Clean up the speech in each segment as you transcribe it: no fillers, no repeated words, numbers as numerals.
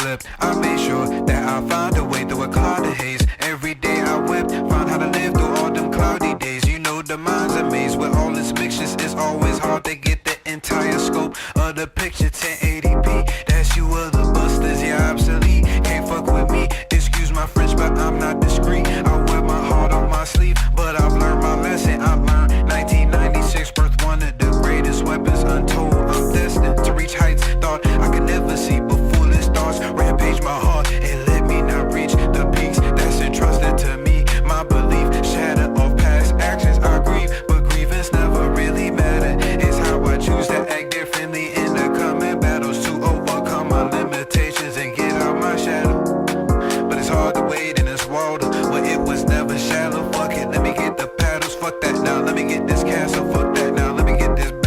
slip. I made sure that I found a way through a cloud of haze. Every day I wept, found how to live through all them cloudy days. You know the mind's a maze with all its mixtures. It's always hard to get the entire scope of the picture. 1080p, that's you other busters, yeah, obsolete. Can't fuck with me, excuse my French, but I'm not discreet. I wear my heart on my sleeve, but I've learned my lesson. I learned 1996 birth, one of the greatest weapons untold. I'm destined to reach heights thought I could never see, but foolish thoughts rampage my heart and let me not reach the peaks that's entrusted to me. My belief shatter off past actions. I grieve, but grievance never really matter. It's how I choose to act differently in the coming battles to overcome my limitations and get out my shadow. But it's hard to wade in this water where it was never shallow. Fuck it, let me get the paddles. Fuck that now, let me get this castle. Fuck that now, let me get this battle.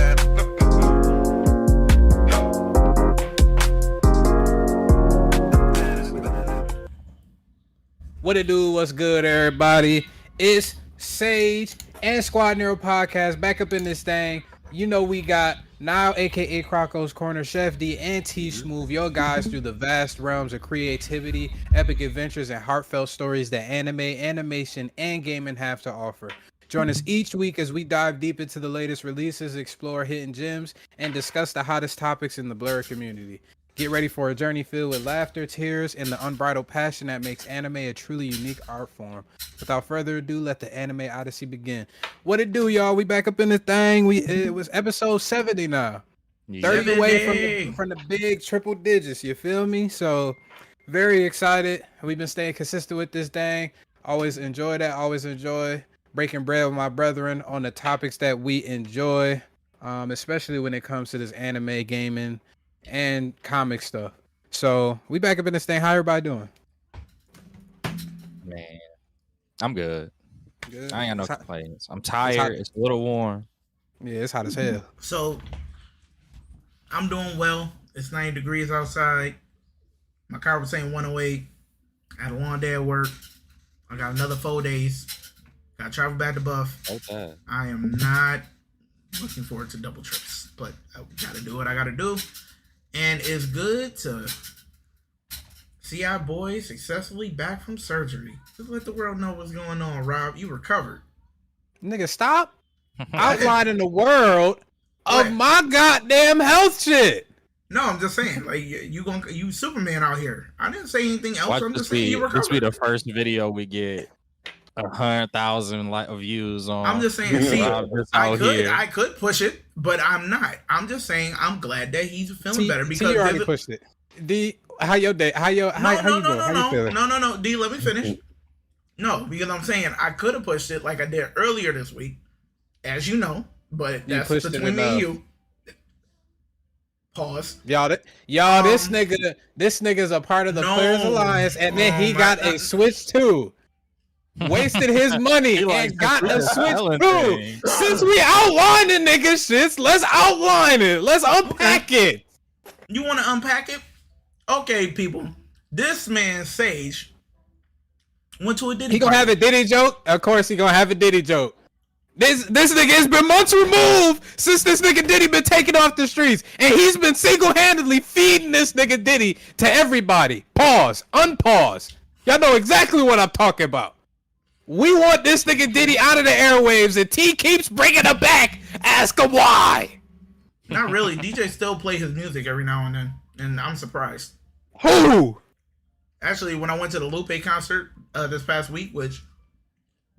What it do? What's good, everybody? It's Sage and Squad Nero podcast back up in this thing. You know we got now, aka Croco's Corner, Chef D and T Smooth, your guys through the vast realms of creativity, epic adventures, and heartfelt stories that anime, animation, and gaming have to offer. Join us each week as we dive deep into the latest releases, explore hidden gems, and discuss the hottest topics in the Blur community. Get ready for a journey filled with laughter, tears, and the unbridled passion that makes anime a truly unique art form. Without further ado, let the anime odyssey begin. What it do, y'all? We back up in the thing. It was episode 70 now. 30 away from the big triple digits, you feel me? So very excited. We've been staying consistent with this thing. Always enjoy that. Always enjoy breaking bread with my brethren on the topics that we enjoy, especially when it comes to this anime, gaming, and comic stuff. So we back up in this thing. How everybody doing? Man, I'm good. Good. I ain't got no complaints. I'm tired. It's a little warm. Yeah, it's hot as hell. So I'm doing well. It's 90 degrees outside. My car was saying 108. I had a long day at work. I got another 4 days. Got to travel back to Buff. Okay. I am not looking forward to double trips, but I got to do what I got to do. And it's good to see our boys successfully back from surgery. Just let the world know what's going on, Rob. You recovered. Nigga, stop outlining the world of my goddamn health shit. No, I'm just saying, like you Superman out here. I didn't say anything else. Watch I'm just this saying you recovered. This be the first video we get 100,000 views on. I'm just saying, see, I could push it, but I'm not. I'm just saying I'm glad that he's feeling better because you already pushed it. D, how your day? How you doing? How you feeling? No. D, let me finish. No, because I'm saying I could have pushed it like I did earlier this week, as you know, but that's between me and you. Pause. Y'all, this nigga's a part of the Players Alliance, and then he got a Switch too. Wasted his money and got a Switch too. Since we outlining nigga shits, let's outline it. Let's unpack it. You want to unpack it? Okay, people. This man Sage went to a Diddy. He gonna have a Diddy joke? Of course he gonna have a Diddy joke. This nigga has been months removed since this nigga Diddy been taken off the streets, and he's been single-handedly feeding this nigga Diddy to everybody. Pause. Unpause. Y'all know exactly what I'm talking about. We want this nigga Diddy out of the airwaves, and T keeps bringing him back. Ask him why. Not really. DJ still play his music every now and then, and I'm surprised. Who? Actually, when I went to the Lupe concert this past week, which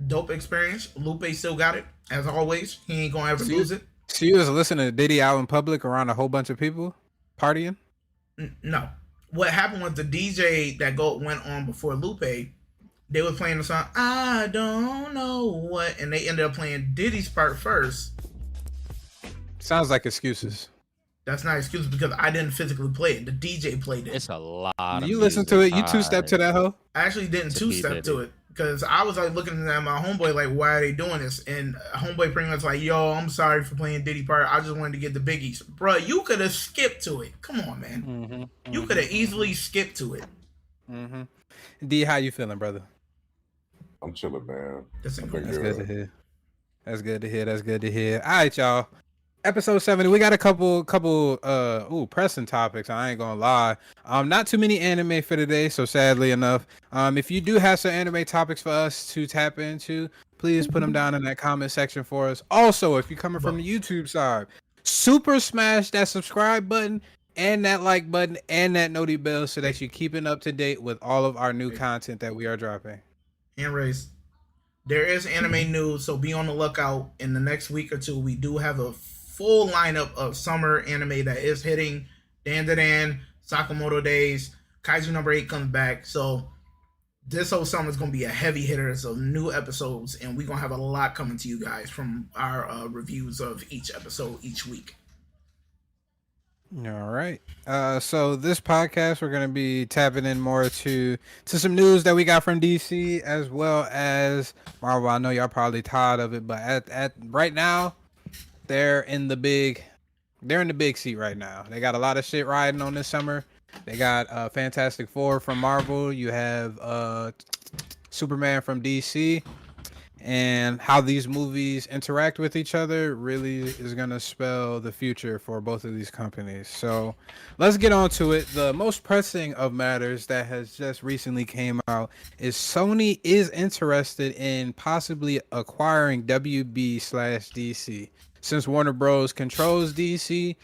dope experience. Lupe still got it, as always. He ain't gonna ever lose it. So you was listening to Diddy out in public around a whole bunch of people partying? No. What happened was the DJ that went on before Lupe, they were playing the song I Don't Know What, and they ended up playing Diddy's part first. Sounds like excuses. That's not excuses because I didn't physically play it. The DJ played it. It's a lot. You listen to it? You two-step to that hoe? I actually didn't two-step to it because I was like looking at my homeboy like, why are they doing this? And homeboy pretty much like, yo, I'm sorry for playing Diddy part. I just wanted to get the biggies. Bruh, you could have skipped to it. Come on, man. Mm-hmm. You could have easily skipped to it. Mm-hmm. D, how you feeling, brother? I'm chilling, man. That's good to hear. That's good to hear. All right, y'all. Episode 70, we got a couple pressing topics. I ain't gonna lie. Not too many anime for today, so sadly enough. If you do have some anime topics for us to tap into, please put them down in that comment section for us. Also, if you're coming from the YouTube side, super smash that subscribe button and that like button and that noti bell so that you're keeping up to date with all of our new content that we are dropping. And race. There is anime news, so be on the lookout. In the next week or two, we do have a full lineup of summer anime that is hitting. Dan Dan, Sakamoto Days, Kaiju number 8 comes back. So this whole summer is going to be a heavy hitter. So new episodes, and we're going to have a lot coming to you guys from our reviews of each episode each week. All right. So this podcast, we're gonna be tapping in more to some news that we got from DC as well as Marvel. I know y'all probably tired of it, but at right now, they're in the big seat right now. They got a lot of shit riding on this summer. They got Fantastic Four from Marvel. You have Superman from DC. And how these movies interact with each other really is going to spell the future for both of these companies. So let's get on to it. The most pressing of matters that has just recently came out is Sony is interested in possibly acquiring WB/DC. Since Warner Bros. Controls DC,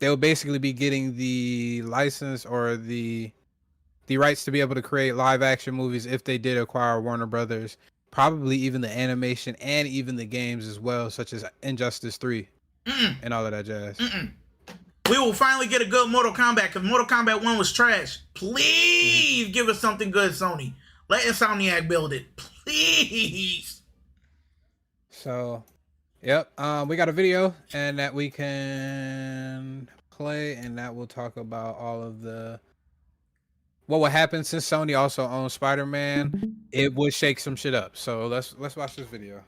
they'll basically be getting the license or the rights to be able to create live action movies if they did acquire Warner Brothers, probably even the animation and even the games as well, such as Injustice 3 and all of that jazz. We will finally get a good Mortal Kombat because Mortal Kombat 1 was trash. Please give us something good, Sony. Let Insomniac build it. Please. So, yep. We got a video and that we can play, and that will talk about all of the what would happen since Sony also owns Spider-Man. It would shake some shit up. So let's watch this video.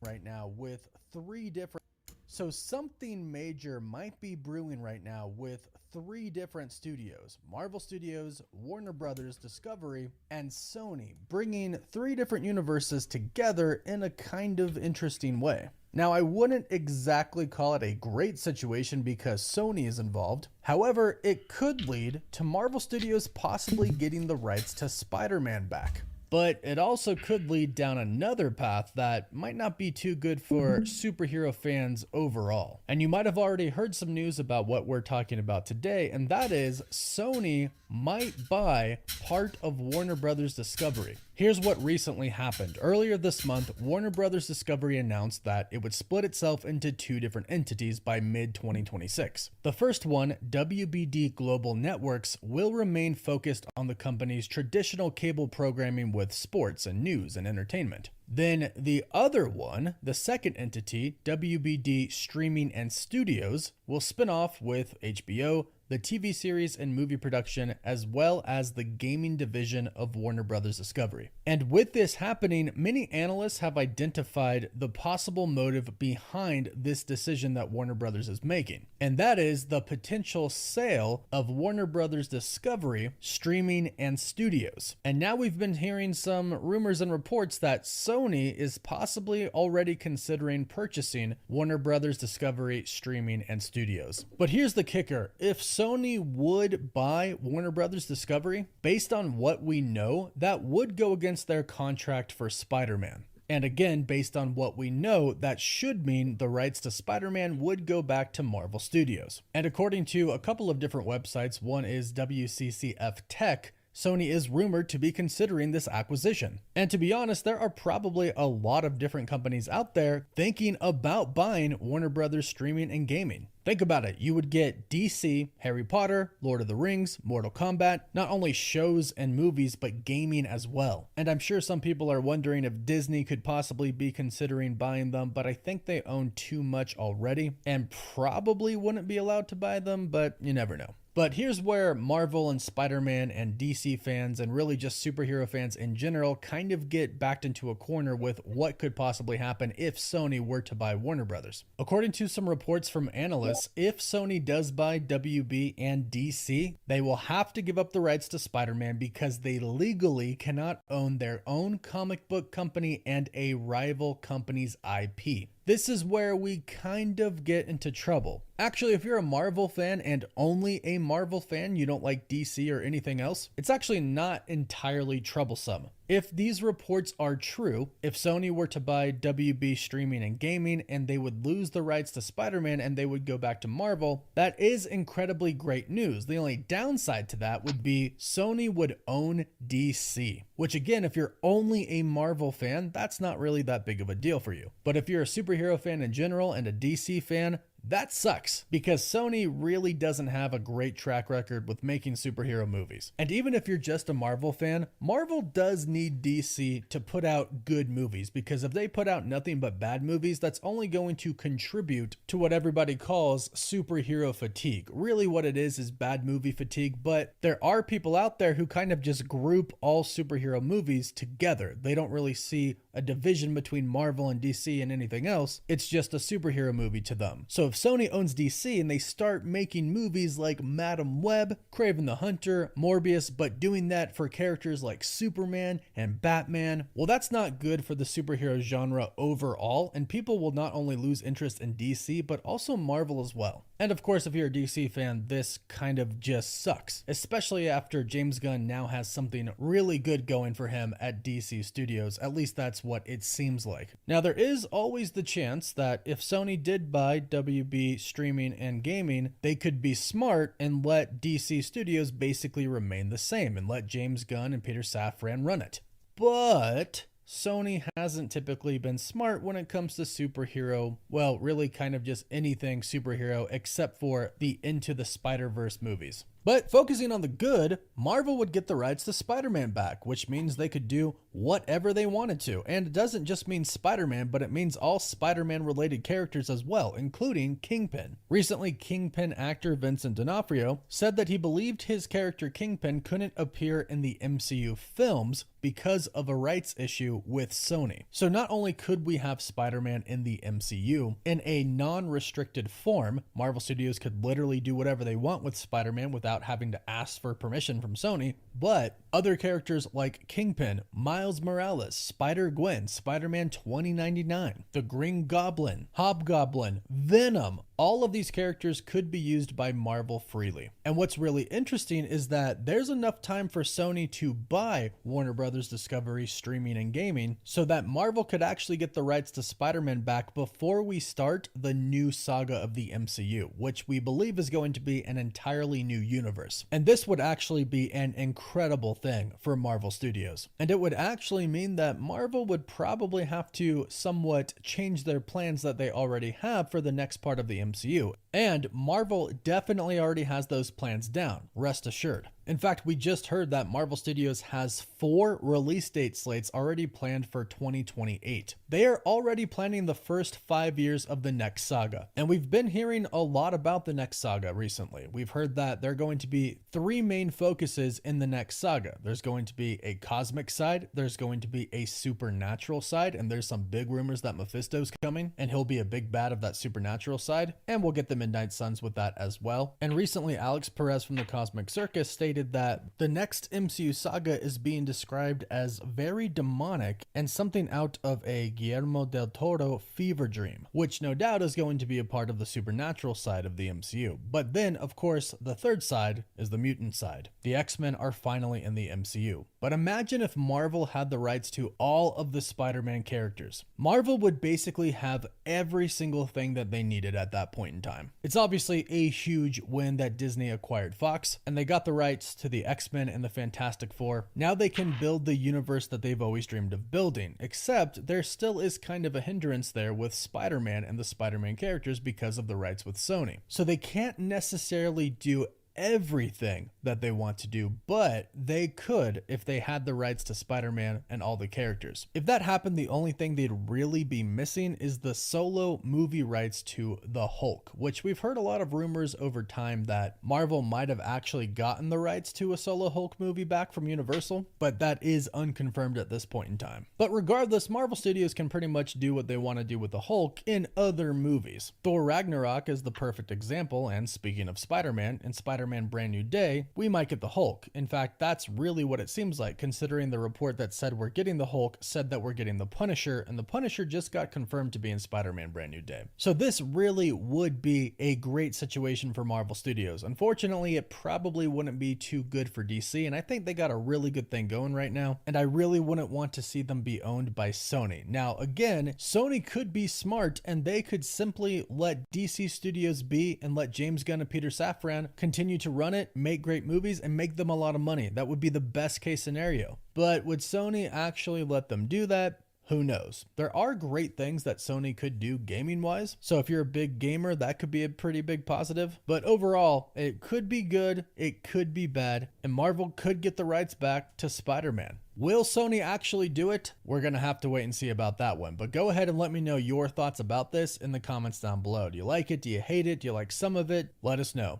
Right now with 3 different... So something major might be brewing right now with 3 different studios. Marvel Studios, Warner Brothers Discovery, and Sony, bringing 3 different universes together in a kind of interesting way. Now, I wouldn't exactly call it a great situation because Sony is involved. However, it could lead to Marvel Studios possibly getting the rights to Spider-Man back. But it also could lead down another path that might not be too good for superhero fans overall. And you might have already heard some news about what we're talking about today, and that is Sony might buy part of Warner Brothers Discovery. Here's what recently happened. Earlier this month, Warner Brothers Discovery announced that it would split itself into 2 different entities by mid-2026. The first one, WBD Global Networks, will remain focused on the company's traditional cable programming with sports and news and entertainment. Then the other one, the second entity, WBD Streaming and Studios, will spin off with HBO, the TV series and movie production, as well as the gaming division of Warner Brothers Discovery. And with this happening, many analysts have identified the possible motive behind this decision that Warner Brothers is making. And that is the potential sale of Warner Brothers Discovery, Streaming and Studios. And now we've been hearing some rumors and reports that Sony is possibly already considering purchasing Warner Brothers Discovery, Streaming and Studios. But here's the kicker. If Sony would buy Warner Brothers Discovery, based on what we know, that would go against their contract for Spider-Man. And again, based on what we know, that should mean the rights to Spider-Man would go back to Marvel Studios. And according to a couple of different websites, one is WCCF Tech, Sony is rumored to be considering this acquisition. And to be honest, there are probably a lot of different companies out there thinking about buying Warner Brothers Streaming and Gaming. Think about it. You would get DC, Harry Potter, Lord of the Rings, Mortal Kombat, not only shows and movies, but gaming as well. And I'm sure some people are wondering if Disney could possibly be considering buying them, but I think they own too much already and probably wouldn't be allowed to buy them, but you never know. But here's where Marvel and Spider-Man and DC fans and really just superhero fans in general kind of get backed into a corner with what could possibly happen if Sony were to buy Warner Brothers. According to some reports from analysts, if Sony does buy WB and DC, they will have to give up the rights to Spider-Man because they legally cannot own their own comic book company and a rival company's IP. This is where we kind of get into trouble. Actually, if you're a Marvel fan and only a Marvel fan, you don't like DC or anything else, it's actually not entirely troublesome. If these reports are true, if Sony were to buy WB Streaming and Gaming and they would lose the rights to Spider-Man and they would go back to Marvel, that is incredibly great news. The only downside to that would be Sony would own DC, which again, if you're only a Marvel fan, that's not really that big of a deal for you. But if you're a superhero fan in general and a DC fan, that sucks because Sony really doesn't have a great track record with making superhero movies. And even if you're just a Marvel fan, Marvel does need DC to put out good movies because if they put out nothing but bad movies, that's only going to contribute to what everybody calls superhero fatigue. Really what it is bad movie fatigue, but there are people out there who kind of just group all superhero movies together. They don't really see a division between Marvel and DC and anything else. It's just a superhero movie to them. So if Sony owns DC and they start making movies like Madam Web, Kraven the Hunter, Morbius, but doing that for characters like Superman and Batman, well, that's not good for the superhero genre overall, and people will not only lose interest in DC, but also Marvel as well. And of course, if you're a DC fan, this kind of just sucks, especially after James Gunn now has something really good going for him at DC Studios. At least that's what it seems like. Now, there is always the chance that if Sony did buy WB Streaming and Gaming, they could be smart and let DC Studios basically remain the same and let James Gunn and Peter Safran run it. But Sony hasn't typically been smart when it comes to superhero, well, really kind of just anything superhero except for the Into the Spider-Verse movies. But focusing on the good, Marvel would get the rights to Spider-Man back, which means they could do whatever they wanted to. And it doesn't just mean Spider-Man, but it means all Spider-Man related characters as well, including Kingpin. Recently, Kingpin actor Vincent D'Onofrio said that he believed his character Kingpin couldn't appear in the MCU films because of a rights issue with Sony. So not only could we have Spider-Man in the MCU in a non-restricted form, Marvel Studios could literally do whatever they want with Spider-Man without having to ask for permission from Sony, but other characters like Kingpin, Miles Morales, Spider-Gwen, Spider-Man 2099, the Green Goblin, Hobgoblin, Venom, all of these characters could be used by Marvel freely. And what's really interesting is that there's enough time for Sony to buy Warner Brothers Discovery Streaming and Gaming so that Marvel could actually get the rights to Spider-Man back before we start the new saga of the MCU, which we believe is going to be an entirely new universe. And this would actually be an incredible thing for Marvel Studios. And it would actually mean that Marvel would probably have to somewhat change their plans that they already have for the next part of the MCU. And Marvel definitely already has those plans down, rest assured. In fact, we just heard that Marvel Studios has 4 release date slates already planned for 2028. They are already planning the first 5 years of the next saga. And we've been hearing a lot about the next saga recently. We've heard that there are going to be 3 main focuses in the next saga. There's going to be a cosmic side, there's going to be a supernatural side, and there's some big rumors that Mephisto's coming, and he'll be a big bad of that supernatural side, and we'll get the Midnight Suns with that as well. And recently, Alex Perez from the Cosmic Circus stated that the next MCU saga is being described as very demonic and something out of a Guillermo del Toro fever dream, which no doubt is going to be a part of the supernatural side of the MCU. But then, of course, the third side is the mutant side. The X-Men are finally in the MCU. But imagine if Marvel had the rights to all of the Spider-Man characters. Marvel would basically have every single thing that they needed at that point in time. It's obviously a huge win that Disney acquired Fox, and they got the rights to the X-Men and the Fantastic Four. Now they can build the universe that they've always dreamed of building, except there still is kind of a hindrance there with Spider-Man and the Spider-Man characters because of the rights with Sony. So they can't necessarily do everything that they want to do, but they could if they had the rights to Spider-Man and all the characters. If that happened, the only thing they'd really be missing is the solo movie rights to the Hulk, which we've heard a lot of rumors over time that Marvel might have actually gotten the rights to a solo Hulk movie back from Universal, but that is unconfirmed at this point in time. But regardless, Marvel Studios can pretty much do what they want to do with the Hulk in other movies. Thor Ragnarok is the perfect example, and speaking of Spider-Man, in Spider-Man Brand New Day, we might get the Hulk. In fact, that's really what it seems like, considering the report that said we're getting the Hulk said that we're getting the Punisher, and the Punisher just got confirmed to be in Spider-Man Brand New Day. So this really would be a great situation for Marvel Studios. Unfortunately, it probably wouldn't be too good for DC, and I think they got a really good thing going right now, and I really wouldn't want to see them be owned by Sony. Now, again, Sony could be smart, and they could simply let DC Studios be and let James Gunn and Peter Safran continue to run it, make great movies, and make them a lot of money. That would be the best case scenario. But would Sony actually let them do that? Who knows? There are great things that Sony could do gaming wise. So if you're a big gamer, that could be a pretty big positive. But overall, it could be good, it could be bad, and Marvel could get the rights back to Spider-Man. Will Sony actually do it? We're going to have to wait and see about that one. But go ahead and let me know your thoughts about this in the comments down below. Do you like it? Do you hate it? Do you like some of it? Let us know.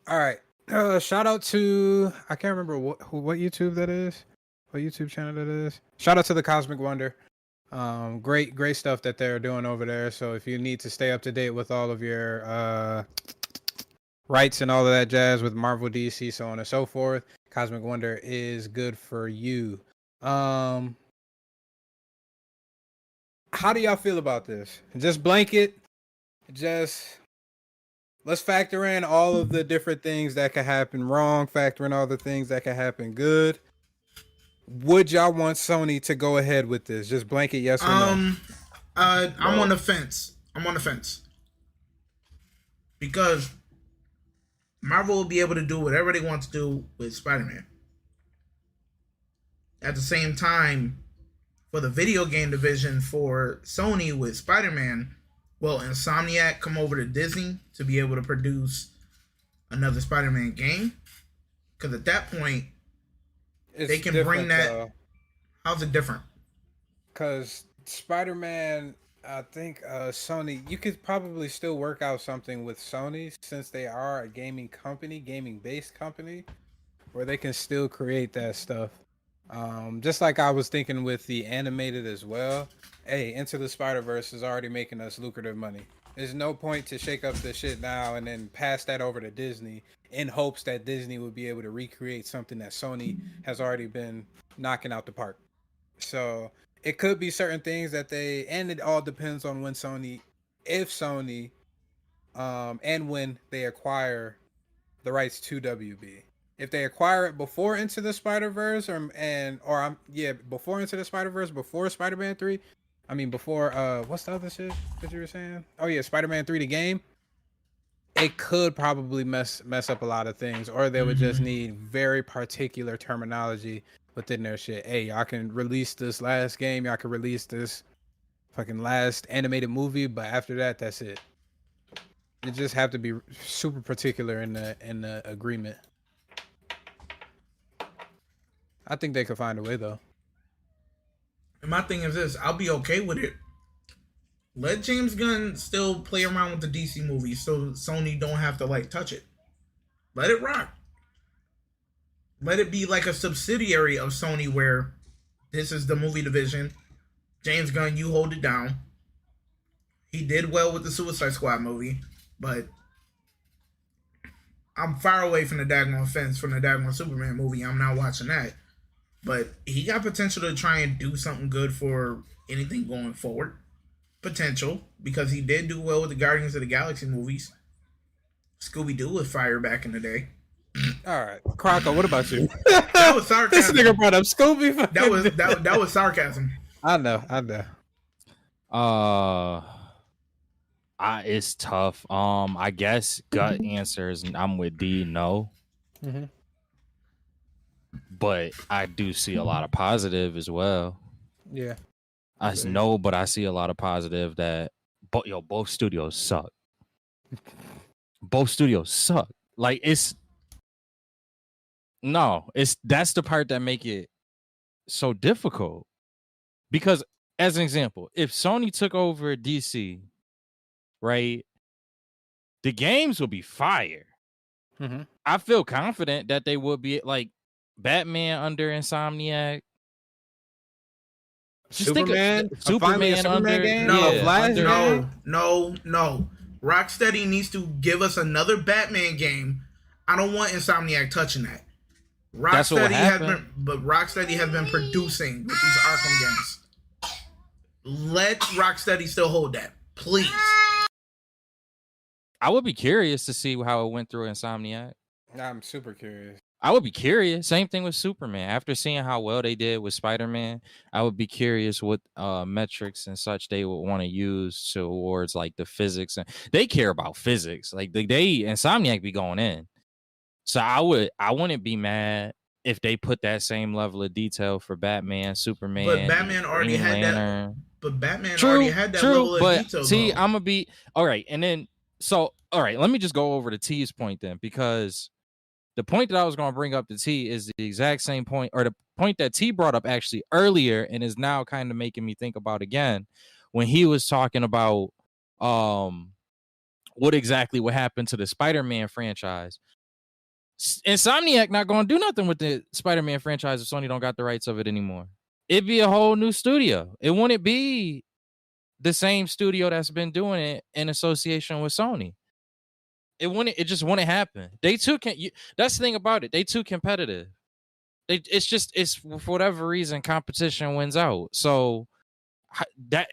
All right. Shout out to, I can't remember what YouTube that is. What YouTube channel that is. Shout out to the Cosmic Wonder. Great stuff that they're doing over there. So if you need to stay up to date with all of your rights and all of that jazz with Marvel, DC, so on and so forth, Cosmic Wonder is good for you. How do y'all feel about this? Just blanket, let's factor in all of the different things that could happen wrong, factor in all the things that could happen good. Would y'all want Sony to go ahead with this? Just blanket yes or no? I'm on the fence. Because Marvel will be able to do whatever they want to do with Spider-Man. At the same time, for the video game division for Sony with Spider-Man, will Insomniac come over to Disney to be able to produce another Spider-Man game? Because at that point, they can bring that. How's it different? Because Spider-Man, I think Sony, you could probably still work out something with Sony since they are a gaming-based company, where they can still create that stuff. Just like I was thinking with the animated as well. Hey, Into the Spider-Verse is already making us lucrative money. There's no point to shake up the shit now and then pass that over to Disney in hopes that Disney would be able to recreate something that Sony has already been knocking out the park. So it could be certain things that and it all depends on when Sony, and when they acquire the rights to WB. If they acquire it before Into the Spider-Verse before Into the Spider-Verse, before Spider-Man 3, before what's the other shit that you were saying? Oh yeah, Spider-Man 3 the game. It could probably mess up a lot of things, or they would just need very particular terminology within their shit. Hey, y'all can release this last game, y'all can release this fucking last animated movie, but after that, that's it. You just have to be super particular in the agreement. I think they could find a way though. And my thing is this, I'll be okay with it. Let James Gunn still play around with the DC movies so Sony don't have to touch it. Let it rock. Let it be like a subsidiary of Sony where this is the movie division. James Gunn, you hold it down. He did well with the Suicide Squad movie, but I'm far away from the daggone fence from the daggone Superman movie. I'm not watching that. But he got potential to try and do something good for anything going forward. Potential, because he did do well with the Guardians of the Galaxy movies. Scooby-Doo was fire back in the day. All right, Croco, what about you? That was sarcasm. This nigga brought up Scooby. That was sarcasm. I know. It's tough. I guess gut answers, and I'm with D. No. Mm-hmm. But I do see a lot of positive as well. Yeah. But I see a lot of positive that both studios suck. Both studios suck. Like it's that's the part that make it so difficult. Because as an example, if Sony took over DC, right, the games would be fire. Mhm. I feel confident that they would be like Batman under Insomniac. Just Superman, think of finally a Superman Superman under game. No, yeah, Flash under, game? no. Rocksteady needs to give us another Batman game. I don't want Insomniac touching that. That's what happened. Rocksteady has been producing with these Arkham games. Let Rocksteady still hold that, please. I would be curious to see how it went through Insomniac. I'm super curious. I would be curious. Same thing with Superman. After seeing how well they did with Spider-Man, I would be curious what metrics and such they would want to use towards like the physics. And they care about physics. Like they Insomniac be going in. So I wouldn't be mad if they put that same level of detail for Batman, Superman. But Batman already Green had Lantern. that. But Batman already had that level of but detail. See, though. I'm gonna be all right. And then all right, let me just go over to T's point then, because the point that I was going to bring up to T is the exact same point, or the point that T brought up actually earlier, and is now kind of making me think about again when he was talking about what exactly would happen to the Spider-Man franchise. Insomniac not going to do nothing with the Spider-Man franchise if Sony don't got the rights of it anymore. It'd be a whole new studio. It wouldn't be the same studio that's been doing it in association with Sony. It just wouldn't happen. They too that's the thing about it. They too competitive. It's for whatever reason competition wins out. So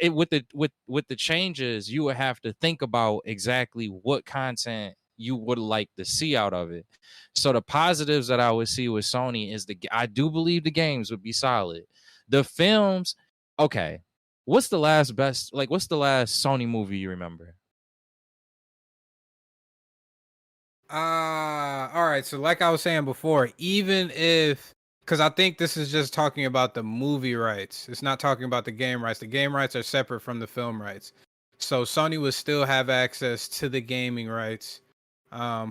with the changes, you would have to think about exactly what content you would like to see out of it. So the positives that I would see with Sony is I do believe the games would be solid. The films, okay. What's the last Sony movie you remember? All right. So like I was saying before, even if, because I think this is just talking about the movie rights. It's not talking about the game rights. The game rights are separate from the film rights. So Sony would still have access to the gaming rights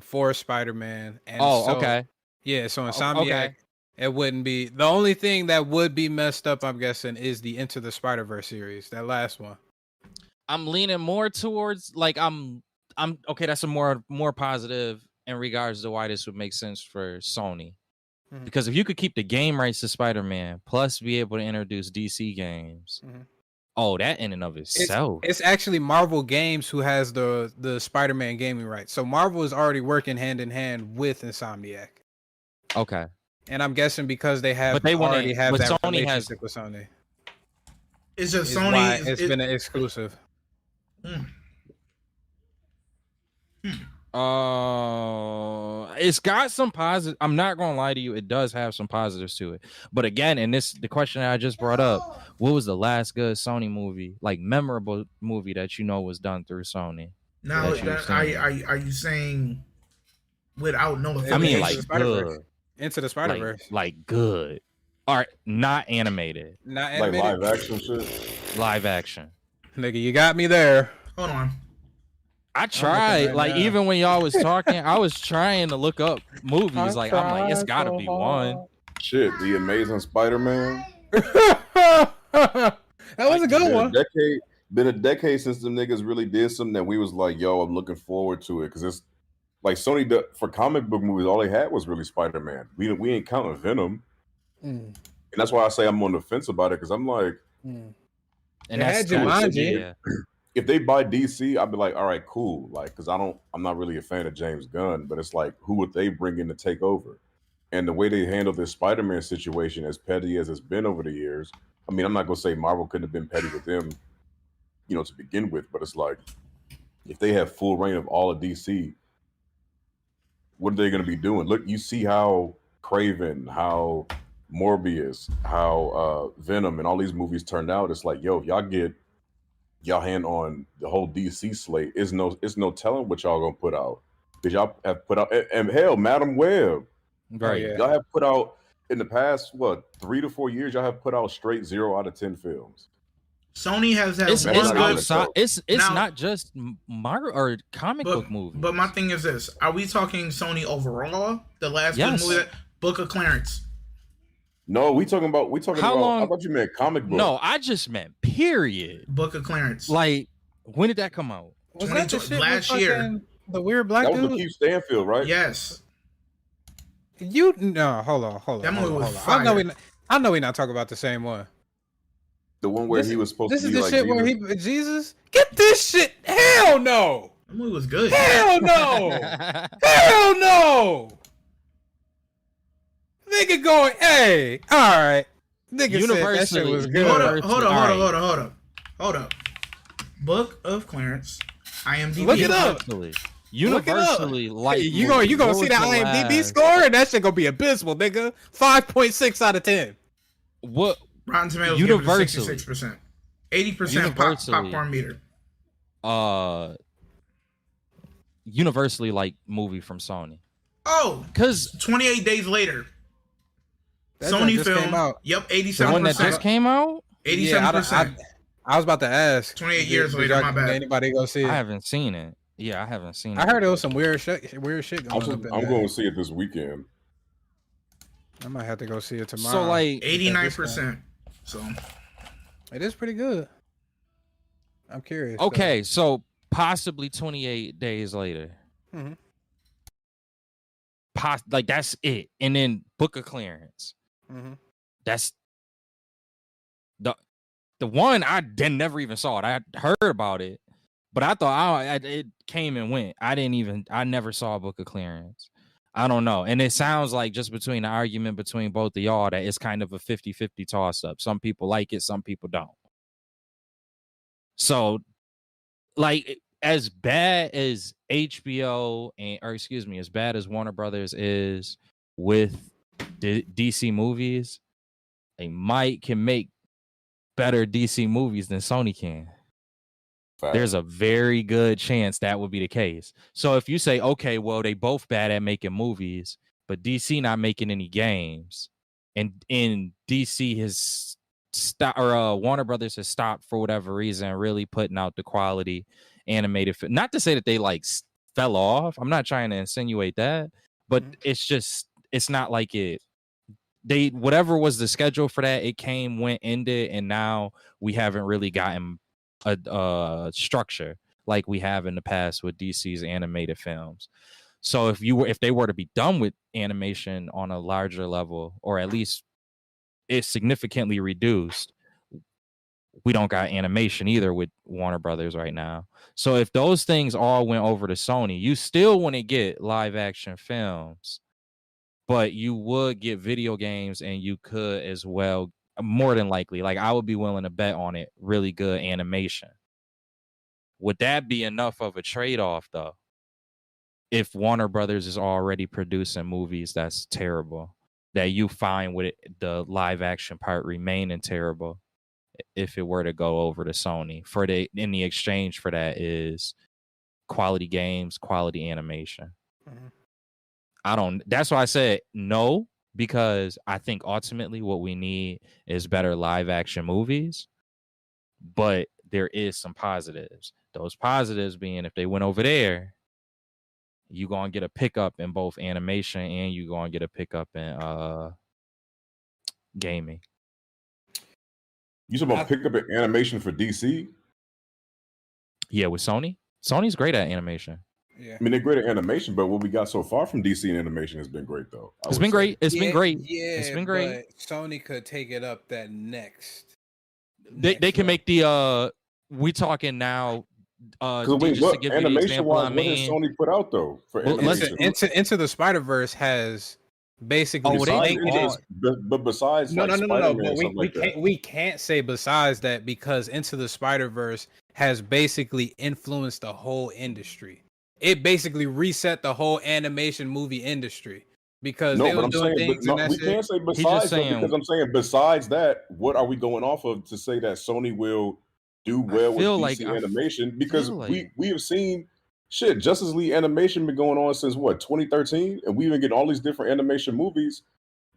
for Spider-Man. And okay. Yeah, so Insomniac, okay. It wouldn't be. The only thing that would be messed up, I'm guessing, is the Into the Spider-Verse series, that last one. I'm leaning more towards I'm okay. That's a more positive in regards to why this would make sense for Sony, because if you could keep the game rights to Spider-Man plus be able to introduce DC games, that in and of itself, it's actually Marvel Games who has the Spider-Man gaming rights. So Marvel is already working hand in hand with Insomniac. Okay, and I'm guessing because they have, but they already have that Sony relationship with Sony. It's just Sony. It's been an exclusive. It's got some positive. I'm not gonna lie to you, it does have some positives to it. But again, and the question that I just brought up, what was the last good Sony movie, like memorable movie that was done through Sony? Now, are you saying without no? I mean, like good. Into the Spider-Verse, like good. All right, not animated. Not animated. Like live action shit. Live action. Nigga, you got me there. Hold on. I tried, even when y'all was talking, I was trying to look up movies. I'm like, it's gotta be one. Shit, The Amazing Spider-Man. That was a good one. Been a decade since the niggas really did something that we was like, yo, I'm looking forward to it, because it's like Sony for comic book movies, all they had was really Spider-Man. We ain't counting Venom, and that's why I say I'm on the fence about it, because I'm like, and that's Jumanji. If they buy DC, I'd be like, all right, cool. Like, because I'm not really a fan of James Gunn, but it's like, who would they bring in to take over? And the way they handle this Spider-Man situation, as petty as it's been over the years, I mean, I'm not gonna say Marvel couldn't have been petty with them, to begin with, but it's like, if they have full reign of all of DC, what are they gonna be doing? Look, you see how Craven, how Morbius, how Venom, and all these movies turned out. It's like, yo, y'all get y'all hand on the whole DC slate. It's no telling what y'all gonna put out, because y'all have put out, and hell, Madam Web, right? Y'all have put out in the past 3 to 4 years. Y'all have put out straight 0 out of 10 films. Sony has had It's one not good. comic, outside. though. It's Now- not just Marvel or comic book movies. But my thing is this: are we talking Sony overall? The last Yes. good movie, Book of Clarence. No, we talking about. How long- I thought you meant comic book. No, I just meant period. Book of Clarence. Like, when did that come out? Was that the shit with last year. fucking the weird black that was dude? Lakeith Stanfield, right? Yes. No, hold on. That movie was I know fire. I know we not talking about the same one. The one where This- he was supposed This to is be the like shit where Jesus. he Jesus. Get this shit. Hell no. That movie was good. Hell no. Hell no. Nigga going, hey, all right. Nigga said that shit was good. Hold up. Book of Clarence. IMDb. Look it up. Universally, like Hey, you gonna see the IMDb score, and that shit gonna be abysmal, nigga. 5.6 out of 10. What? Rotten Tomatoes Universally. give it 66%. 80% Universally. popcorn meter. Universally like movie from Sony. Oh, Cause 28 days later. That Sony just film. came out. Yep, the one that 87%. just came out, 87%. I was about to ask. 28 years Did later, y'all- my bad. did anybody go see it? I haven't seen it. Yeah, I haven't seen it. I heard it was some weird shit going up in I'm there. going to see it this weekend. I might have to go see it tomorrow. So like 89%. So It is pretty good. I'm curious. okay, so possibly 28 days later. Mhm. Like that's it. And then Book of Clearance. Mhm. That's the one I never even saw it. I heard about it, but I thought it came and went. I never saw Book of Clearance. I don't know. And it sounds like just between the argument between both of y'all that it's kind of a 50-50 toss up. Some people like it, some people don't. So like as bad as HBO as bad as Warner Brothers is with DC movies, they can make better DC movies than Sony can. Fact. There's a very good chance that would be the case. So if you say, okay, well, they both bad at making movies, but DC not making any games, and DC has stopped, or Warner Brothers has stopped for whatever reason, really putting out the quality animated. Not to say that they like fell off. I'm not trying to insinuate that, but it's not like it. They whatever was the schedule for that, it came, went, ended, and now we haven't really gotten a structure like we have in the past with DC's animated films. So if they were to be done with animation on a larger level, or at least it's significantly reduced, we don't got animation either with Warner Brothers right now. So if those things all went over to Sony, you still wouldn't get live action films, but you would get video games, and you could as well, more than likely. Like I would be willing to bet on it, really good animation. Would that be enough of a trade-off though? If Warner Brothers is already producing movies that's terrible, that you find with it, the live action part remaining terrible, if it were to go over to Sony, in the exchange for that is quality games, quality animation. Mhm. That's why I said no, because I think ultimately what we need is better live action movies, but there is some positives. Those positives being, if they went over there, you gonna get a pickup in both animation, and you gonna get a pickup in gaming. You talking about pick up an animation for DC? Yeah, with Sony's great at animation. Yeah. I mean, they're great at animation, but what we got so far from DC in animation has been great, though. It's been great. It's been great. Yeah, It's been great. But Sony could take it up that next. They can make the we talking now. Because just what to give you the animation example, wise, I what has mean, Sony put out though for Well, animation? Listen, Into the Spider-Verse has basically. But besides, No. like But Spider-Man and stuff like that. we can't say besides that, because Into the Spider-Verse has basically influenced the whole industry. It basically reset the whole animation movie industry, because they No, were but I'm doing saying, things. And that's we it. can't say just besides that, saying- because I'm saying besides that, what are we going off of to say that Sony will do well with feel DC like- animation? Because feel like- we have seen shit. Justice League animation been going on since what 2013, and we've been getting all these different animation movies.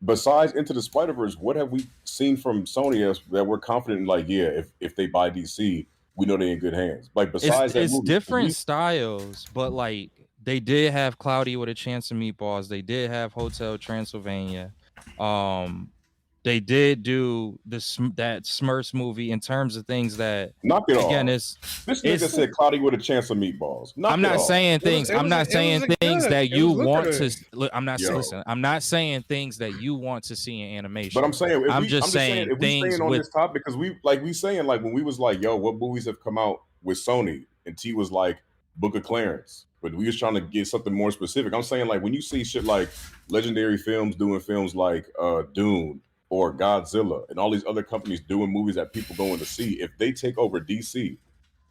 besides Into the Spider-Verse, what have we seen from Sony as that we're confident in? Like, yeah, if they buy DC, we know they're in good hands. Like, besides that It's movie, different styles, but like they did have Cloudy with a Chance of Meatballs. They did have Hotel Transylvania. They did do that Smurfs movie in terms of things that knock it again off. This nigga said Cloudy with a Chance of Meatballs. I'm not saying things. I'm not saying things that you want to. Look, I'm not listen. I'm not saying things that you want to see in animation. But I'm saying, I'm just saying if we things staying on with this topic, because we saying like when we was like, yo, what movies have come out with Sony, and T was like Book of Clarence, but we was trying to get something more specific. I'm saying like when you see shit like Legendary Films doing films like Dune or Godzilla and all these other companies doing movies that people going to see, if they take over DC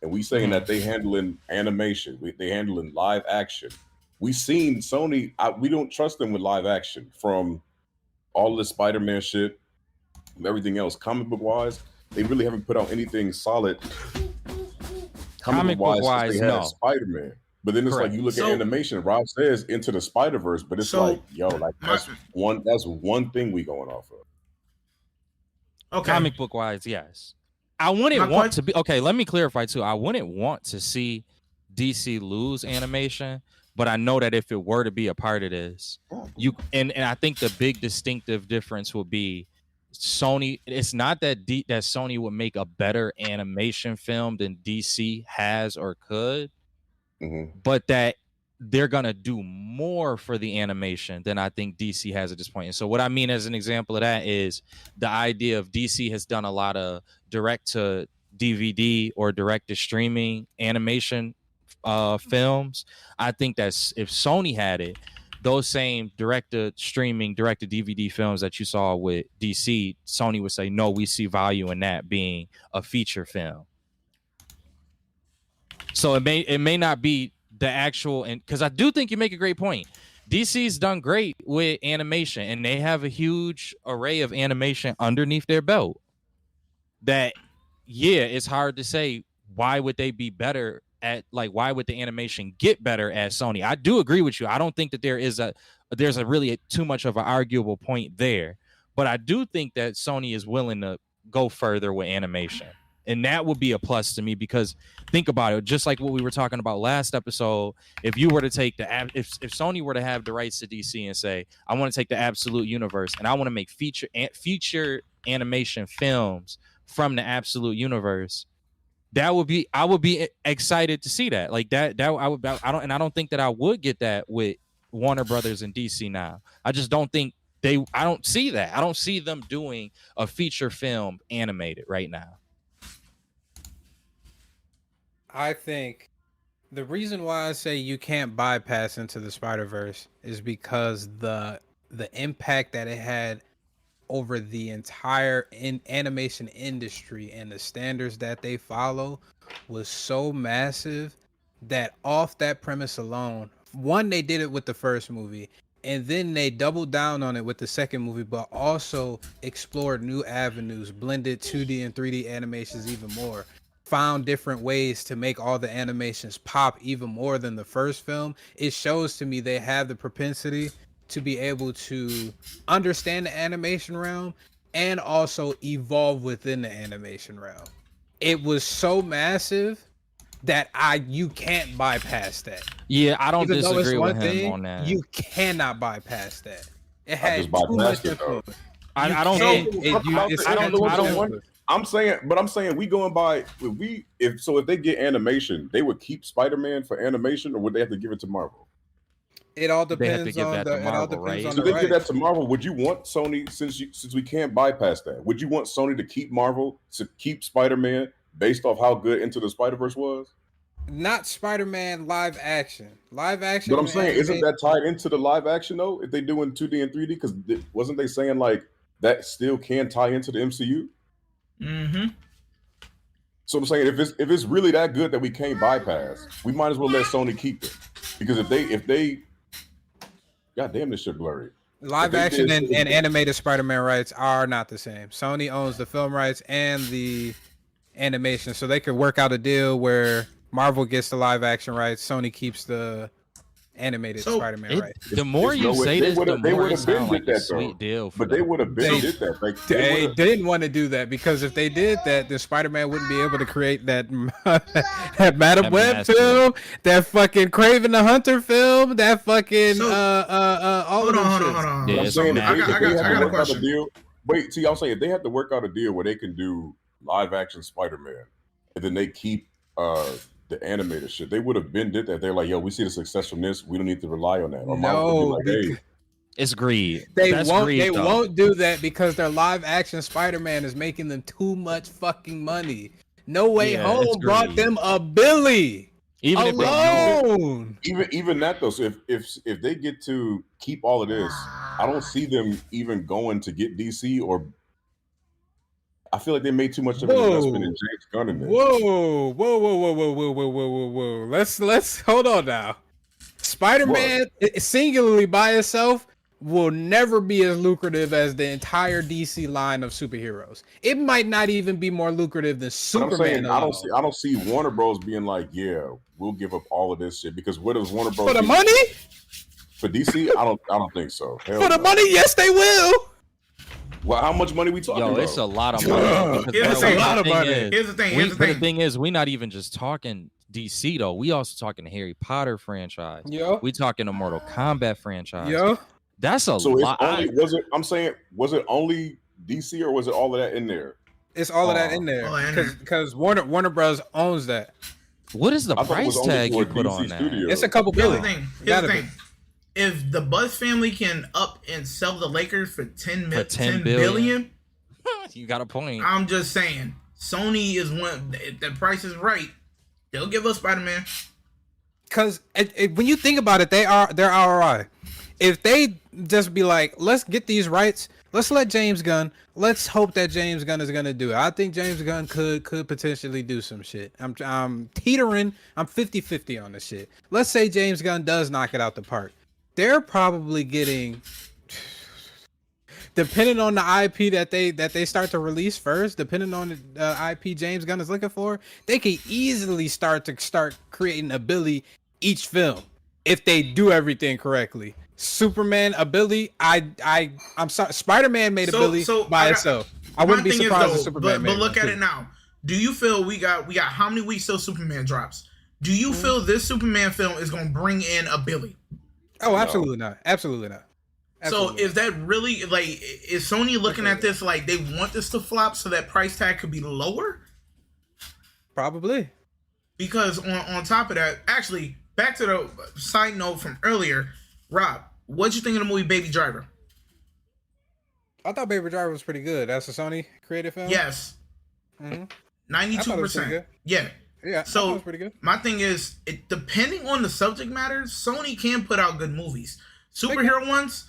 and we saying that they handling animation, they handling live action, we seen Sony, we don't trust them with live action from all the Spider-Man shit and everything else. Comic book wise, they really haven't put out anything solid. Comic book wise, they had no. Spider-Man. But then it's Correct. like you look at animation. Rob says Into the Spider-Verse, but it's like, yo, like that's one thing we going off of. Okay. Comic book wise, yes. I wouldn't want to be okay. Let me clarify too. I wouldn't want to see DC lose animation, but I know that if it were to be a part of this, you and I think the big distinctive difference would be Sony. It's not that that Sony would make a better animation film than DC has or could, but that they're gonna do more for the animation than I think DC has at this point. And so what I mean as an example of that is the idea of DC has done a lot of direct to DVD or direct to streaming animation films. I think that's if Sony had it, those same direct to streaming, direct to DVD films that you saw with DC, Sony would say, no, we see value in that being a feature film. So it may not be the actual, and because I do think you make a great point. DC's done great with animation, and they have a huge array of animation underneath their belt. That, yeah, it's hard to say why would they be better at, like, why would the animation get better at Sony? I do agree with you. I don't think that there's a really too much of an arguable point there, but I do think that Sony is willing to go further with animation. And that would be a plus to me because think about it, just like what we were talking about last episode. If you were to take if Sony were to have the rights to DC and say, I want to take the Absolute Universe and I want to make feature animation films from the Absolute Universe, I would be excited to see that. Like that I don't think that I would get that with Warner Brothers and DC now. I just don't think I don't see that. I don't see them doing a feature film animated right now. I think the reason why I say you can't bypass Into the Spider-Verse is because the impact that it had over the entire animation industry and the standards that they follow was so massive that off that premise alone, one, they did it with the first movie, and then they doubled down on it with the second movie, but also explored new avenues, blended 2D and 3D animations even more, found different ways to make all the animations pop even more than the first film. It shows to me they have the propensity to be able to understand the animation realm and also evolve within the animation realm. It was so massive that you can't bypass that. Yeah, I don't Even disagree with him on that. You cannot bypass that. It had too much influence. I don't. I'm saying we going by if they get animation, they would keep Spider-Man for animation, or would they have to give it to Marvel? It all depends on the Marvel, right? So they give that to Marvel. Would you want Sony, since we can't bypass that? Would you want Sony to keep Marvel, to keep Spider-Man based off how good Into the Spider-Verse was? Not Spider-Man live action. Live action. But I'm saying, isn't that tied into the live action though? If they do in 2D and 3D, because wasn't they saying like that still can tie into the MCU? Mm-hmm. So I'm saying if it's really that good that we can't bypass, we might as well let Sony keep it. Because if they God damn, this shit blurry. Live action and animated Spider-Man rights are not the same. Sony owns the film rights and the animation, so they could work out a deal where Marvel gets the live action rights, Sony keeps the animated So, Spider-Man right. The more It's you no way- say they this, the would've- they more it would've been sounds like did a that, though. sweet deal for But they them. would have been They- did that. Like, They didn't want to do that because if they did that, then Spider-Man wouldn't be able to create that that Madam Web master. film, that fucking Kraven the Hunter film, that fucking So- all hold of them on. Yeah, I'm it's saying mad. if they I had got to a work out question. deal. Wait, see, I'm saying if they had to work out a deal where they can do live action Spider-Man and then they keep the animated shit, they would have been did that. They're like, yo, we see the success from this. We don't need to rely on that. Or Marvel would be like, hey, It's greed. They That's won't. greed, They though. won't do that because their live action Spider-Man is making them too much fucking money. No Way Yeah, Home it's brought greed. them a billy Even if they know, alone. even that though. So if they get to keep all of this, I don't see them even going to get DC or. I feel like they made too much of an investment in James Gunn in this. Whoa. Let's hold on now. Spider-Man singularly by itself will never be as lucrative as the entire DC line of superheroes. It might not even be more lucrative than But I'm Superman. saying alone. I don't see Warner Bros being like, yeah, we'll give up all of this shit because what does Warner Bros For the do? money? For DC? I don't think so. Hell For the no. money, yes, they will. Well, how much money we talking yo, about? it's a lot of money. because Here's the the thing. lot of thing money. is- Here's the thing. we- Here's the but the thing. thing is, we're not even just talking DC though. We also talking Harry Potter franchise. Yo, We talking a Mortal Kombat franchise. yo. That's a So it's lot. only was it only DC or was it all of that in there? It's all of that in there All that in there. because Warner Bros owns that. What is the I thought it was price only tag for you put DC on that? Studios. It's a couple Here's the billion. thing. It Here's gotta the be. thing. If the Buzz family can up and sell the Lakers for 10 10 billion, You got a point. I'm just saying. Sony is one. If the price is right, they'll give us Spider-Man. Because when you think about it, their ROI. If they just be like, let's get these rights, let's let James Gunn. Let's hope that James Gunn is gonna do it. I think James Gunn could potentially do some shit. I'm teetering. I'm 50-50 on this shit. Let's say James Gunn does knock it out the park. They're probably getting, depending on the IP that they start to release first, depending on the IP James Gunn is looking for, they could easily start creating a Billy each film if they do everything correctly. Superman, a Billy. I'm sorry. Spider-Man made a Billy by itself. I wouldn't be surprised if Superman made But look one, at too. it now. Do you feel we got how many weeks till Superman drops? Do you feel this Superman film is gonna bring in a Billy? Oh, absolutely not. Absolutely not. Absolutely So is that really like is Sony looking at this like they want this to flop so that price tag could be lower? probably. Because on top of that, actually, back to the side note from earlier, Rob, what'd you think of the movie Baby Driver? I thought Baby Driver was pretty good. That's a Sony creative film. Yes. Mhm. I thought it was pretty 92%. good. Yeah. Yeah. So- I thought it was pretty good. My thing is, depending on the subject matter, Sony can put out good movies. Superhero ones,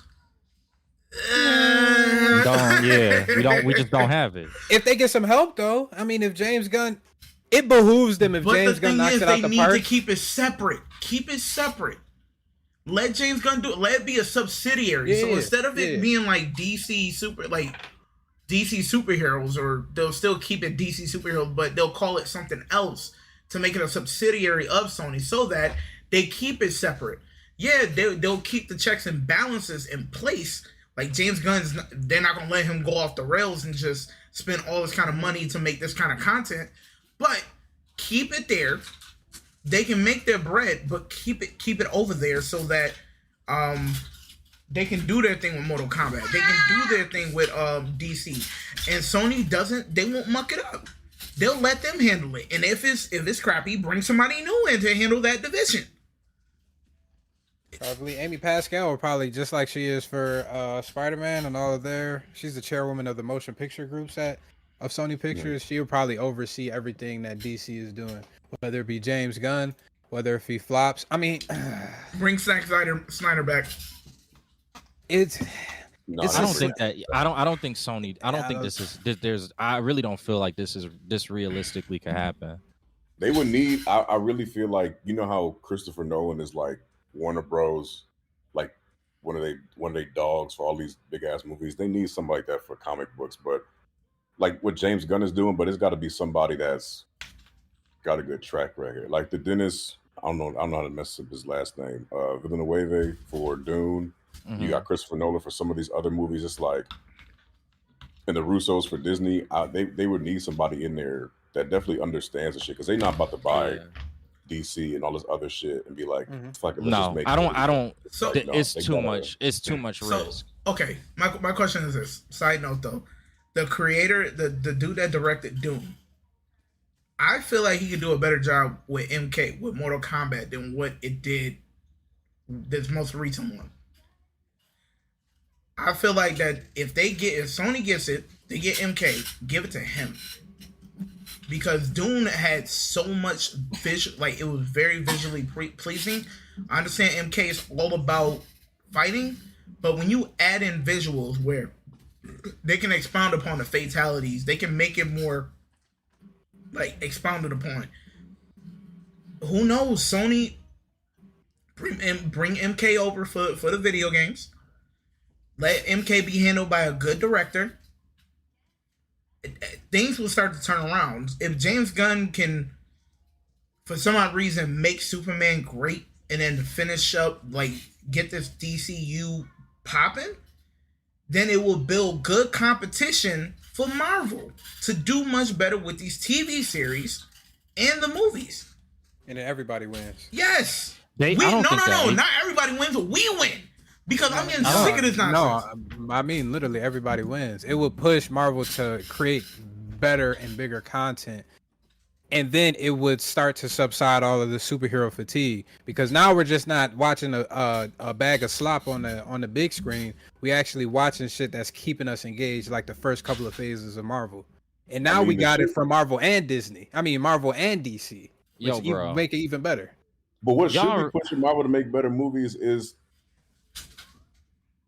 We just don't have it. If they get some help, though, I mean, if James Gunn, it behooves them if but James the Gunn thing knocks is, it out they the need park. to keep it separate. Keep it separate. Let James Gunn do it. Let it be a subsidiary. So Yeah, instead of it yeah. being like DC superheroes, or they'll still keep it DC superheroes, but they'll call it something else to make it a subsidiary of Sony, so that they keep it separate. Yeah, they'll keep the checks and balances in place. Like James Gunn's, they're not gonna let him go off the rails and just spend all this kind of money to make this kind of content. But keep it there. They can make their bread, but keep it over there so that they can do their thing with Mortal Kombat. They can do their thing with DC. And Sony doesn't. They won't muck it up. They'll let them handle it. And if it's crappy, bring somebody new in to handle that division. Probably Amy Pascal, or probably just like she is for Spider-Man and all of their. She's the chairwoman of the motion picture groups of Sony Pictures. She would probably oversee everything that DC is doing, whether it be James Gunn, whether if he flops. I mean, Bring Zack Snyder back. it's. No, It's I don't just- think that. I don't think Sony. I don't think this is. There's. I really don't feel like this realistically could happen. They would need. I really feel like you know how Christopher Nolan is like Warner Bros. Like one of their dogs for all these big ass movies. They need somebody like that for comic books, but like what James Gunn is doing. But it's got to be somebody that's got a good track record, like the Dennis. I don't know how to mess up his last name. Villeneuve for Dune. You got Christopher Nolan for some of these other movies. It's like, and the Russos for Disney. They would need somebody in there that definitely understands the shit, because they're not about to buy DC and all this other shit and be like, fuck it, let's just No, make I don't. So- It's too much. It's too much So risk. okay, my question is this. Side note though, the creator, the dude that directed Doom, I feel like he could do a better job with MK with Mortal Kombat than what it did this most recent one. I feel like that if Sony gets it, they get MK, give it to him. Because Dune had so much like it was very visually pleasing. I understand MK is all about fighting, but when you add in visuals where they can expound upon the fatalities, they can make it more like expounded upon. Who knows? Sony bring MK over for the video games. Let MK be handled by a good director. Things will start to turn around. If James Gunn can, for some odd reason, make Superman great and then finish up, like, get this DCU popping, then it will build good competition for Marvel to do much better with these TV series and the movies. And then everybody wins. Yes. No. Not everybody wins, but we win. Because I'm getting sick of this nonsense. No, I mean literally everybody wins. It will push Marvel to create better and bigger content, and then it would start to subside all of the superhero fatigue. Because now we're just not watching a bag of slop on the big screen. We actually watching shit that's keeping us engaged, like the first couple of phases of Marvel. And now we got it from Marvel and Disney. I mean Marvel and DC, which bro, make it even better. But what should be pushing Marvel to make better movies is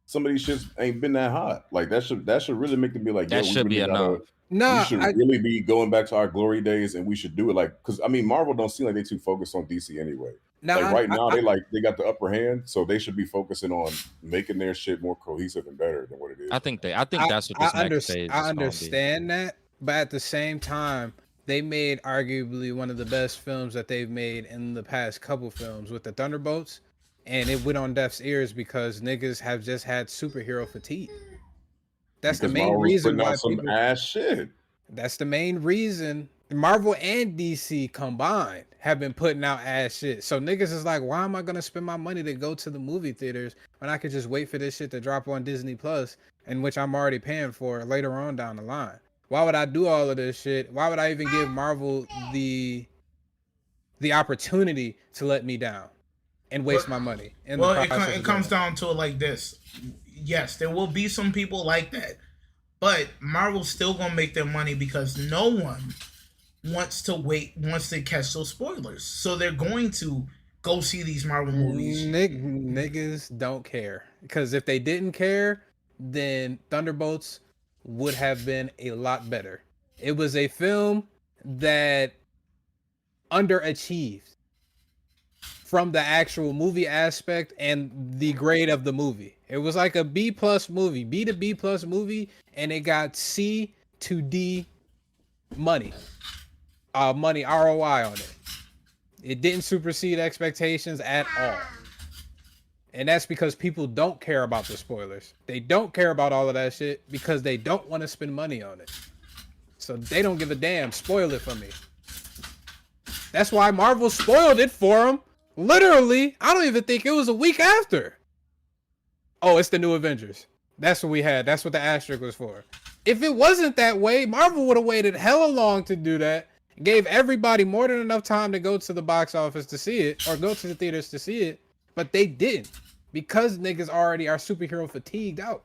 some of these shits ain't been that hot. Like that should really make them be like, that should be enough. We should really be going back to our glory days, and we should do it like, because I mean, Marvel don't seem like they too focused on DC anyway. Now, like now they got the upper hand, so they should be focusing on making their shit more cohesive and better than what it is. I think that's what this next phase is. I understand that, but at the same time, they made arguably one of the best films that they've made in the past couple films with the Thunderbolts. And it went on deaf's ears because niggas have just had superhero fatigue. That's the main reason why some ass shit. That's the main reason Marvel and DC combined have been putting out ass shit. So niggas is like, why am I gonna spend my money to go to the movie theaters when I could just wait for this shit to drop on Disney Plus, in which I'm already paying for later on down the line? Why would I do all of this shit? Why would I even give Marvel the opportunity to let me down and waste my money? It comes down to it like this. Yes, there will be some people like that, but Marvel's still gonna make their money because no one wants to catch those spoilers. So they're going to go see these Marvel movies. Niggas don't care, because if they didn't care, then Thunderbolts would have been a lot better. It was a film that underachieved from the actual movie aspect and the grade of the movie. It was like a B+ movie, B to B+ movie, and it got C to D money ROI on it. It didn't supersede expectations at all. And that's because people don't care about the spoilers. They don't care about all of that shit because they don't want to spend money on it. So they don't give a damn. Spoil it for me. That's why Marvel spoiled it for them. Literally, I don't even think it was a week after. Oh, it's the new Avengers. That's what we had. That's what the asterisk was for. If it wasn't that way, Marvel would have waited hella long to do that. Gave everybody more than enough time to go to the box office to see it, or go to the theaters to see it. But they didn't, because niggas already are superhero fatigued out.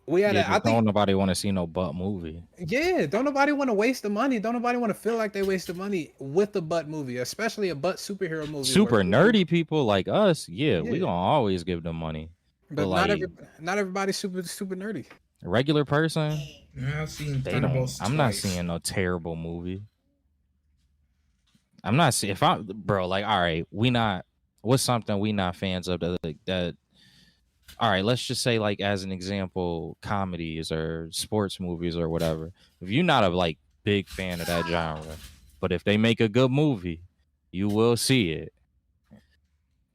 Don't nobody want to see no butt movie. Yeah, don't nobody want to waste the money. Don't nobody want to feel like they wasted money with a butt movie, especially a butt superhero movie. Super nerdy people like us, we gonna always give them money. But not everybody's super nerdy. A regular person, yeah, I've seen Thunderbolts twice. I'm not seeing no terrible movie. I'm not seeing all right, what's something we not fans of that. All right, let's just say, like, as an example, comedies or sports movies or whatever. If you're not a big fan of that genre, But if they make a good movie, you will see it.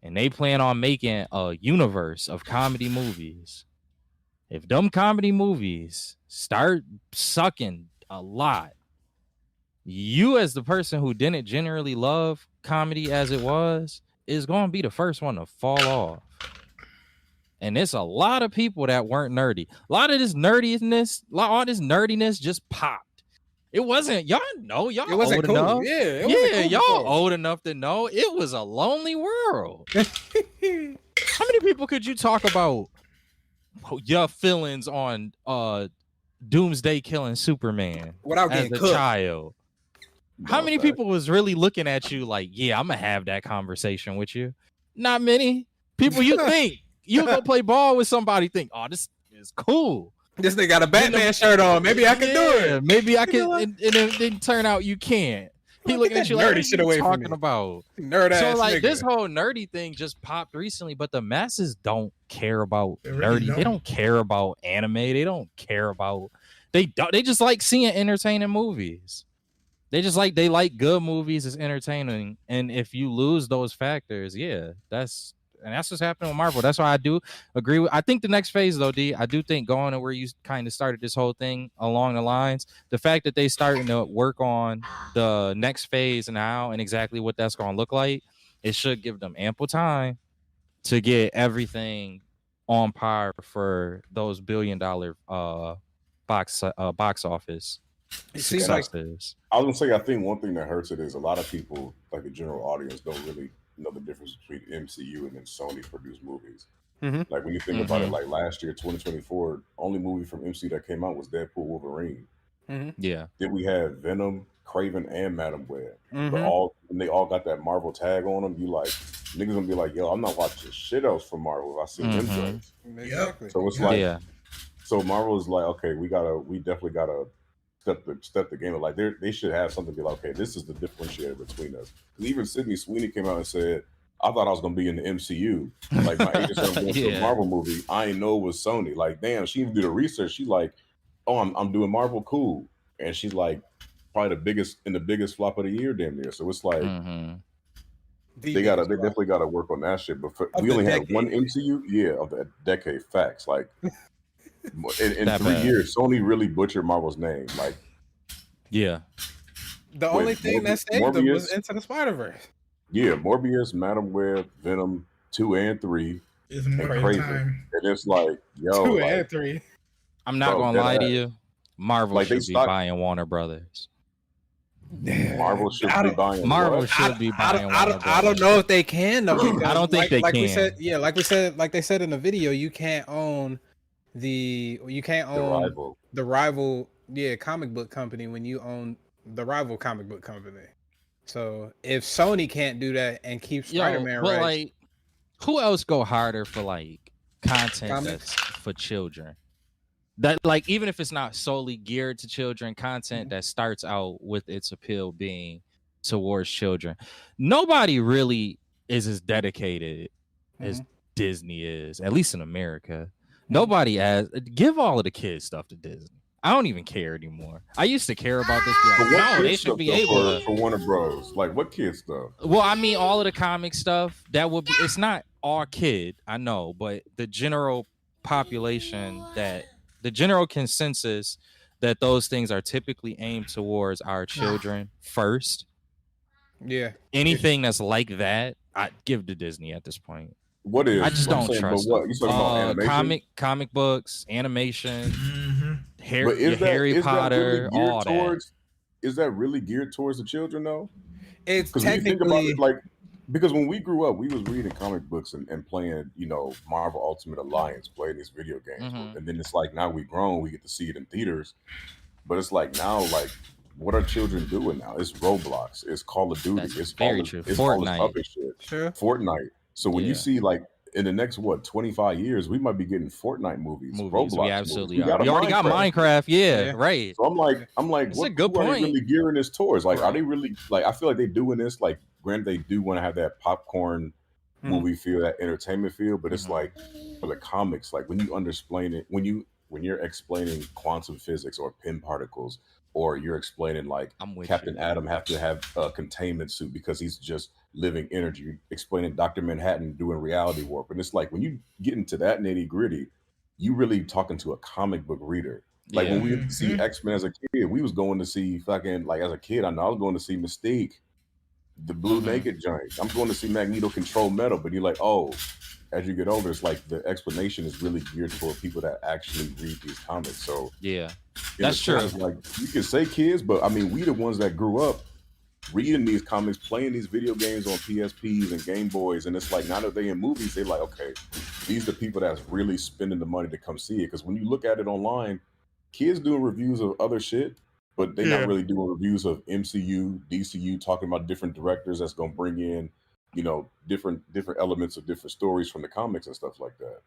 And they plan on making a universe of comedy movies. If them comedy movies start sucking a lot, you as the person who didn't generally love comedy as it was is going to be the first one to fall off. And it's a lot of people that weren't nerdy. A lot of this nerdiness just popped. It wasn't, y'all know, y'all It wasn't old cool. enough. Yeah, it wasn't cool y'all before. old enough to know it was a lonely world. How many people could you talk about your feelings on Doomsday killing Superman Without as getting a cooked. child? How many people was really looking at you like, yeah, I'm gonna have that conversation with you? Not many people. You think you go play ball with somebody, think, oh, this is cool. This nigga got a Batman shirt on. Maybe I can do it. Maybe I can. And it didn't turn out you can't. He Get looking that at you like, nerdy what are shit you away from talking me. about? Nerd ass So like nigga. this whole nerdy thing just popped recently, but the masses don't care about They really nerdy. They don't care about anime. They don't care about. They just like seeing entertaining movies. They like good movies. It's entertaining, and if you lose those factors, yeah, that's what's happening with Marvel. That's why I do agree with. I think the next phase, though, D, I do think going to where you kind of started this whole thing along the lines, the fact that they starting to work on the next phase now and exactly what that's going to look like, it should give them ample time to get everything on par for those $1 billion box office It seems like successes. I was gonna say, I think one thing that hurts it is a lot of people, like the general audience, don't really know the difference between MCU and then Sony produced movies. Mhm. Like when you think about it, like last year, 2024, only movie from MCU that came out was Deadpool Wolverine. Yeah. Then we had Venom, Craven, and Madam Web. Mhm. But when they all got that Marvel tag on them, you like niggas gonna be like, yo, I'm not watching shit else from Marvel if I see them joints. Exactly. So it's like, Yeah. so Marvel is like, okay, we definitely gotta step the game up. Like they should have something to be like, okay, this is the differentiator between us. Because even Sydney Sweeney came out and said, I thought I was gonna be in the MCU. Like my agent said I'm going to a Marvel movie. I didn't know it was Sony. Like, damn, she even did the research. She's like, oh, I'm doing Marvel, cool. And she's like, probably the biggest flop of the year, damn near. So it's like they definitely gotta work on that shit. But we only had one MCU, of the decade. Facts. Like in 3 years, Sony really butchered Marvel's name. Like, yeah. The only thing that saved them was Morbius? Into the Spider-Verse. Yeah, Morbius, Madam Web, Venom 2 and 3, It's and more Craven. time. And it's like, yo, 2 like, and 3. I'm not Bro, gonna lie to deadass. you. Marvel Like, they should be stock- buying Warner Brothers. Marvel should I be don't- buying Marvel what? should be buying Warner Brothers. I don't know if they can though. Because I don't think they like we can. said, like they said in the video, you can't own the rival comic book company when you own the rival comic book company. So if Sony can't do that and keep Spider-Man but rights, like, who else go harder for like content Comics? that's for children? That like, even if it's not solely geared to children, content that starts out with its appeal being towards children. Nobody really is as dedicated as Disney is, at least in America. Nobody give all of the kids stuff to Disney. I don't even care anymore. I used to care about this. Be like, But what no, kid they should stuff, be though, able to. for Warner Bros. Like, what kid stuff? Well, I mean, all of the comic stuff that would be. It's not all kid, I know, but the general population, that the general consensus that those things are typically aimed towards our children first. yeah, Anything that's like that, I give to Disney at this point. What is? I just I'm don't saying, trust But what them. you talking about? Animation? Comic books, animation, But Harry is that Potter, really geared all that. towards? Is that really geared towards the children though? it's Because when you think about technically it, like, because when we grew up, we was reading comic books and playing, Marvel Ultimate Alliance, playing these video games, and then it's like now we grown, we get to see it in theaters, but it's like now, like, what are children doing now? It's Roblox, it's Call of Duty, That's it's very all true. this, it's all this Fortnite. other shit. Sure. Fortnite. So when Yeah. you see, like, in the next 25 years, we might be getting Fortnite movies, Roblox we absolutely movies. are. We already got Minecraft. Yeah, right. So I'm like, That's what a good who are they point. really gearing this towards? Like, are they really, like, I feel like they doing this, like, granted, they do want to have that popcorn movie feel, that entertainment feel, but it's like for the comics, like when you explain it, when you're explaining quantum physics or pin particles, or you're explaining like I'm with Captain you. Atom have to have a containment suit because he's just living energy. You're explaining Dr. Manhattan doing reality warp. And it's like when you get into that nitty gritty, you really talking to a comic book reader. Like when Yeah. we went to see X-Men as a kid, we was going to see fucking like as a kid, I know I was going to see Mystique, the blue naked giant. I'm going to see Magneto control metal, but you're like, oh, as you get older, it's like the explanation is really geared for people that actually read these comics. So Yeah. in That's a true. sense, it's like you can say kids, but I mean, we the ones that grew up reading these comics, playing these video games on PSPs and Game Boys, and it's like now that they in movies, they're like, okay, these are the people that's really spending the money to come see it. Because when you look at it online, kids doing reviews of other shit, but they're not really doing reviews of MCU, DCU, talking about different directors that's gonna bring in, you know, different elements of different stories from the comics and stuff like that.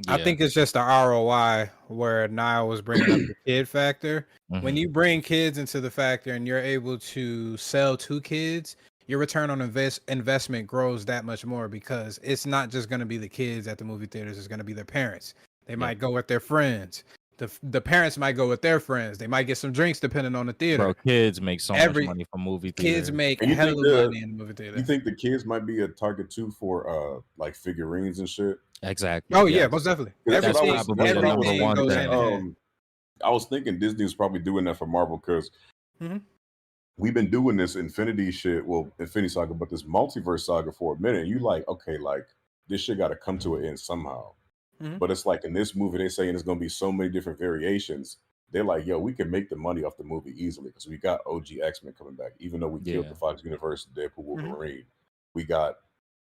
I think it's just the ROI where Niall was bringing up the kid factor. When you bring kids into the factor and you're able to sell to kids, your return on investment grows that much more because it's not just going to be the kids at the movie theaters. It's going to be their parents. They might go with their friends. The parents might go with their friends. They might get some drinks depending on the theater. Bro, kids make so much money from movie theaters. Kids make And you hell think of money in the movie theater. You think the kids might be a target too for like figurines and shit? Exactly. Oh yeah, most definitely. That's probably the number one goes thing. hand in hand. I was thinking Disney was probably doing that for Marvel because we've been doing this Infinity shit, well, Infinity Saga, but this multiverse saga for a minute. You like, okay, like this shit got to come to an end somehow. But it's like in this movie, they're saying there's gonna be so many different variations. They're like, yo, we can make the money off the movie easily because we got OG X-Men coming back, even though we killed the Fox Universe, Deadpool, Wolverine. We got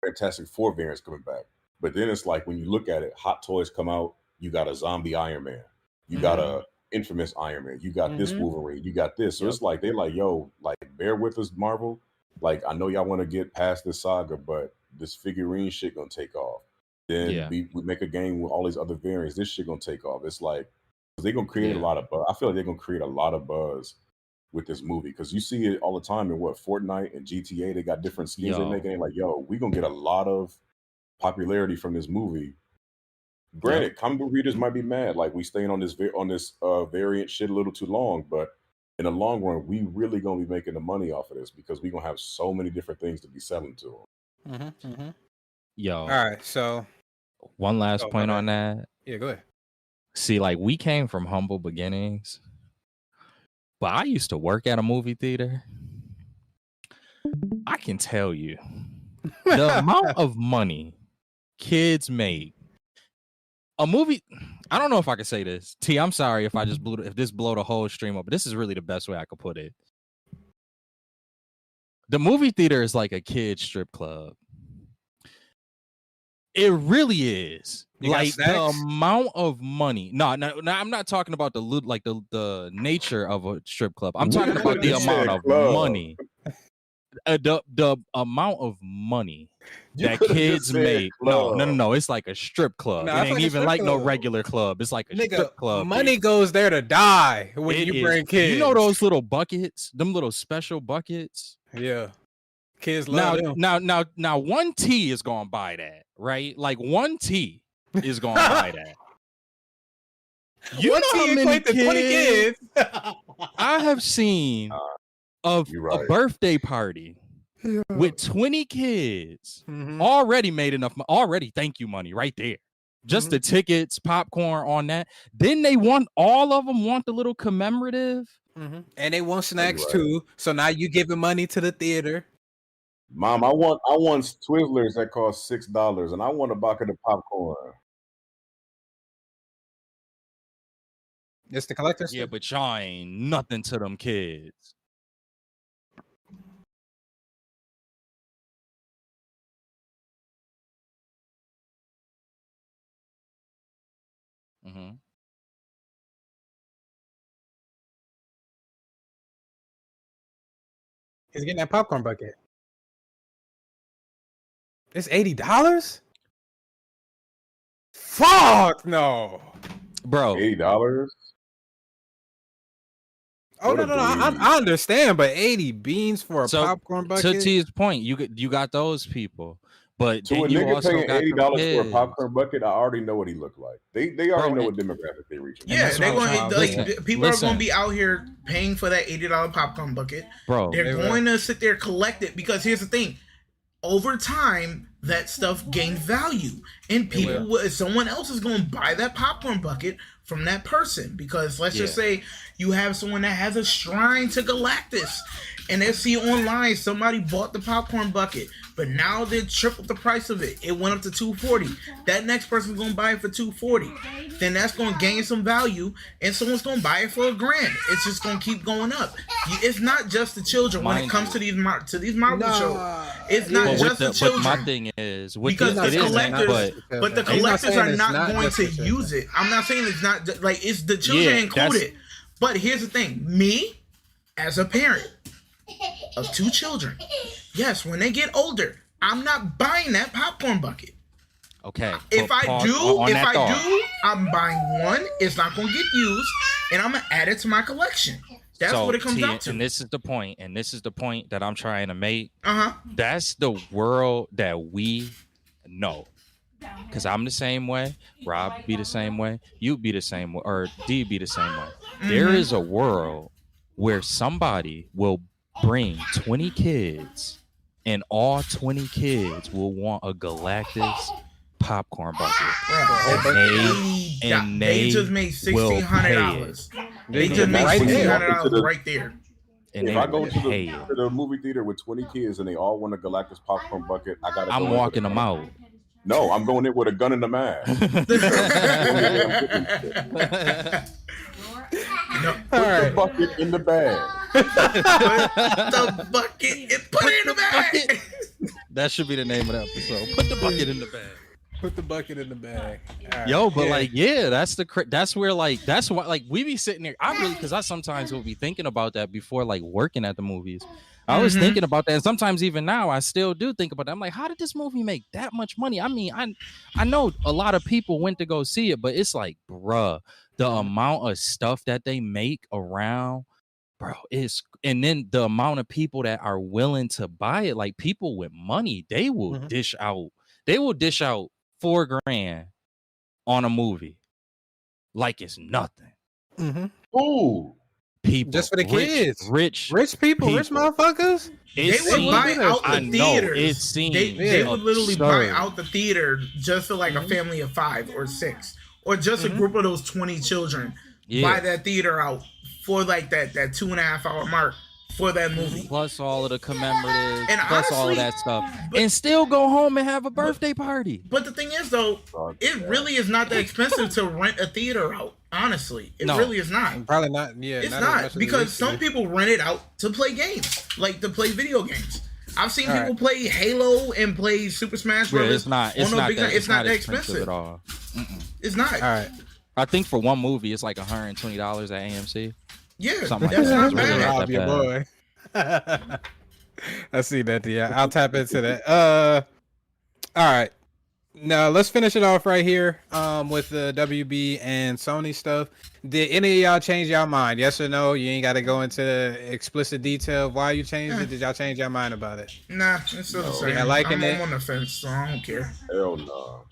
Fantastic Four variants coming back. But then it's like when you look at it, Hot Toys come out, you got a zombie Iron Man, you got a infamous Iron Man, you got this Wolverine, you got this. So it's like they're like, yo, like bear with us, Marvel. Like I know y'all want to get past this saga, but this figurine shit gonna take off. Then we make a game with all these other variants. This shit gonna take off. It's like they're gonna create a lot of buzz. I feel like they're gonna create a lot of buzz with this movie because you see it all the time in Fortnite and GTA. They got different skins they're making. They're like, yo, we gonna get a lot of popularity from this movie. Granted, comic book readers might be mad, like we staying on this variant shit a little too long, but in the long run, we really gonna be making the money off of this because we gonna have so many different things to be selling to them. Yo, all right, so one last point on that. Yeah, go ahead. See, like we came from humble beginnings, but I used to work at a movie theater. I can tell you the amount of money kids make. A movie, I don't know if I can say this. T, I'm sorry if I just if this blow the whole stream up, but this is really the best way I could put it. The movie theater is like a kid strip club. It really is. Like the amount of money. No, I'm not talking about the nature of a strip club. I'm talking about the amount of money. The amount of money that kids make. No. It's like a strip club. It ain't even like no regular club. It's like a strip club. Money goes there to die when you bring kids. You know those little buckets, them little special buckets. Yeah. Kids love them. Now, 1T is gonna buy that, right? Like 1T is gonna buy that. You know how many kids, 20 kids. I have seen of a birthday party with 20 kids already made enough. Already, thank you money right there. Just the tickets, popcorn on that. Then they want all of them want the little commemorative, and they want snacks too. So now you giving money to the theater. Mom, I want Twizzlers that cost $6, and I want a bucket of popcorn. It's the collector's. Yeah, but y'all ain't nothing to them kids. He's getting that popcorn bucket. It's $80? Fuck no, bro. $80? Oh no, I understand, but 80 beans for a popcorn bucket. To T's point, you got those people, But To a then you nigga also paying got $80 for a kids. popcorn bucket, I already know what he looked like. They already Bro, know what demographic they reaching. Yeah, that's they're what I'm going trying- like listen, people are going listen. to be out here paying for that $80 popcorn bucket. Bro, They're They will. going to sit there collect it because here's the thing: over time, that stuff gains value, and someone else is going to buy that popcorn bucket from that person because let's just say you have someone that has a shrine to Galactus, and they see online somebody bought the popcorn bucket, but now they tripled the price of it. It went up to $240. That next person's gonna buy it for $240. Then that's gonna gain some value, and someone's gonna buy it for $1,000. It's just gonna keep going up. It's not just the children when it comes to these Marvel shows. It's not just the children. But my thing is with Because it the isn't, collectors, but the He's not collectors saying are it's not not going just to the children. use it. I'm not saying it's not like it's the children Yeah, included. But here's the thing: me, as a parent of 2 children, yes, when they get older, I'm not buying that popcorn bucket. Okay. If but I pause do, on that thought. I'm buying one. It's not going to get used, and I'm gonna add it to my collection. That's what it comes down to. And this is the point. And this is the point that I'm trying to make. Uh huh. That's the world that we know. Because I'm the same way. Rob be the same way. You be the same way. Or D be the same way. There is a world where somebody will bring 20 kids and all 20 kids will want a Galactus popcorn bucket. And They just made $1,600. They just made Right there. $1,600 right there. And If they I go will to pay it. the movie theater with 20 kids and they all want a Galactus popcorn bucket, I gotta. I'm walking them out. No, I'm going in with a gun in the mask. Put the bucket in the bag. Put the bucket and put it in the bag. That should be the name of the episode. Put the bucket in the bag. Put the bucket in the bag. All right. Yo, but like, yeah, that's where like that's why like we be sitting there. I really because I sometimes will be thinking about that before like working at the movies. I was thinking about that, and sometimes even now I still do think about that. I'm like, how did this movie make that much money? I mean, I know a lot of people went to go see it, but it's like, bruh, the amount of stuff that they make around, bro, and then the amount of people that are willing to buy it, like people with money, they will dish out $4,000 on a movie like it's nothing. Ooh. People Just for the kids. rich people, rich motherfuckers. They would buy out the theaters. It seems they would literally buy absurd. out the theater just for like a family of 5 or 6, or just a group of those 20 children. Buy that theater out for like that 2.5 hour mark for that movie. Plus all of the commemoratives, And plus all of honestly, that stuff, and still go home and have a birthday party. But the thing is, though, it really is not that expensive to rent a theater out. Honestly, it No. really is not. Probably not. Yeah, It's not as much not as it because used to some be. people rent it out to play games, like to play video games. I've seen All people play Halo and play Super Smash Yeah, Bros. it's not on no that big night. It's not that expensive at all. It's not. All right. I think for one movie it's like $120 at AMC. Yeah, Something like that's that. not It's really bad. not Rob, that your bad. boy. I see that. Yeah, I'll tap into that. All right. Now let's finish it off right here. With the WB and Sony stuff. Did any of y'all change y'all mind? Yes or no? You ain't got to go into explicit detail of why you changed it. Did y'all change your mind about it? Nah, it's still the same. Yeah, liking I'm it. on the fence, so I don't care. Hell no.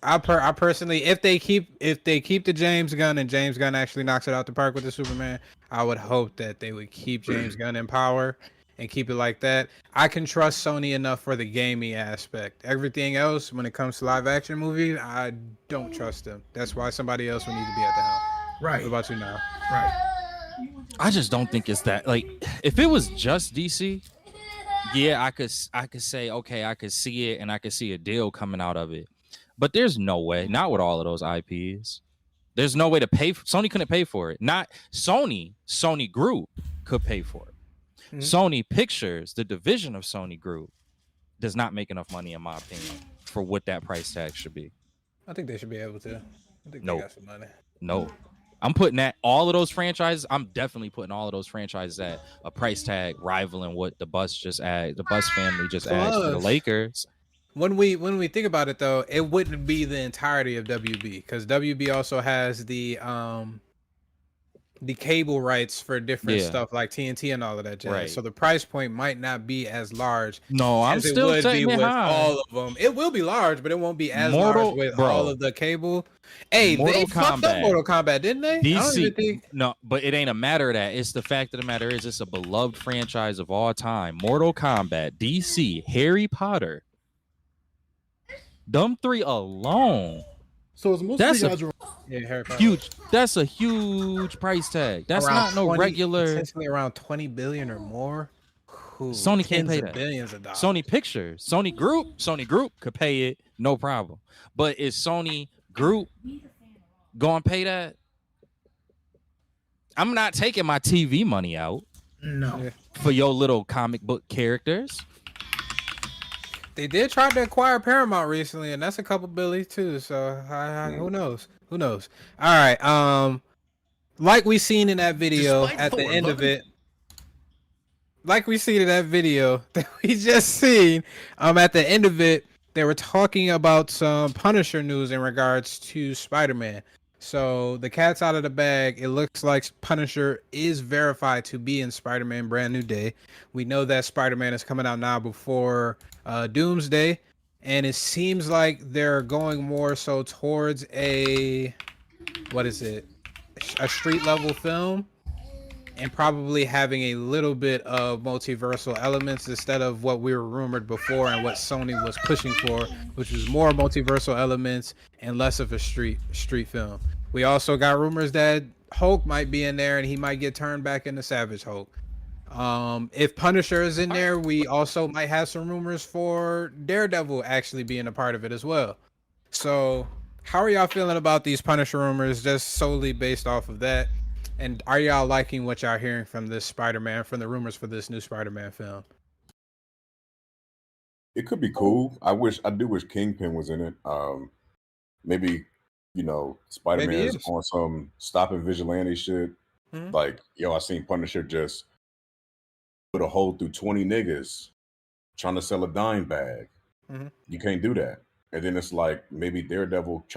I personally, if they keep the James Gunn and James Gunn actually knocks it out the park with the Superman, I would hope that they would keep James Gunn in power and keep it like that. I can trust Sony enough for the gaming aspect. Everything else, when it comes to live action movies, I don't trust them. That's why somebody else would need to be at the helm. Right. What about you now? Right. I just don't think it's that. Like, if it was just DC, yeah, I could say okay, I could see it and I could see a deal coming out of it. But there's no way, not with all of those IPs. There's no way to pay. Sony couldn't pay for it. Not Sony Group could pay for it. Sony Pictures, the division of Sony Group, does not make enough money, in my opinion, for what that price tag should be. I think they should be able to. I think Nope. they got some money. No. I'm putting that all of those franchises. I'm definitely putting all of those franchises at a price tag rivaling what the Bus family just adds for the Plus, Lakers. When we think about it though, it wouldn't be the entirety of WB because WB also has the the cable rights for different Yeah. stuff like TNT and all of that jazz. Right. So the price point might not be as large No, I'm as it still would be setting it with high. all of them. It will be large, but it won't be as large with all of the cable. Hey, Mortal they fucked up Kombat. Mortal Kombat, didn't they? I don't even DC, think. no, but it ain't a matter of that. It's the fact of the matter is it's a beloved franchise of all time. Mortal Kombat, DC, Harry Potter. Them three alone. So it's most That's of a the guys Yeah, Harry Potter. huge. That's a huge price tag. That's Around not no 20 regular. Essentially around 20 billion or more. Ooh, Sony can't tens pay of that. billions of dollars. Sony Pictures, Sony Group could pay it, no problem. But is Sony Group going to pay that? I'm not taking my TV money out No. Yeah. for your little comic book characters. They did try to acquire Paramount recently, and that's a couple billies too. So who knows? Who knows? All right. Like we seen in that video Despite at the Thor end of looking- it. Like we seen in that video that we just seen, at the end of it, they were talking about some Punisher news in regards to Spider-Man. So the cat's out of the bag. It looks like Punisher is verified to be in Spider-Man Brand New Day. We know that Spider-Man is coming out now before Doomsday, and it seems like they're going more so towards a street level film, and probably having a little bit of multiversal elements instead of what we were rumored before and what Sony was pushing for, which was more multiversal elements and less of a street film. We also got rumors that Hulk might be in there and he might get turned back into Savage Hulk. If Punisher is in there, we also might have some rumors for Daredevil actually being a part of it as well. So how are y'all feeling about these Punisher rumors just solely based off of that? And are y'all liking what y'all hearing from this Spider-Man, from the rumors for this new Spider-Man film? It could be cool. I do wish Kingpin was in it. Maybe, Spider-Man Maybe is it is. on some stopping vigilante shit. Mhm. Like, I seen Punisher just put a hole through 20 niggas trying to sell a dime bag. Mhm. You can't do that. And then it's like maybe Daredevil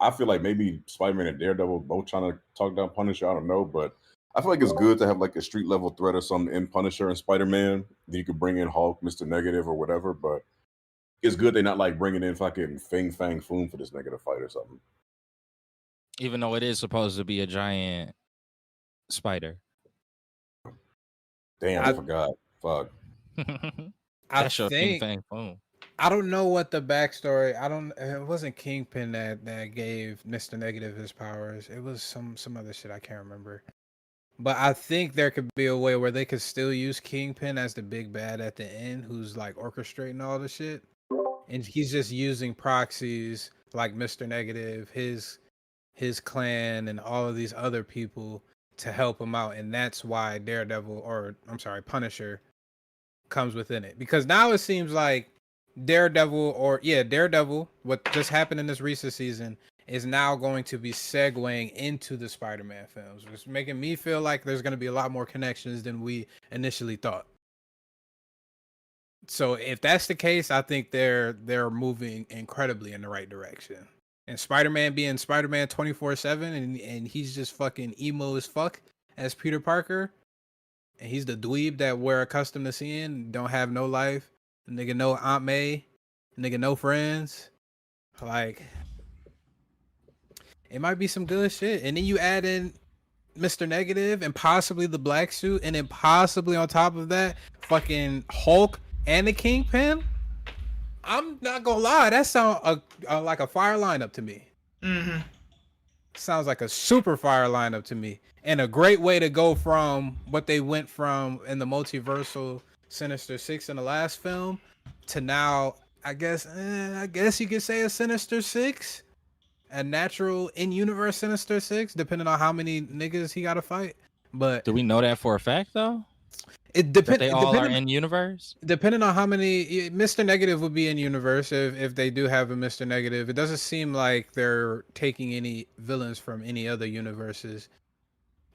I feel like maybe Spider-Man and Daredevil both trying to talk down Punisher. I don't know, but I feel like it's good to have like a street level threat or something in Punisher and Spider-Man. Then you could bring in Hulk, Mr. Negative or whatever, but it's good they're not like bringing in fucking Fing Fang Foom for this nigga to fight or something. Even though it is supposed to be a giant spider. Damn, I forgot. Fuck. That's your think- Fing Fang Foom. I don't know what the backstory. It wasn't Kingpin that gave Mr. Negative his powers. It was some other shit I can't remember. But I think there could be a way where they could still use Kingpin as the big bad at the end, who's like orchestrating all the shit, and he's just using proxies like Mr. Negative, his clan, and all of these other people to help him out, and that's why Punisher comes within it, because now it seems like Daredevil, what just happened in this recent season, is now going to be segueing into the Spider-Man films, which is making me feel like there's going to be a lot more connections than we initially thought. So if that's the case, I think they're moving incredibly in the right direction. And Spider-Man being Spider-Man 24/7, and he's just fucking emo as fuck as Peter Parker, and he's the dweeb that we're accustomed to seeing, don't have no life. Nigga, no Aunt May. Nigga, no friends. Like, it might be some good shit. And then you add in Mr. Negative and possibly the black suit, and then possibly on top of that, fucking Hulk and the Kingpin. I'm not gonna lie, that sounds like a fire lineup to me. Mm-hmm. Sounds like a super fire lineup to me, and a great way to go from what they went from in the multiversal Sinister Six in the last film to now, I guess you could say a Sinister Six, a natural in-universe Sinister Six, depending on how many niggas he got to fight. But Do we know that for a fact though? it That depends. they all are in universe? Depending on how many, Mr. Negative would be in universe if they do have a Mr. Negative. It doesn't seem like they're taking any villains from any other universes,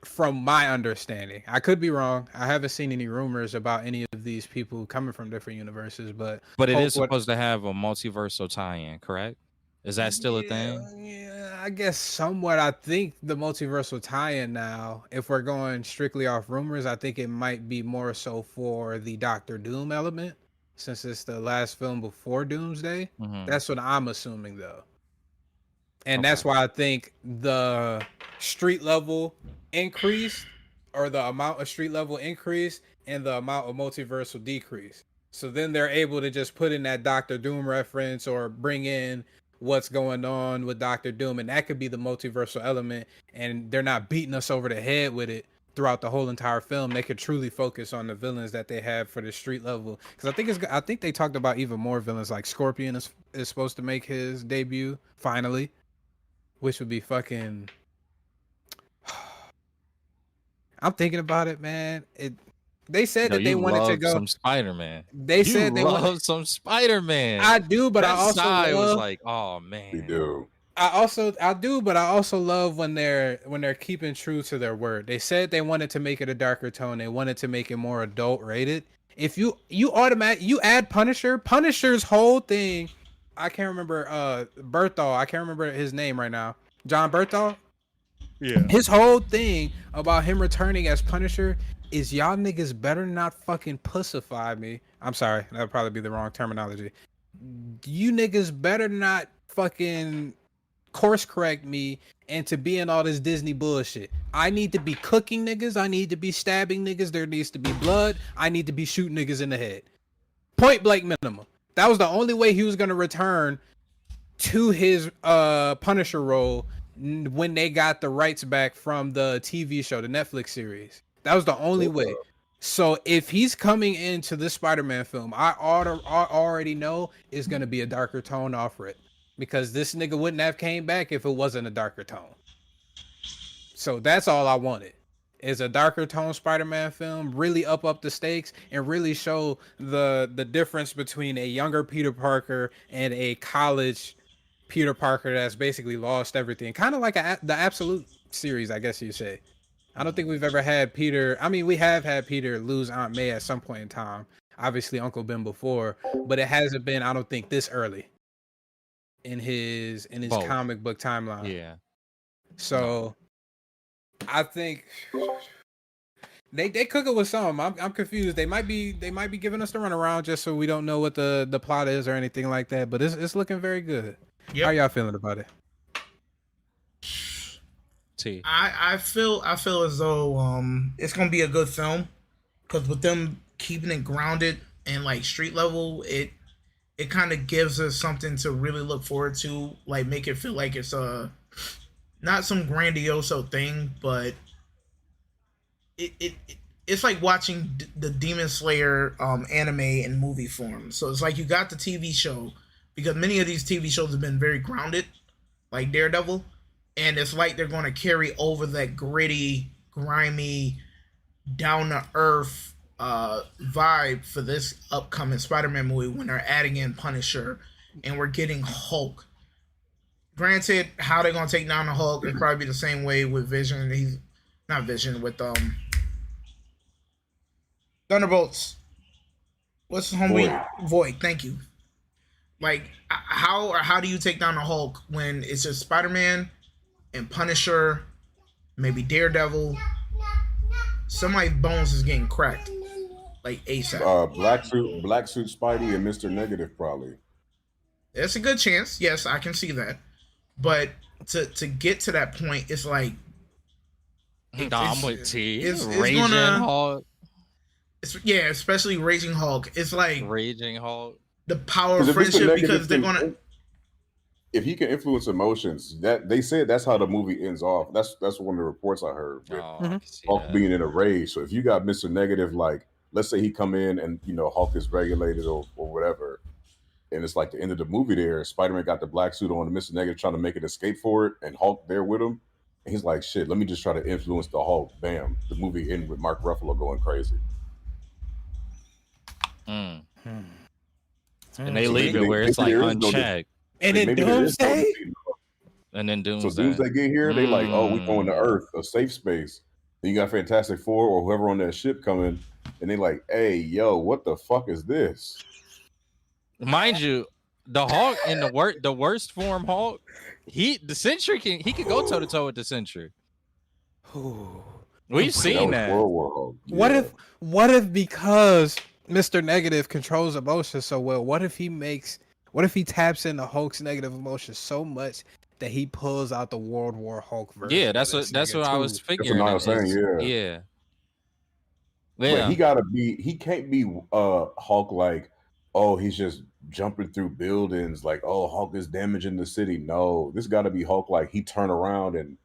from my understanding. I could be wrong. I haven't seen any rumors about any of these people coming from different universes, but But it Hulk is supposed to have a multiversal tie-in, correct? Is that still a thing? Yeah, I guess somewhat. I think the multiversal tie-in now, if we're going strictly off rumors, I think it might be more so for the Doctor Doom element, since it's the last film before Doomsday. Mhm. That's what I'm assuming, though. And Okay. that's why I think the street level increased, or the amount of street level increase, and the amount of multiversal decrease. So then they're able to just put in that Doctor Doom reference or bring in what's going on with Doctor Doom, and that could be the multiversal element. And they're not beating us over the head with it throughout the whole entire film. They could truly focus on the villains that they have for the street level. Because I think they talked about even more villains, like Scorpion is supposed to make his debut finally, which would be fucking. I'm thinking about it, man. They said Yo, that they you wanted to love go. some Spider-Man. They You said they love wanted. some Spider-Man. I do, but I That also side was love. like, oh We man. do. I do, but I also love when they're keeping true to their word. They said they wanted to make it a darker tone. They wanted to make it more adult rated. If you add Punisher, Punisher's whole thing. I can't remember Berthol. I can't remember his name right now. John Berthol. Yeah. His whole thing about him returning as Punisher is y'all niggas better not fucking pussify me. I'm sorry, that'd probably be the wrong terminology. You niggas better not fucking course correct me into being all this Disney bullshit. I need to be cooking niggas. I need to be stabbing niggas. There needs to be blood. I need to be shooting niggas in the head. Point blank minimum. That was the only way he was gonna return to his Punisher role when they got the rights back from the TV show, the Netflix series. That was the only way. So if he's coming into this Spider-Man film, I already know it's gonna be a darker tone off it, because this nigga wouldn't have came back if it wasn't a darker tone. So that's all I wanted, is a darker tone Spider-Man film, really up the stakes and really show the difference between a younger Peter Parker and a college Peter Parker that's basically lost everything. Kind of like the Absolute series, I guess you say. I don't think we've ever had Peter. I mean, we have had Peter lose Aunt May at some point in time. Obviously, Uncle Ben before, but it hasn't been, I don't think, this early in his Both. comic book timeline. Yeah. So I think they cook it with some. I'm confused. They might be giving us the runaround just so we don't know what the plot is or anything like that. But it's looking very good. Yep. How y'all feeling about it? T. I feel as though it's gonna be a good film, because with them keeping it grounded and like street level, it kind of gives us something to really look forward to. Like, make it feel like it's not some grandiose thing, but it's like watching the Demon Slayer anime in movie form. So it's like you got the TV show, because many of these TV shows have been very grounded, like Daredevil. And it's like they're going to carry over that gritty, grimy, down-to-earth vibe for this upcoming Spider-Man movie when they're adding in Punisher and we're getting Hulk. Granted, how they're going to take down the Hulk will probably be the same way with Vision. He's not Vision, with Thunderbolts. What's the homie? Void. Thank you. Like, how do you take down the Hulk when it's just Spider-Man and Punisher, maybe Daredevil? Somebody's bones is getting cracked, like ASAP. Black suit Spidey and Mr. Negative probably. There's a good chance. Yes, I can see that. But to get to that point, it's like I'm with T. it's Raging gonna- Hulk. yeah, especially Raging Hulk. It's like Raging Hulk. the power of Because if Mr. friendship, Negative because they're can- gonna. If he can influence emotions, that they said that's how the movie ends off. That's one of the reports I heard. With Oh, I can see Hulk that. being in a rage. So if you got Mr. Negative, like let's say he come in and Hulk is regulated or whatever, and it's like the end of the movie there, Spider-Man got the black suit on and Mr. Negative trying to make an escape for it, and Hulk there with him. And he's like, shit, let me just try to influence the Hulk. Bam. The movie ended with Mark Ruffalo going crazy. And they So leave maybe it where they- it's like maybe there is no unchecked. And then Maybe there is no Doomsday? defeat. And then So Doomsday. Doomsday get here, they like, oh, we going to Earth, a safe space. Then you got Fantastic Four or whoever on that ship coming, and they like, hey, yo, what the fuck is this? Mind you, the Hulk in the worst form Hulk, the Sentry he could go toe to toe with the Sentry. We've That seen was that. World War Hulk. Yeah. What if because Mr. Negative controls emotions so well, what if he taps into Hulk's negative emotions so much that he pulls out the World War Hulk version? Yeah, of this that's nigga what I too? was figuring. what I was saying, Yeah. But he can't be Hulk like, oh, he's just jumping through buildings, like, oh, Hulk is damaging the city. No, this gotta be Hulk like he turned around and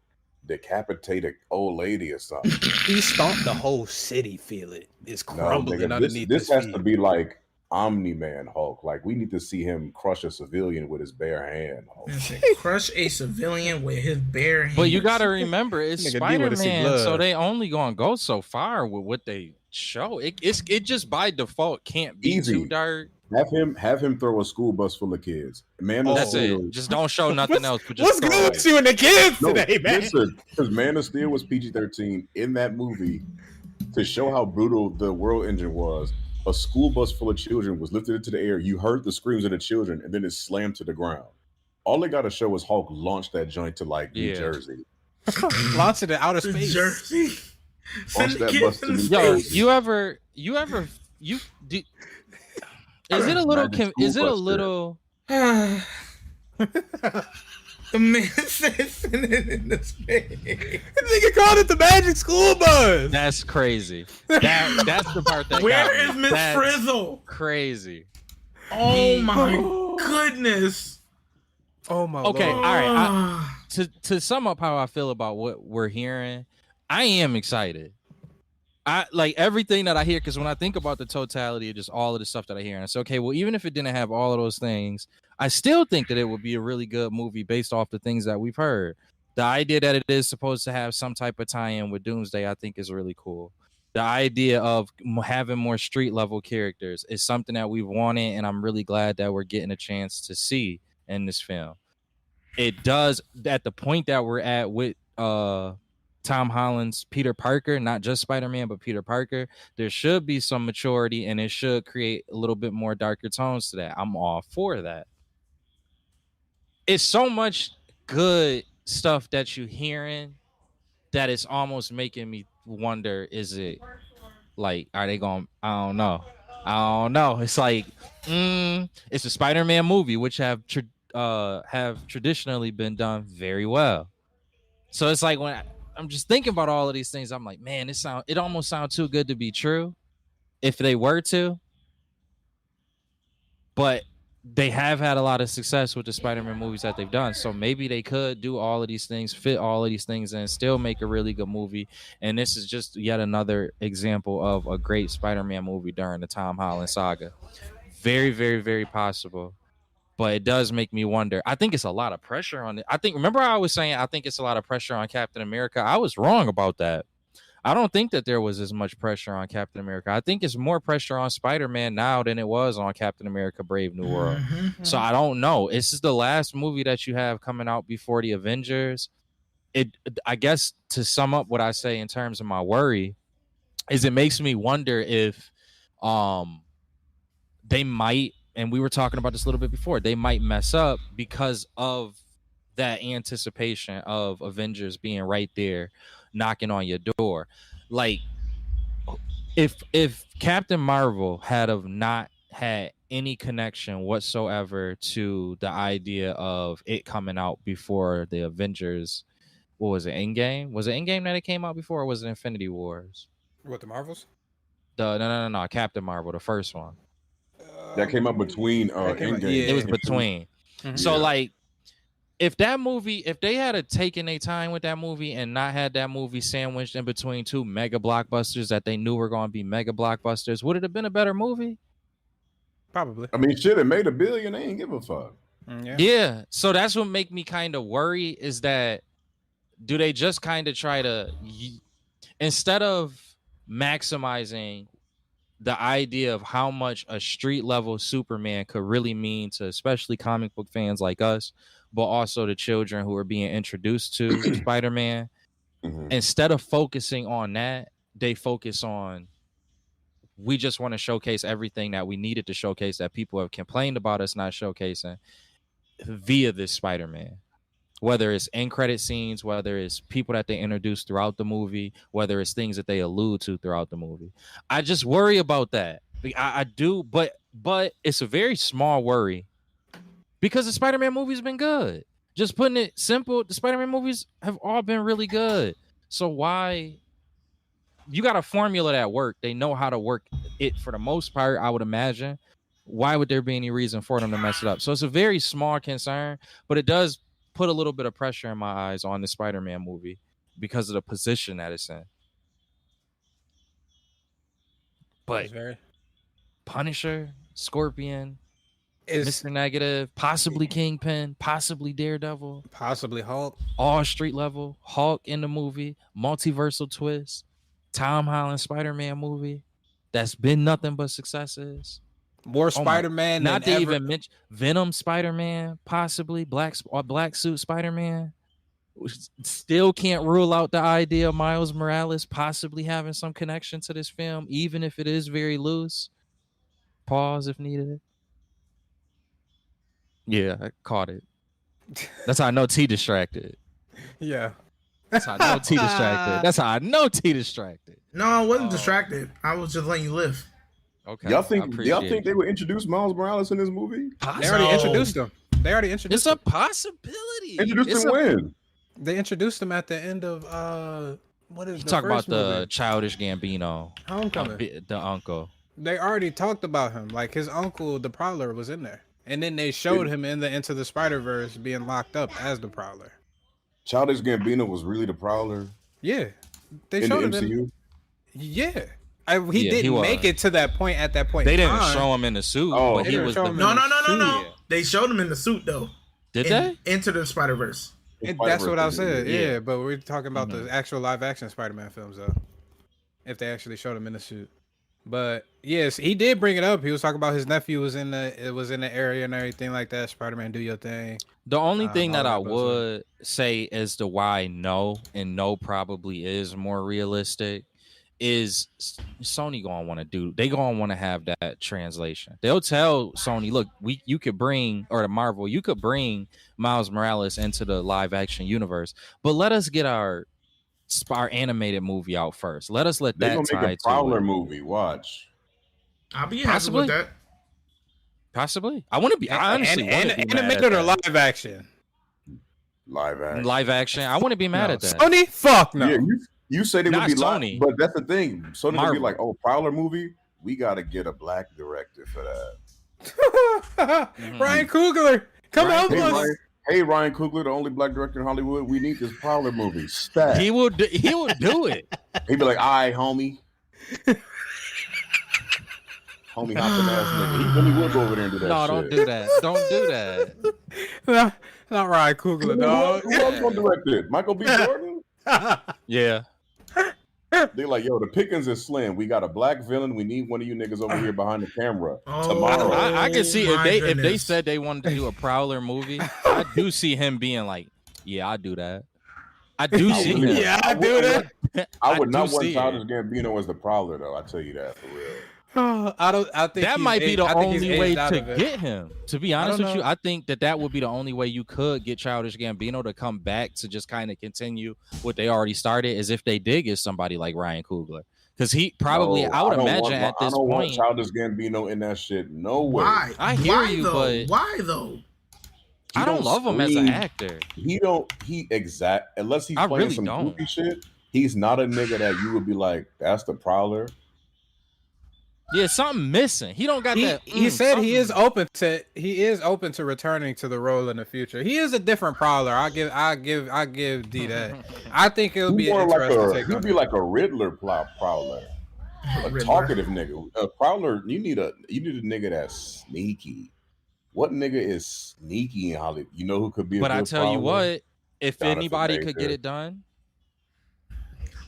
decapitate an old lady or something. He stomped the whole city, feel it. It's crumbling nigga, underneath this his has feet. to be like Omni-Man Hulk. Like, we need to see him crush a civilian with his bare hand. Hulk. Crush a civilian with his bare hands. But you got to remember, it's Nigga, D wanna see Spider-Man, blood. so they only gonna go so far with what they show. It just by default can't be Easy. too dark. Have him throw a school bus full of kids. Man of That's Steel. it. Just don't show nothing else. But just What's throw good it. with you and the kids No, today, man? listen, because Man of Steel was PG-13 in that movie to show how brutal the world engine was. A school bus full of children was lifted into the air. You heard the screams of the children, and then it slammed to the ground. All they got to show is Hulk launch that joint to like New Jersey. Launch it in outer space. Jersey. Launch that bus to New Yo, Jersey. you do? Is it a little? Is it a little? The man said send it in the space. Nigga called it the Magic School Bus. That's crazy. That's the part that. Where got me. is Miss That's Frizzle? Crazy. Oh my goodness. Oh my Okay, Lord. all right. To sum up how I feel about what we're hearing, I am excited. I like everything that I hear, because when I think about the totality of just all of the stuff that I hear, and it's okay, well, even if it didn't have all of those things, I still think that it would be a really good movie based off the things that we've heard. The idea that it is supposed to have some type of tie-in with Doomsday, I think, is really cool. The idea of having more street level characters is something that we've wanted, and I'm really glad that we're getting a chance to see in this film. It does, at the point that we're at with Tom Holland's Peter Parker, not just Spider-Man, but Peter Parker, there should be some maturity, and it should create a little bit more darker tones to that. I'm all for that. It's so much good stuff that you're hearing that it's almost making me wonder, is it like, are they going, I don't know. It's like, it's a Spider-Man movie, which have traditionally been done very well. So it's like, when I'm just thinking about all of these things, I'm like, man, it almost sounds too good to be true if they were to. But they have had a lot of success with the Spider-Man movies that they've done. So maybe they could do all of these things, fit all of these things, and still make a really good movie. And this is just yet another example of a great Spider-Man movie during the Tom Holland saga. Very, very, very possible. But it does make me wonder. I think it's a lot of pressure on it. Remember I was saying I think it's a lot of pressure on Captain America? I was wrong about that. I don't think that there was as much pressure on Captain America. I think it's more pressure on Spider-Man now than it was on Captain America Brave New World. Mm-hmm. So I don't know. This is the last movie that you have coming out before the Avengers. I guess to sum up what I say in terms of my worry is it makes me wonder if they might, and we were talking about this a little bit before, they might mess up because of that anticipation of Avengers being right there knocking on your door. Like, if Captain Marvel had have not had any connection whatsoever to the idea of it coming out before the Avengers, what was it, Endgame? Was it Endgame that it came out before, or was it Infinity Wars? What, the Marvels? No, Captain Marvel, the first one. That came up between Endgame. It was and between. Mm-hmm. So like, if they had taken their time with that movie and not had that movie sandwiched in between two mega blockbusters that they knew were going to be mega blockbusters, would it have been a better movie? Probably. I mean, shit, it made $1 billion. They ain't give a fuck. Yeah. So that's what make me kind of worry, is that do they just kind of try to, instead of maximizing the idea of how much a street level Superman could really mean to especially comic book fans like us, but also the children who are being introduced to Spider-Man, instead of focusing on that, they focus on we just want to showcase everything that we needed to showcase that people have complained about us not showcasing via this Spider-Man. Whether it's end credit scenes, whether it's people that they introduce throughout the movie, whether it's things that they allude to throughout the movie. I just worry about that. I do, but it's a very small worry because the Spider-Man movie's been good. Just putting it simple, the Spider-Man movies have all been really good. So why? You got a formula that work. They know how to work it for the most part, I would imagine. Why would there be any reason for them to mess it up? So it's a very small concern, but it does put a little bit of pressure in my eyes on the Spider-Man movie because of the position that it's in. But Punisher, Scorpion, Mr. Negative, possibly Kingpin, possibly Daredevil, possibly Hulk, all street level, Hulk in the movie, multiversal twist, Tom Holland Spider-Man movie that's been nothing but successes. More Spider-Man, not to even mention Venom Spider-Man, possibly black suit Spider-Man. Still can't rule out the idea of Miles Morales possibly having some connection to this film, even if it is very loose. Pause if needed. Yeah, I caught it. That's how I know T distracted. Yeah. That's how I know T distracted. That's how I know T distracted. No, I wasn't distracted. I was just letting you live. Okay. Y'all think they would introduce Miles Morales in this movie? They already introduced him. It's a possibility. Introduced him when? They introduced him at the end of what is the talk about movie? The Childish Gambino, Homecoming. The uncle. They already talked about him. Like his uncle, the Prowler, was in there, and then they showed him in the Into the Spider-Verse being locked up as the Prowler. Childish Gambino was really the Prowler. Yeah, they in showed the him. MCU? Yeah. He didn't make it to that point at that point. They didn't show him in the suit. Oh, but he was No. Yeah. They showed him in the suit though. Did they? Into the Spider-Verse. That's what I said. Yeah, but we're talking about the actual live action Spider-Man films though. If they actually showed him in the suit. But yes, he did bring it up. He was talking about his nephew was in the area and everything like that. Spider-Man, do your thing. The only thing that I would say as to why no probably is more realistic is Sony gonna want to do. They gonna want to have that translation. They'll tell Sony, look, you could bring, or the Marvel, you could bring Miles Morales into the live action universe, but let us get our animated movie out first. Let us let They're that gonna make a Prowler movie. Watch. I'll be happy with that. Possibly. I want to be. I honestly want to be animated or live action. Live action. Live action. I want to be mad at that. Sony, fuck no. Yeah, you say they would be Sony, but that's the thing. Sony would be Marvel. like, oh, Prowler movie. We got to get a black director for that. Ryan Coogler, come help us. Hey, Ryan Coogler, the only black director in Hollywood. We need this Prowler movie. Stat. He will do it. He'd be like, all right, homie. Homie hopping ass nigga. He really would go over there and do that. No, shit. don't do that. Don't do that. Not Ryan Coogler, dog. Who else gonna direct it? Michael B. Jordan? Yeah. They're like, yo, the pickings is slim. We got a black villain. We need one of you niggas over here behind the camera tomorrow. I can see if they goodness. said they wanted to do a Prowler movie, I do see him being like, yeah, I do that. I do see him. Yeah, I do that. I would not do want see Childish Gambino as the Prowler, though. I tell you that for real. I think That he's might be the I think he's only way aged out to of it. get him. To be honest with know. you, I think that would be the only way you could get Childish Gambino to come back to just kind of continue what they already started, is if they did get somebody like Ryan Coogler. Because he probably, No, I would don't imagine want- at this I don't want point. Childish Gambino in that shit. No way. Why? I hear Why you, though? but Why though? I don't love him as an actor. Unless he's I playing really some don't. goofy shit, he's not a nigga that you would be like, that's the Prowler. Yeah, something missing. He don't got that. He said he is something. open to returning to the role in the future. He is a different Prowler. I give D that. I think it'll be More interesting like take he'd on be it. like a Riddler Prowler. A Riddler. talkative nigga. A Prowler, you need a nigga that's sneaky. What nigga is sneaky in Hollywood? You know who could be a But I good tell you Prowler? what, if Jonathan anybody could get Major. it done,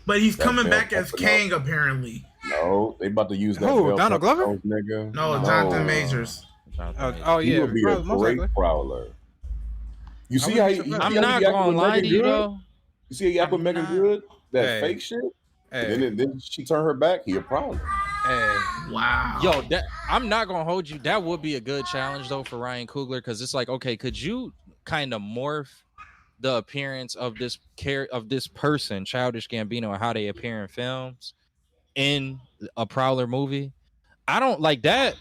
But he's That coming Bell back as Buffalo. Kang apparently. No, they about to use that. Who, Bell Donald Buffalo Glover? nigga. No, Jonathan Majors. He Yeah, would be probably, a most great likely. Prowler. You see wouldn't how be he, surprised. I'm see how not he act gonna with lie Megan to you Good? though. You see how he act with I'm Megan not- Good? That Hey. fake shit. Hey, And then she turned her back. He a Prowler. Hey, Wow. Yo, that I'm not gonna hold you. That would be a good challenge though for Ryan Coogler, because it's like, okay, could you kind of morph the appearance of this person, Childish Gambino, and how they appear in films in a Prowler movie? I don't like that.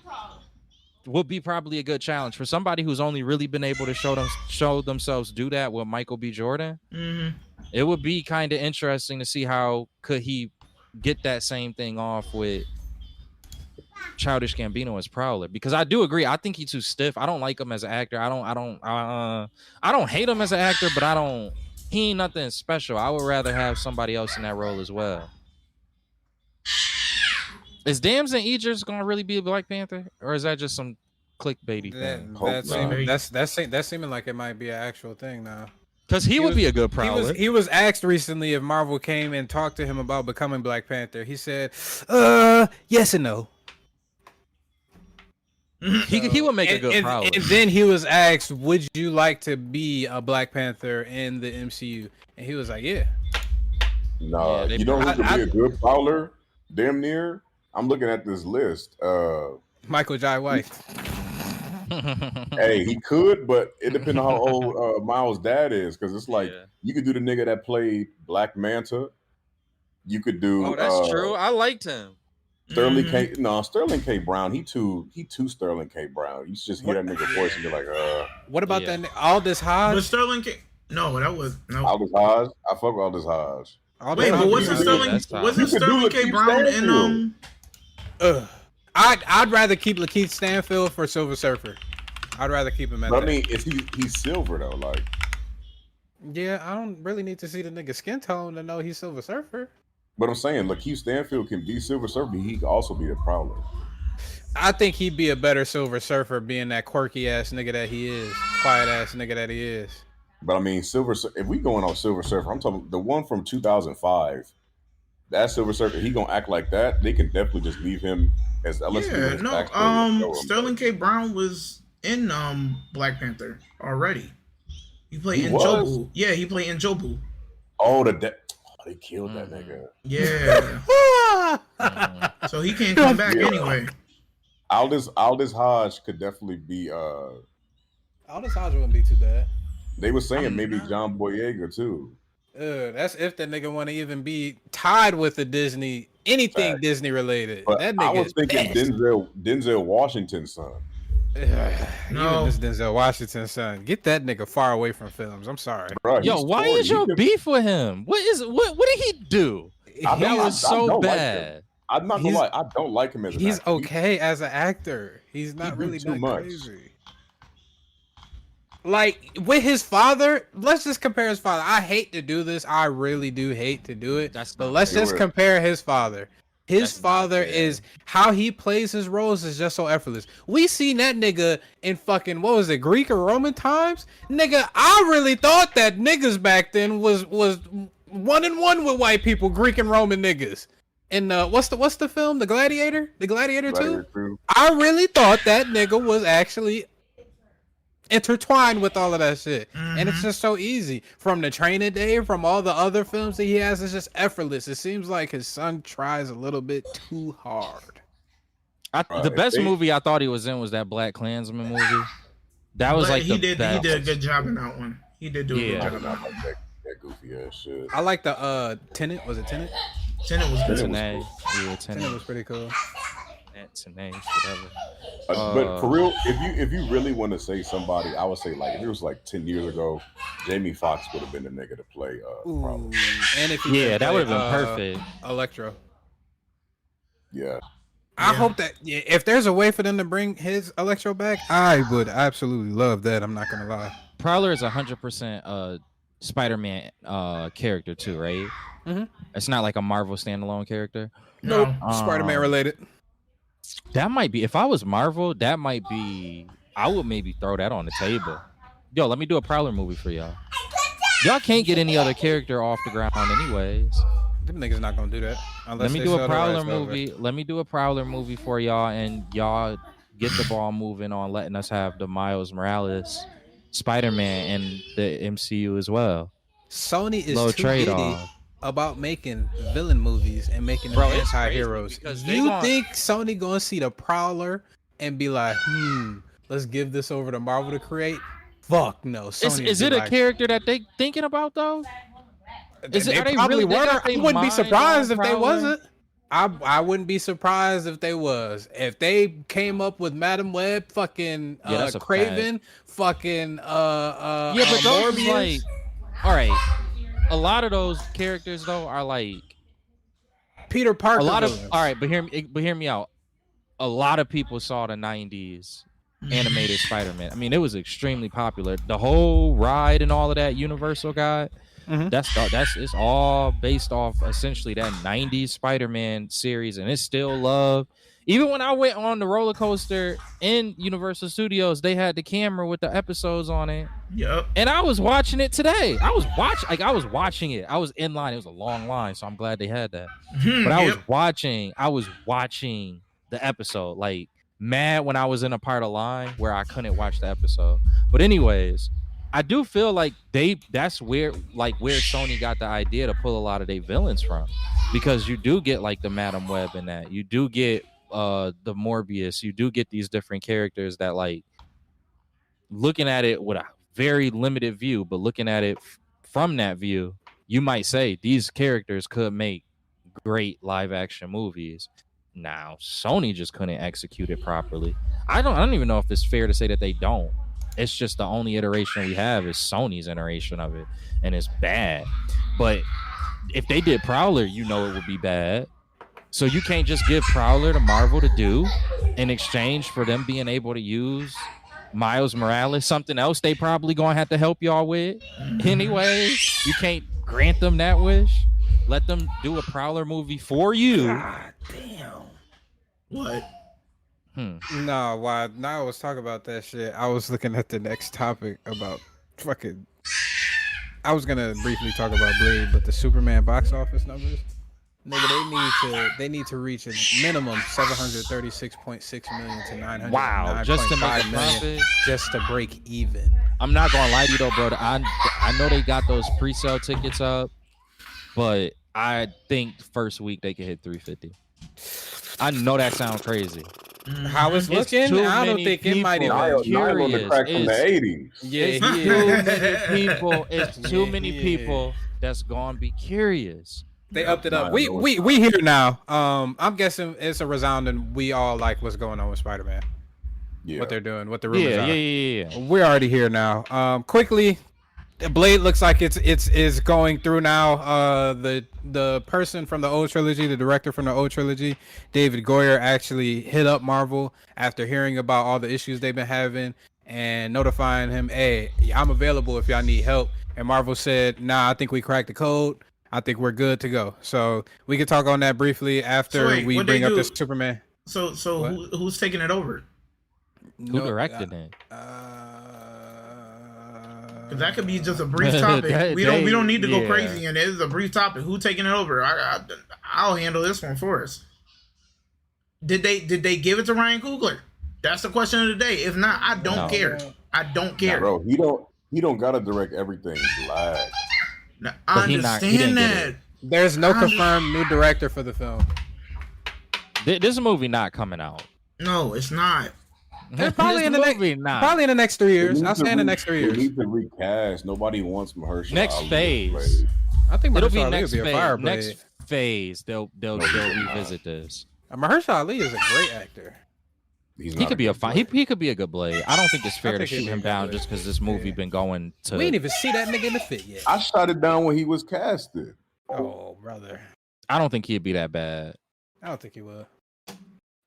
Would be probably a good challenge for somebody who's only really been able to show themselves do that with Michael B. Jordan. Mm-hmm. It would be kind of interesting to see how could he get that same thing off with Childish Gambino as Prowler, because I do agree. I think he's too stiff. I don't like him as an actor. I don't hate him as an actor, but he ain't nothing special. I would rather have somebody else in that role as well. Is Dams and Idris gonna really be a Black Panther, or is that just some clickbaity thing? that's seeming like it might be an actual thing now. Because he would be a good Prowler. He was asked recently if Marvel came and talked to him about becoming Black Panther. He said, yes and no. He would make a good Prowler. And then he was asked, would you like to be a Black Panther in the MCU? And he was like, yeah. Nah, Yeah, you know who could be a good Prowler? Damn near. I'm looking at this list. Michael Jai White. Hey, he could, but it depends on how old Miles' dad is, because it's like you could do the nigga that played Black Manta. You could do. Oh, that's true. I liked him. Sterling K. Brown. He too Sterling K. Brown. You just hear that nigga voice and be like, What about that Aldous Hodge? But Sterling K. No, that was no. Aldous Hodge. I fuck with Aldous Hodge. Wait, but wasn't Sterling K. Brown in I'd rather keep Lakeith Stanfield for Silver Surfer. I'd rather keep him at that. I mean, he's silver though, like. Yeah, I don't really need to see the nigga skin tone to know he's Silver Surfer. But I'm saying, Lakeith Stanfield can be Silver Surfer. He can also be the Prowler. I think he'd be a better Silver Surfer being that quirky ass nigga that he is, quiet ass nigga that he is. But I mean, if we going on Silver Surfer, I'm talking the one from 2005. That Silver Surfer, he gonna act like that. They can definitely just leave him as Sterling K. Brown was in Black Panther already. He played in Jobu. Yeah, he played in Jobu. Oh, they killed that nigga. Yeah. So he can't come back anyway. Aldous Hodge could definitely be. Aldous Hodge wouldn't be too bad. They were saying maybe John Boyega too. That's if that nigga want to even be tied with the Disney, anything Disney related. But that nigga I was thinking Denzel Washington's son. Even this Denzel Washington son, get that nigga far away from films. I'm sorry. Bro, yo, why is your beef with him? What did he do? That was so bad. I'm not gonna lie, I don't like him as an actor. He's okay as an actor. He's not really too that much. crazy. Like with his father, let's just compare his father. I hate to do this. I really do hate to do it. But let's just compare his father. His father is how he plays his roles is just so effortless. We seen that nigga in fucking what was it, Greek or Roman times? Nigga, I really thought that niggas back then was 1-1 with white people, Greek and Roman niggas. And what's the film? The Gladiator? The Gladiator 2? I really thought that nigga was actually intertwined with all of that shit. And it's just so easy. From the Training Day, from all the other films that he has, it's just effortless. It seems like his son tries a little bit too hard. The best movie I thought he was in was that Black Klansman movie. That was like he did a good job in that one. He did do a good job in that one. That goofy ass shit. I like the Tenet. Was it Tenet? Tenet was good. Tenet was pretty cool. Whatever. But for real, if you really want to say somebody, I would say like if it was like 10 years ago, Jamie Foxx would have been the nigga to play. Probably. And if that would have been perfect. Electro. Yeah. I hope that if there's a way for them to bring his Electro back, I would absolutely love that. I'm not gonna lie. Prowler is 100% Spider-Man character too, right? Mm-hmm. It's not like a Marvel standalone character. Nope. Spider-Man related. That might be, if I was Marvel, that might be, I would maybe throw that on the table. Yo, let me do a Prowler movie for y'all. Y'all can't get any other character off the ground anyways. Them niggas not gonna do that. Let me do a Prowler movie. Let me do a Prowler movie for y'all, and y'all get the ball moving on letting us have the Miles Morales Spider-Man in the MCU as well. Sony is low too trade giddy. off. about making villain movies and making them Bro, it's anti-heroes. crazy because they You gon- think Sony gonna see the Prowler and be like, let's give this over to Marvel to create? Fuck no. Sony Is would it be a like, character that they thinking about though? Is it, they are they probably really? were. They got I their wouldn't be mind surprised on if they Prowler? wasn't. I wouldn't be surprised if they was. If they came up with Madam Web, fucking Yeah, that's a Craven, fucking Yeah, but those is Morbius. like, all right. A lot of those characters though are like Peter Parker. a lot of. villains. All right, but hear me out. A lot of people saw the '90s animated Spider-Man. I mean, it was extremely popular. The whole ride and all of that Universal got. Mhm. That's it's all based off essentially that '90s Spider-Man series, and it's still loved. Even when I went on the roller coaster in Universal Studios, they had the camera with the episodes on it, Yep. and I was watching it today. I was watching it. I was in line. It was a long line, so I'm glad they had that. But I was watching the episode, like mad when I was in a part of line where I couldn't watch the episode. But anyways, I do feel like that's where Sony got the idea to pull a lot of their villains from, because you do get like the Madam Web in that, you do get the Morbius, you do get these different characters that, like, looking at it with a very limited view, but looking at it from that view, you might say these characters could make great live action movies. Now Sony just couldn't execute it properly. I don't even know if it's fair to say that they don't. It's just the only iteration we have is Sony's iteration of it, and it's bad. But if they did Prowler, you know it would be bad. So you can't just give Prowler to Marvel to do in exchange for them being able to use Miles Morales, something else they probably gonna have to help y'all with. Anyway, you can't grant them that wish. Let them do a Prowler movie for you. God damn. What? No, why? Now I was talking about that shit. I was looking at the next topic about fucking. I was gonna briefly talk about Blade, but the Superman box office numbers, nigga, they need to reach a minimum 736.6 million to 909.5 Wow, just to make a million, profit. just to break even. I'm not gonna lie to you though, bro. I know they got those pre-sale tickets up, but I think first week they could hit 350. I know that sounds crazy. How it's looking, too I don't many think it might even. Nile on the curious. crack from the '80s. Yeah, It's he too is. many people. It's too Yeah, many yeah. people that's gonna be curious. They upped it up. Nah, We here now. I'm guessing it's a resounding. We all like what's going on with Spider-Man. Yeah. What they're doing. What the rumors Yeah, are. yeah. We're already here now. Quickly, Blade looks like it's going through now. The person from the old trilogy, the director from the old trilogy, David Goyer, actually hit up Marvel after hearing about all the issues they've been having and notifying him, "Hey, I'm available if y'all need help." And Marvel said, "Nah, I think we cracked the code. I think we're good to go." So we can talk on that briefly after So wait, we what'd they bring up do? this Superman. So What? who's taking it over? Who directed it? 'Cause that could be just a brief topic. we don't need to go yeah. crazy, and it is a brief topic. Who taking it over? I'll handle this one for us. Did they give it to Ryan Coogler? That's the question of the day. If not, I don't No. care. I don't care. Bro, he don't gotta direct everything. Black. Now, I But he understand didn't get that. it. There's no confirmed new director for the film. This movie not coming out. No, it's not. It's probably This in the next, movie not. probably in the next 3 years. They I'll need to say in the next 3 They years. need to recast. Nobody wants Mahershala Next Ali to phase. play. I think It'll Mahershala be Ali next will be a phase. Fireblade. Next phase, they'll revisit this. Mahershala Ali is a great actor. He's He not could be a good fine. player. He could be a good Blade. I don't think it's fair to think he'd shoot be a him good down Blade. just because this movie Yeah. been going to. We didn't even see that nigga in the fit yet. I shot it down when he was casted. Oh, brother. I don't think he'd be that bad. I don't think he will.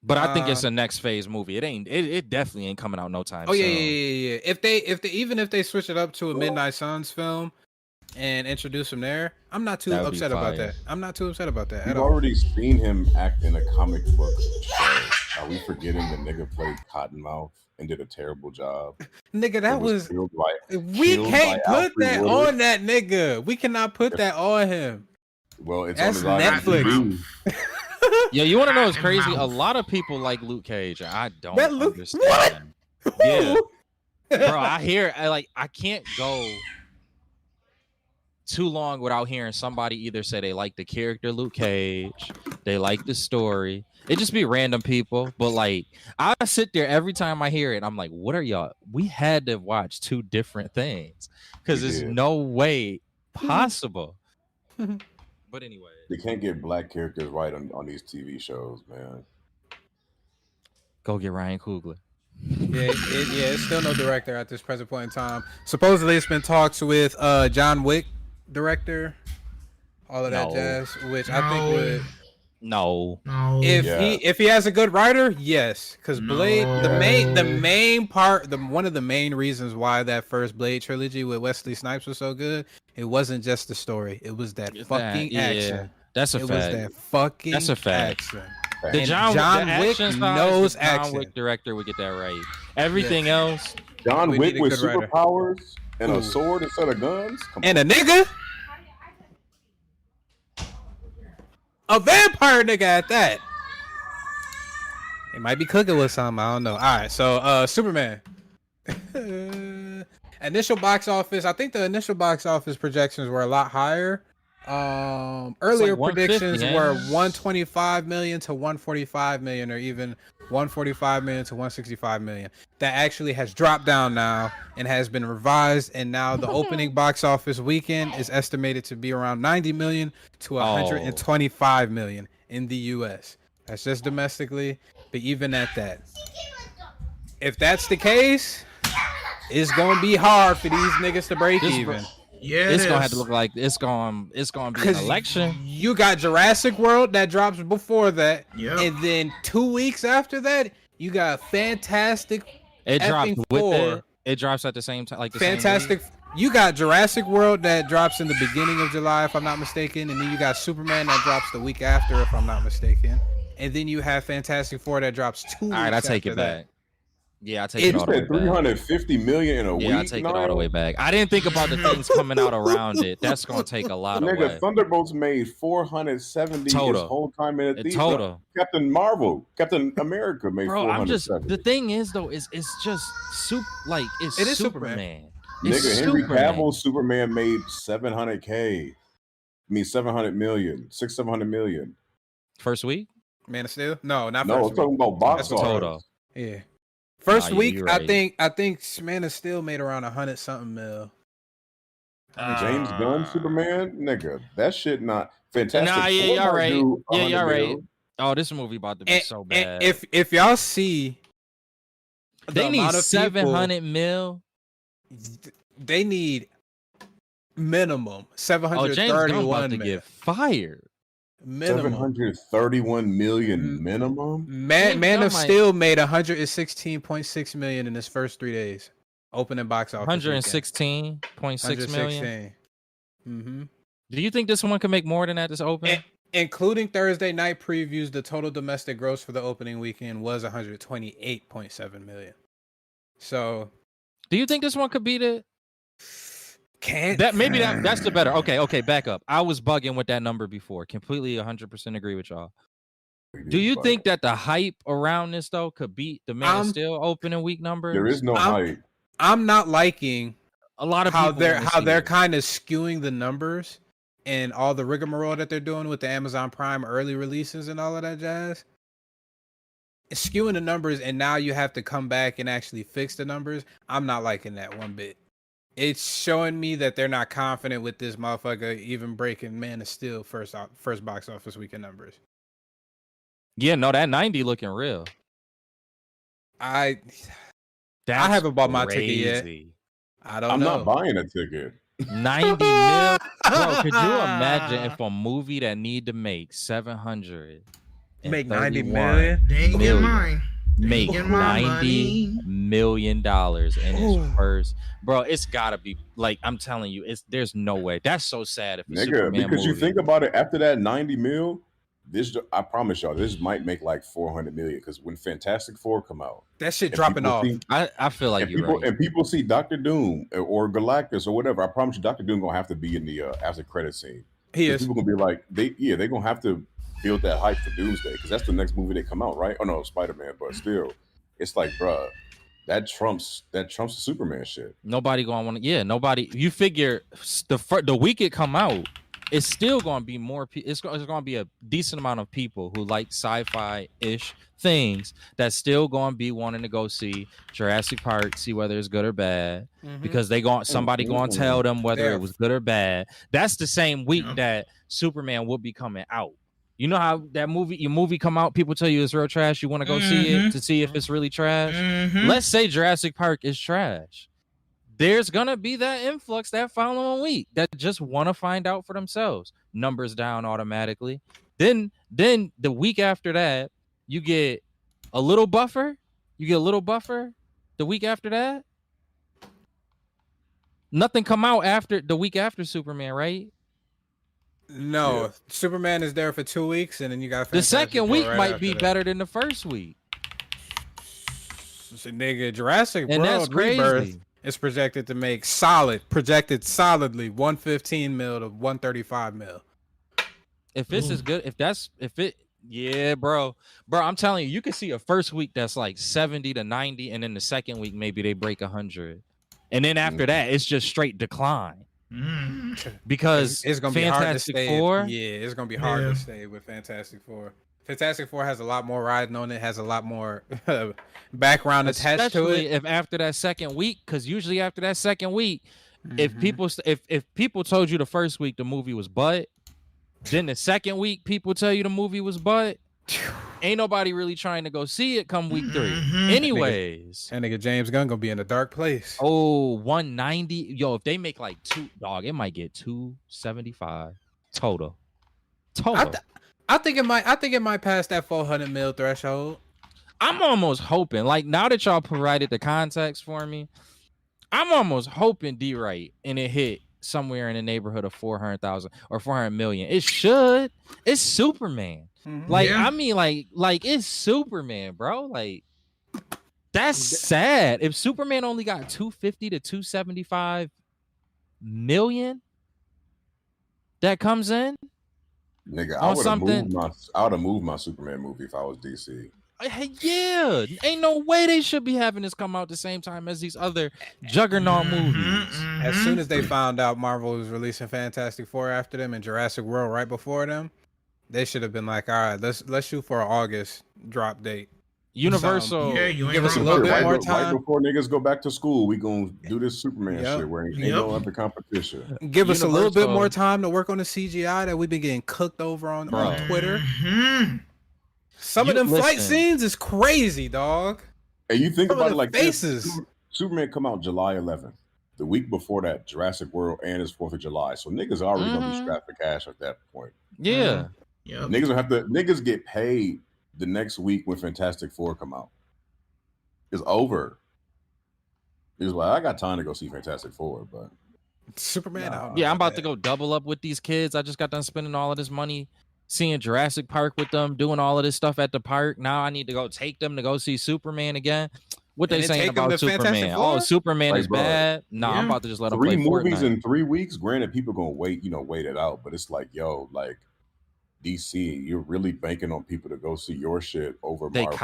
But I think it's a next phase movie. It definitely ain't coming out no time Oh soon. yeah. If they switch it up to a Midnight Suns film and introduce him there, I'm not too That would be upset about fire. that. I'm not too upset about that We've at all. already seen him act in a comic book show. Are we forgetting the nigga played Cottonmouth and did a terrible job? Nigga, that And was killed by- we killed can't by put Alfred that Woodard? on that nigga. We cannot put that on him. Well, it's That's on his Netflix. IMDb. Yeah, you want to know what's crazy? Mouth. A lot of people like Luke Cage. And I don't That Luke- understand. Yeah, bro. I can't go too long without hearing somebody either say they like the character Luke Cage, they like the story. It just be random people, but like I sit there every time I hear it. I'm like, what are y'all? We had to watch two different things because there's no way possible. But anyway, they can't get black characters right on these TV shows, man. go get Ryan Coogler. It's still no director at this present point in time. Supposedly, it's been talks with John Wick director, all of that jazz, which I think would. No. If he has a good writer, yes, because Blade, the main part, one of the main reasons why that first Blade trilogy with Wesley Snipes was so good, it wasn't just the story, it was that fucking action. That's a fact. It was that fucking action. The John Wick knows action. John Wick director would get that right. Everything else, John Wick with superpowers and a sword instead of guns, and a nigga. A vampire nigga at that. He might be cooking with something. I don't know. All right, so Superman. Initial box office. I think the initial box office projections were a lot higher. Earlier predictions were 125 million to 145 million, or even 145 million to 165 million. That actually has dropped down now and has been revised, and now the opening box office weekend is estimated to be around 90 million to 125 million in the US. That's just domestically, but even at that, if that's the case, it's gonna be hard for these niggas to break even. Yeah, it's gonna have to look like it's gonna be an election. You got Jurassic World that drops before that, and then 2 weeks after that, you got Fantastic. It drops with it. It drops at the same time, like the Fantastic. Same week. You got Jurassic World that drops in the beginning of July, if I'm not mistaken, and then you got Superman that drops the week after, if I'm not mistaken, and then you have Fantastic Four that drops 2 weeks. All right, I take it back. Yeah, I take it all the way back. 350 million in a week. Yeah, I take it all the way back. I didn't think about the things coming out around it. That's gonna take a lot away. Nigga, Thunderbolts made 470 total. His whole time in a theater. Total. Captain America made 470. The thing is though, it's just it is Superman. Nigga, Henry Cavill's Superman made 700K. I mean 700 million, 700 million. First week? Man of Steel? No, not no. First I'm talking about box office. Total. Yeah. First week, right. I think Man of Steel made around 100 something mil. James Gunn Superman, nigga, that shit not fantastic. Nah, yeah, y'all right. Yeah, y'all right. Oh, this movie about to be so bad. If y'all see, they need 700 mil. They need minimum 731 James Gunn about to get fired. Minimum 731 million minimum. Man of Steel made 116.6 million in his first 3 days. Opening box office. 116.6 million. Mm-hmm. Do you think this one can make more than that this open? Including Thursday night previews, the total domestic gross for the opening weekend was 128.7 million. So, do you think this one could beat it? Maybe that's the better. Okay, back up. I was bugging with that number before. Completely 100% agree with y'all. Do you think that the hype around this though could beat the Man of Steel opening week number? There is no hype. I'm not liking a lot of how they're kind of skewing the numbers and all the rigmarole that they're doing with the Amazon Prime early releases and all of that jazz. It's skewing the numbers, and now you have to come back and actually fix the numbers. I'm not liking that one bit. It's showing me that they're not confident with this motherfucker even breaking Man of Steel first box office weekend numbers. Yeah, no, that 90 looking real. I haven't bought my ticket yet. I don't know. I'm not buying a ticket. 90 mil, bro. Could you imagine if a movie that need to make 700 make 90 million? Dang it, mine. Make $90 million in his first, bro. It's gotta be like I'm telling you, there's no way. That's so sad. If because movie. You think about it, after that 90 mil, I promise y'all, this might make like 400 million. Because when Fantastic Four come out, that shit dropping off. I feel like right. And people see Dr. Doom or Galactus or whatever. I promise you, Dr. Doom gonna have to be in the after credit scene. He is. People gonna be like, they're gonna have to build that hype for Doomsday because that's the next movie they come out, right? Oh no, Spider-Man, but still, it's like, bruh, that trumps the Superman shit. Nobody gonna want to. Yeah, nobody. You figure the week it come out, it's still gonna be more. It's gonna be a decent amount of people who like sci-fi ish things that's still gonna be wanting to go see Jurassic Park, see whether it's good or bad, because somebody gonna tell them whether it was good or bad. That's the same week that Superman will be coming out. You know how your movie come out, people tell you it's real trash. You want to go see it to see if it's really trash. Let's say Jurassic Park is trash. There's gonna be that influx that following week that just want to find out for themselves. Numbers down automatically. Then the week after that, you get a little buffer. The week after that, nothing come out after the week after Superman, right? No, Superman is there for 2 weeks, and then you got the second week might be better than the first week. So, nigga, Jurassic And that's World Rebirth crazy. is projected to make solidly 115 mil to 135 mil. If this is good, bro, I'm telling you, you can see a first week that's like 70 to 90, and then the second week maybe they break 100, and then after that it's just straight decline. Because it's gonna be Fantastic hard to stay. Four, It's gonna be hard to stay with Fantastic Four. Fantastic Four has a lot more riding on it, has a lot more background attached to it. If after that second week, because usually after that second week, if people told you the first week the movie was butt, then the second week people tell you the movie was butt, ain't nobody really trying to go see it come week 3. Anyways, that nigga James Gunn gonna be in a dark place. Oh, 190. Yo, if they make like it might get 275 total. I think it might pass that 400 mil threshold. I'm almost hoping, like, now that y'all provided the context for me, I'm almost hoping D-Right and it hit somewhere in the neighborhood of 400,000 or 400 million. It should. It's Superman. I mean, like it's Superman, bro. Like, that's sad. If Superman only got 250 to 275 million that comes in, nigga, I would have moved my Superman movie if I was DC. Yeah, ain't no way they should be having this come out the same time as these other juggernaut movies. As soon as they found out Marvel was releasing Fantastic Four after them and Jurassic World right before them, they should have been like, all right, let's shoot for an August drop date. Universal, give us a little bit more time. Right before niggas go back to school, we gonna do this Superman shit where ain't no other competition. Give us a little bit more time to work on the CGI that we've been getting cooked over on Twitter. Some of them fight scenes is crazy, dog. And you think about it like faces. This, Superman come out July 11th. The week before that, Jurassic World and his 4th of July. So niggas are already gonna be strapped for cash at that point. Yeah. Niggas get paid the next week when Fantastic Four come out. It's over. It's like, I got time to go see Fantastic Four, but Superman. I'm about to go double up with these kids. I just got done spending all of this money seeing Jurassic Park with them, doing all of this stuff at the park. Now I need to go take them to go see Superman again. What they saying about Superman? Oh, Superman is bad. No, I'm about to just let them play 3 movies Fortnite. in 3 weeks. Granted, people gonna wait it out, but it's like, yo, like DC, you're really banking on people to go see your shit over Marvel. They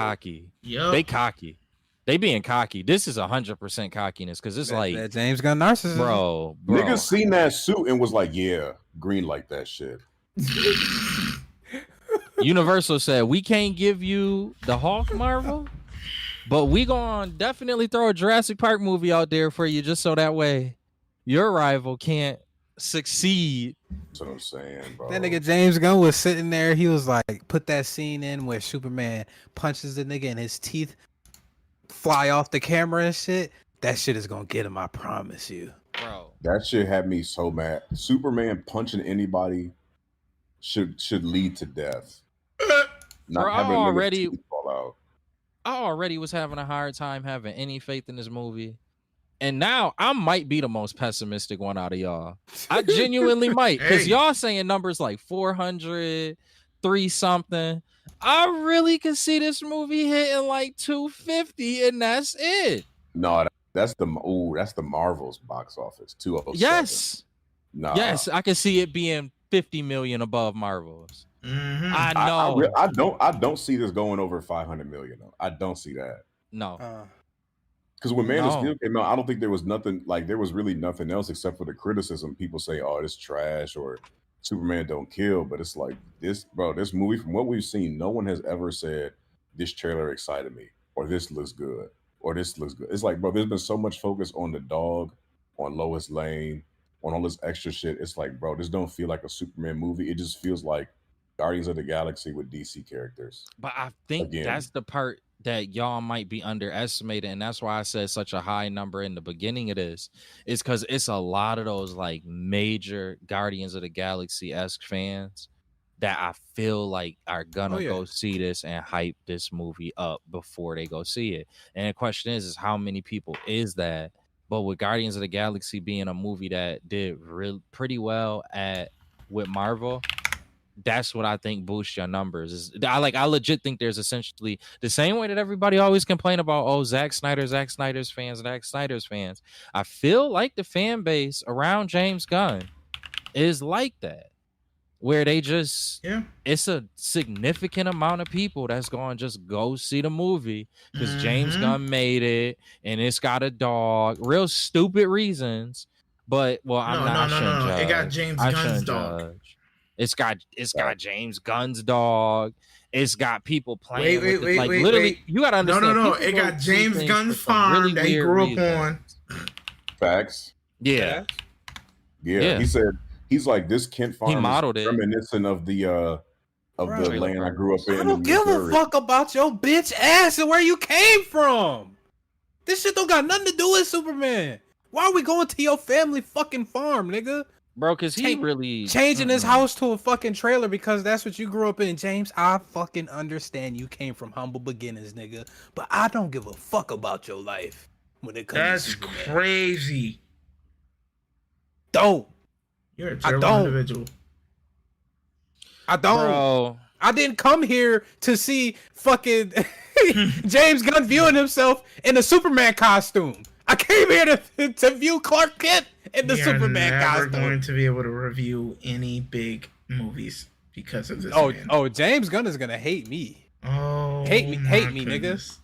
cocky. They being cocky. This is 100% cockiness because it's like that James Gunn narcissism, bro. Niggas seen that suit and was like, yeah, green like that shit. Universal said we can't give you the Hulk Marvel, but we gonna definitely throw a Jurassic Park movie out there for you just so that way your rival can't succeed. That's what I'm saying, bro. That nigga James Gunn was sitting there. He was like, put that scene in where Superman punches the nigga and his teeth fly off the camera and shit. That shit is gonna get him, I promise you. Bro. That shit had me so mad. Superman punching anybody should lead to death. Not Bro, having I teeth fall out. already was having a hard time having any faith in this movie. And now I might be the most pessimistic one out of y'all. I genuinely might. Because y'all saying numbers like 400, 3 something. I really could see this movie hitting like 250 and that's it. No, that's the Marvel's box office. 207. Yes. Nah. Yes, I can see it being 50 million above Marvel's. I know. I don't see this going over 500 million though. I don't see that. No. Because when Man of No. Steel came out, I don't think there was nothing like there was really nothing else except for the criticism. People say, "Oh, it's trash," or "Superman don't kill." But it's like this, bro. This movie, from what we've seen, no one has ever said this trailer excited me, or this looks good, or this looks good. It's like, bro, there's been so much focus on the dog, on Lois Lane, on all this extra shit. It's like, bro, this don't feel like a Superman movie. It just feels like Guardians of the Galaxy with DC characters. But I think Again. that's the part that y'all might be underestimating, and that's why I said such a high number in the beginning of this, is because it's a lot of those like major Guardians of the Galaxy-esque fans that I feel like are gonna go see this and hype this movie up before they go see it. And the question is how many people is that? But with Guardians of the Galaxy being a movie that did pretty well with Marvel, that's what I think boosts your numbers. I legit think there's essentially the same way that everybody always complain about, Zack Snyder's fans. I feel like the fan base around James Gunn is like that, where they just it's a significant amount of people that's going to just go see the movie because James Gunn made it and it's got a dog. Real stupid reasons, but No. It got James Gunn's dog. It's got James Gunn's dog. It's got people playing. Wait. You gotta understand. No. It got James Gunn's farm really that he grew up on. Facts. Yeah. He said he's like this Kent farm. He modeled it, reminiscent of the land I grew up in. I don't give a fuck about your bitch ass and where you came from. This shit don't got nothing to do with Superman. Why are we going to your family fucking farm, nigga? Bro, because he really changing his house to a fucking trailer because that's what you grew up in. James, I fucking understand you came from humble beginnings, nigga, but I don't give a fuck about your life when it comes to Superman. That's crazy. Don't. You're a terrible individual. I don't. Bro. I didn't come here to see fucking James Gunn viewing himself in a Superman costume. I came here to view Clark Kent in the Superman costume. We're going to be able to review any big movies because of this. Man. James Gunn is gonna hate me. Hate me, nigga.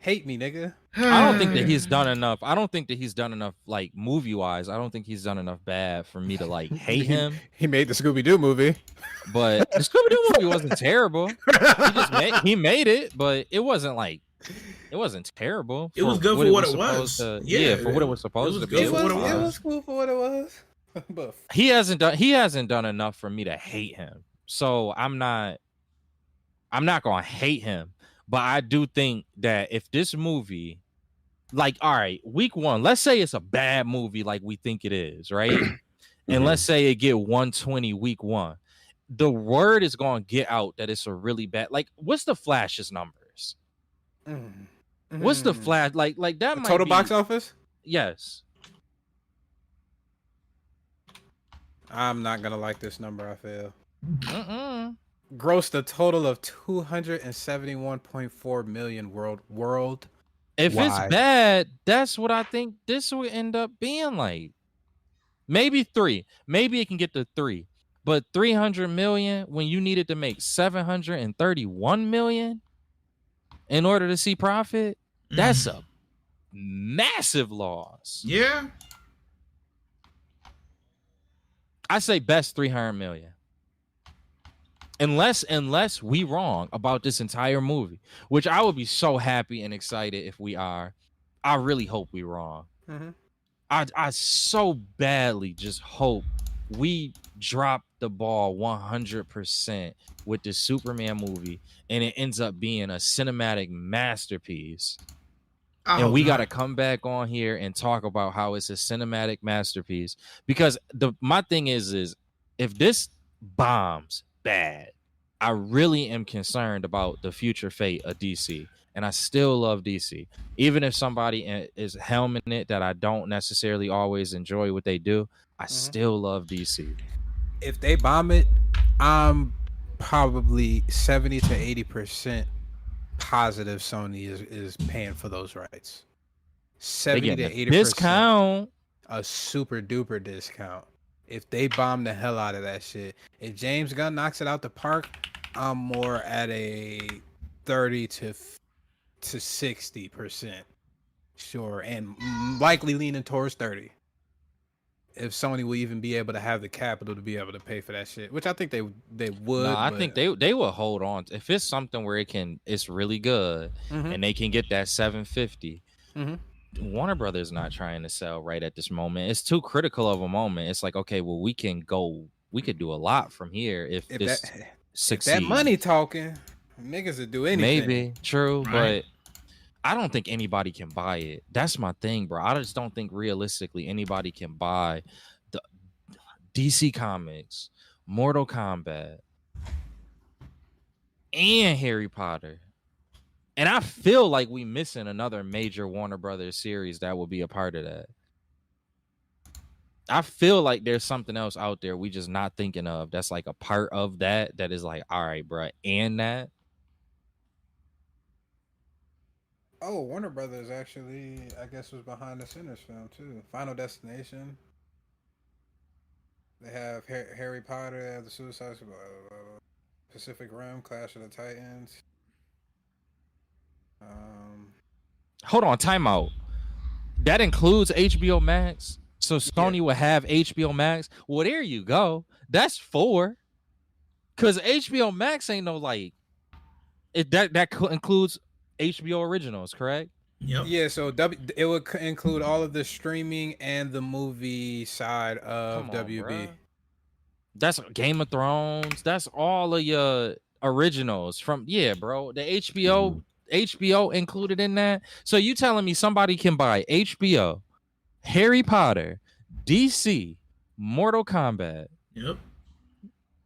Hate me, nigga. I don't think that he's done enough. I don't think that he's done enough, like movie wise. I don't think he's done enough bad for me to like hate him. He made the Scooby-Doo movie, but the Scooby-Doo movie wasn't terrible. He made it, but it wasn't like. It wasn't terrible. It was good for what it was. For what it was supposed to be. It was cool for what it was. But he hasn't done enough for me to hate him. So I'm not gonna hate him. But I do think that if this movie, like, all right, week one, let's say it's a bad movie like we think it is, right? And let's say it get 120 week one. The word is gonna get out that it's a really bad. Like, what's the Flash's numbers? What's the Flash like that? The might total be, box office? Yes. I'm not gonna like this number. I feel. Grossed a total of 271.4 million world. If it's bad, that's what I think this will end up being like. Maybe 3. Maybe it can get to 3. But 300 million when you needed to make 731 million. In order to see profit, that's a massive loss. Yeah. I say best 300 million. Unless we wrong about this entire movie, which I would be so happy and excited if we are. I really hope we wrong. I so badly just hope we drop the ball 100% with the Superman movie and it ends up being a cinematic masterpiece. And we got to come back on here and talk about how it's a cinematic masterpiece, because my thing is if this bombs bad, I really am concerned about the future fate of DC. And I still love DC. Even if somebody is helming it that I don't necessarily always enjoy what they do, I still love DC. If they bomb it, I'm probably 70 to 80% positive Sony is paying for those rights. 70 to 80% discount. A super duper discount. If they bomb the hell out of that shit. If James Gunn knocks it out the park, I'm more at a 30 to 60%. Sure, and likely leaning towards 30. If Sony will even be able to have the capital to be able to pay for that shit, which I think they would. No, I but- think they will hold on. If it's something where it's really good Mhm. and they can get that 750. Mhm. Warner Brothers not trying to sell right at this moment. It's too critical of a moment. It's like, okay, well, we could do a lot from here if this if succeeds. that money talking, niggas would do anything. Maybe true, Right. but I don't think anybody can buy it. That's my thing, bro. I just don't think realistically anybody can buy the DC Comics, Mortal Kombat, and Harry Potter. And I feel like we missing another major Warner Brothers series that will be a part of that. I feel like there's something else out there we just not thinking of that's like a part of that is like, all right, bro, and that. Oh, Warner Brothers actually, I guess, was behind the Sinners film too. Final Destination. They have Harry Potter. They have the Suicide Squad, Pacific Rim, Clash of the Titans. Hold on, timeout. That includes HBO Max. So Sony will have HBO Max. Well, there you go. That's 4. Cause HBO Max ain't no like that includes HBO originals, correct? Yep. Yeah, so it would include all of the streaming and the movie side of Come on, WB. bruh. That's Game of Thrones. That's all of your originals from bro. The HBO included in that. So you telling me somebody can buy HBO, Harry Potter, DC, Mortal Kombat. Yep.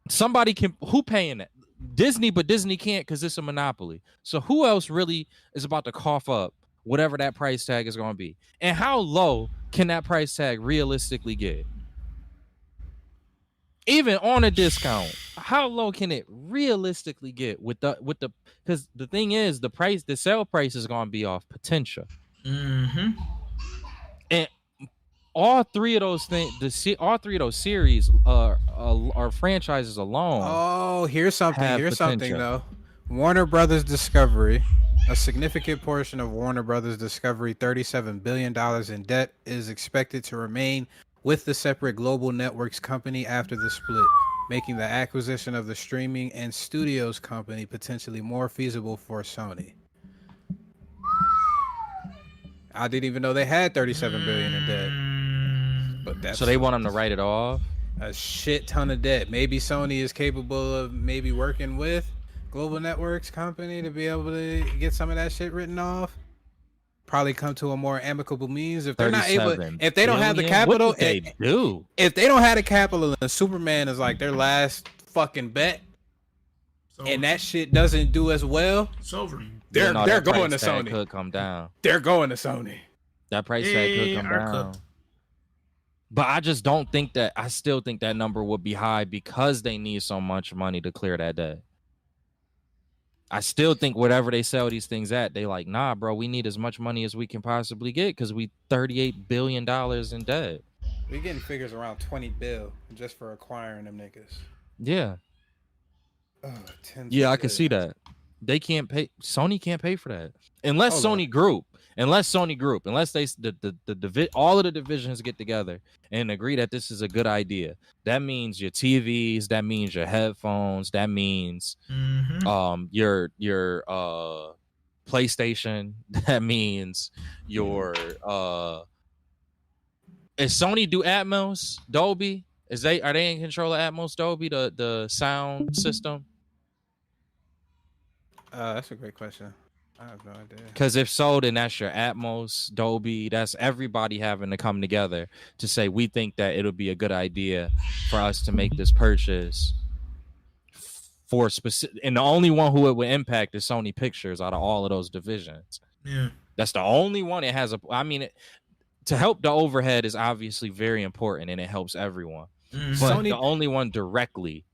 Somebody can who paying that? Disney, but Disney can't because it's a monopoly. So who else really is about to cough up whatever that price tag is going to be? And how low can that price tag realistically get? Even on a discount, how low can it realistically get with the because the thing is the sale price is going to be off potential. Mm-hmm. And all three of those things, all three of those series are franchises alone. Oh, here's something. Have Here's something potential. though. Warner Brothers Discovery, a significant portion of Warner Brothers Discovery, $37 billion in debt, is expected to remain with the separate global networks company after the split, making the acquisition of the streaming and studios company potentially more feasible for Sony. I didn't even know they had $37 billion in debt. But that's So they want them to write it off. a shit ton of debt. Maybe Sony is capable of maybe working with Global Networks company to be able to get some of that shit written off. Probably come to a more amicable means if they're not able. If they don't have the capital, what did they do? if they don't have the capital, and Superman is like their last fucking bet, and that shit doesn't do as well, It's over. they're that going to price tag Sony. Could come down. They're going to Sony. That price tag could come Are down. cooked. But I just don't think that. I still think that number would be high because they need so much money to clear that debt. I still think whatever they sell these things at, they like, nah, bro, we need as much money as we can possibly get because we $38 billion in debt. We getting figures around 20 bill just for acquiring them niggas. Yeah. Oh, 10 Yeah, I can see billion. that. They can't pay. Sony can't pay for that unless Hold on. Sony Group, unless they all of the divisions get together and agree that this is a good idea. That means your TVs, that means your headphones, that means Mm-hmm. your PlayStation, that means your is Sony do Atmos, Dolby? Are they in control of Atmos, Dolby, the sound system? That's a great question. I have no idea. Because if so, then that's your Atmos, Dolby. That's everybody having to come together to say we think that it'll be a good idea for us to make this purchase for specific. And the only one who it would impact is Sony Pictures out of all of those divisions. Yeah. That's the only one it has. To help the overhead is obviously very important and it helps everyone. Mhm. But Sony- the only one directly,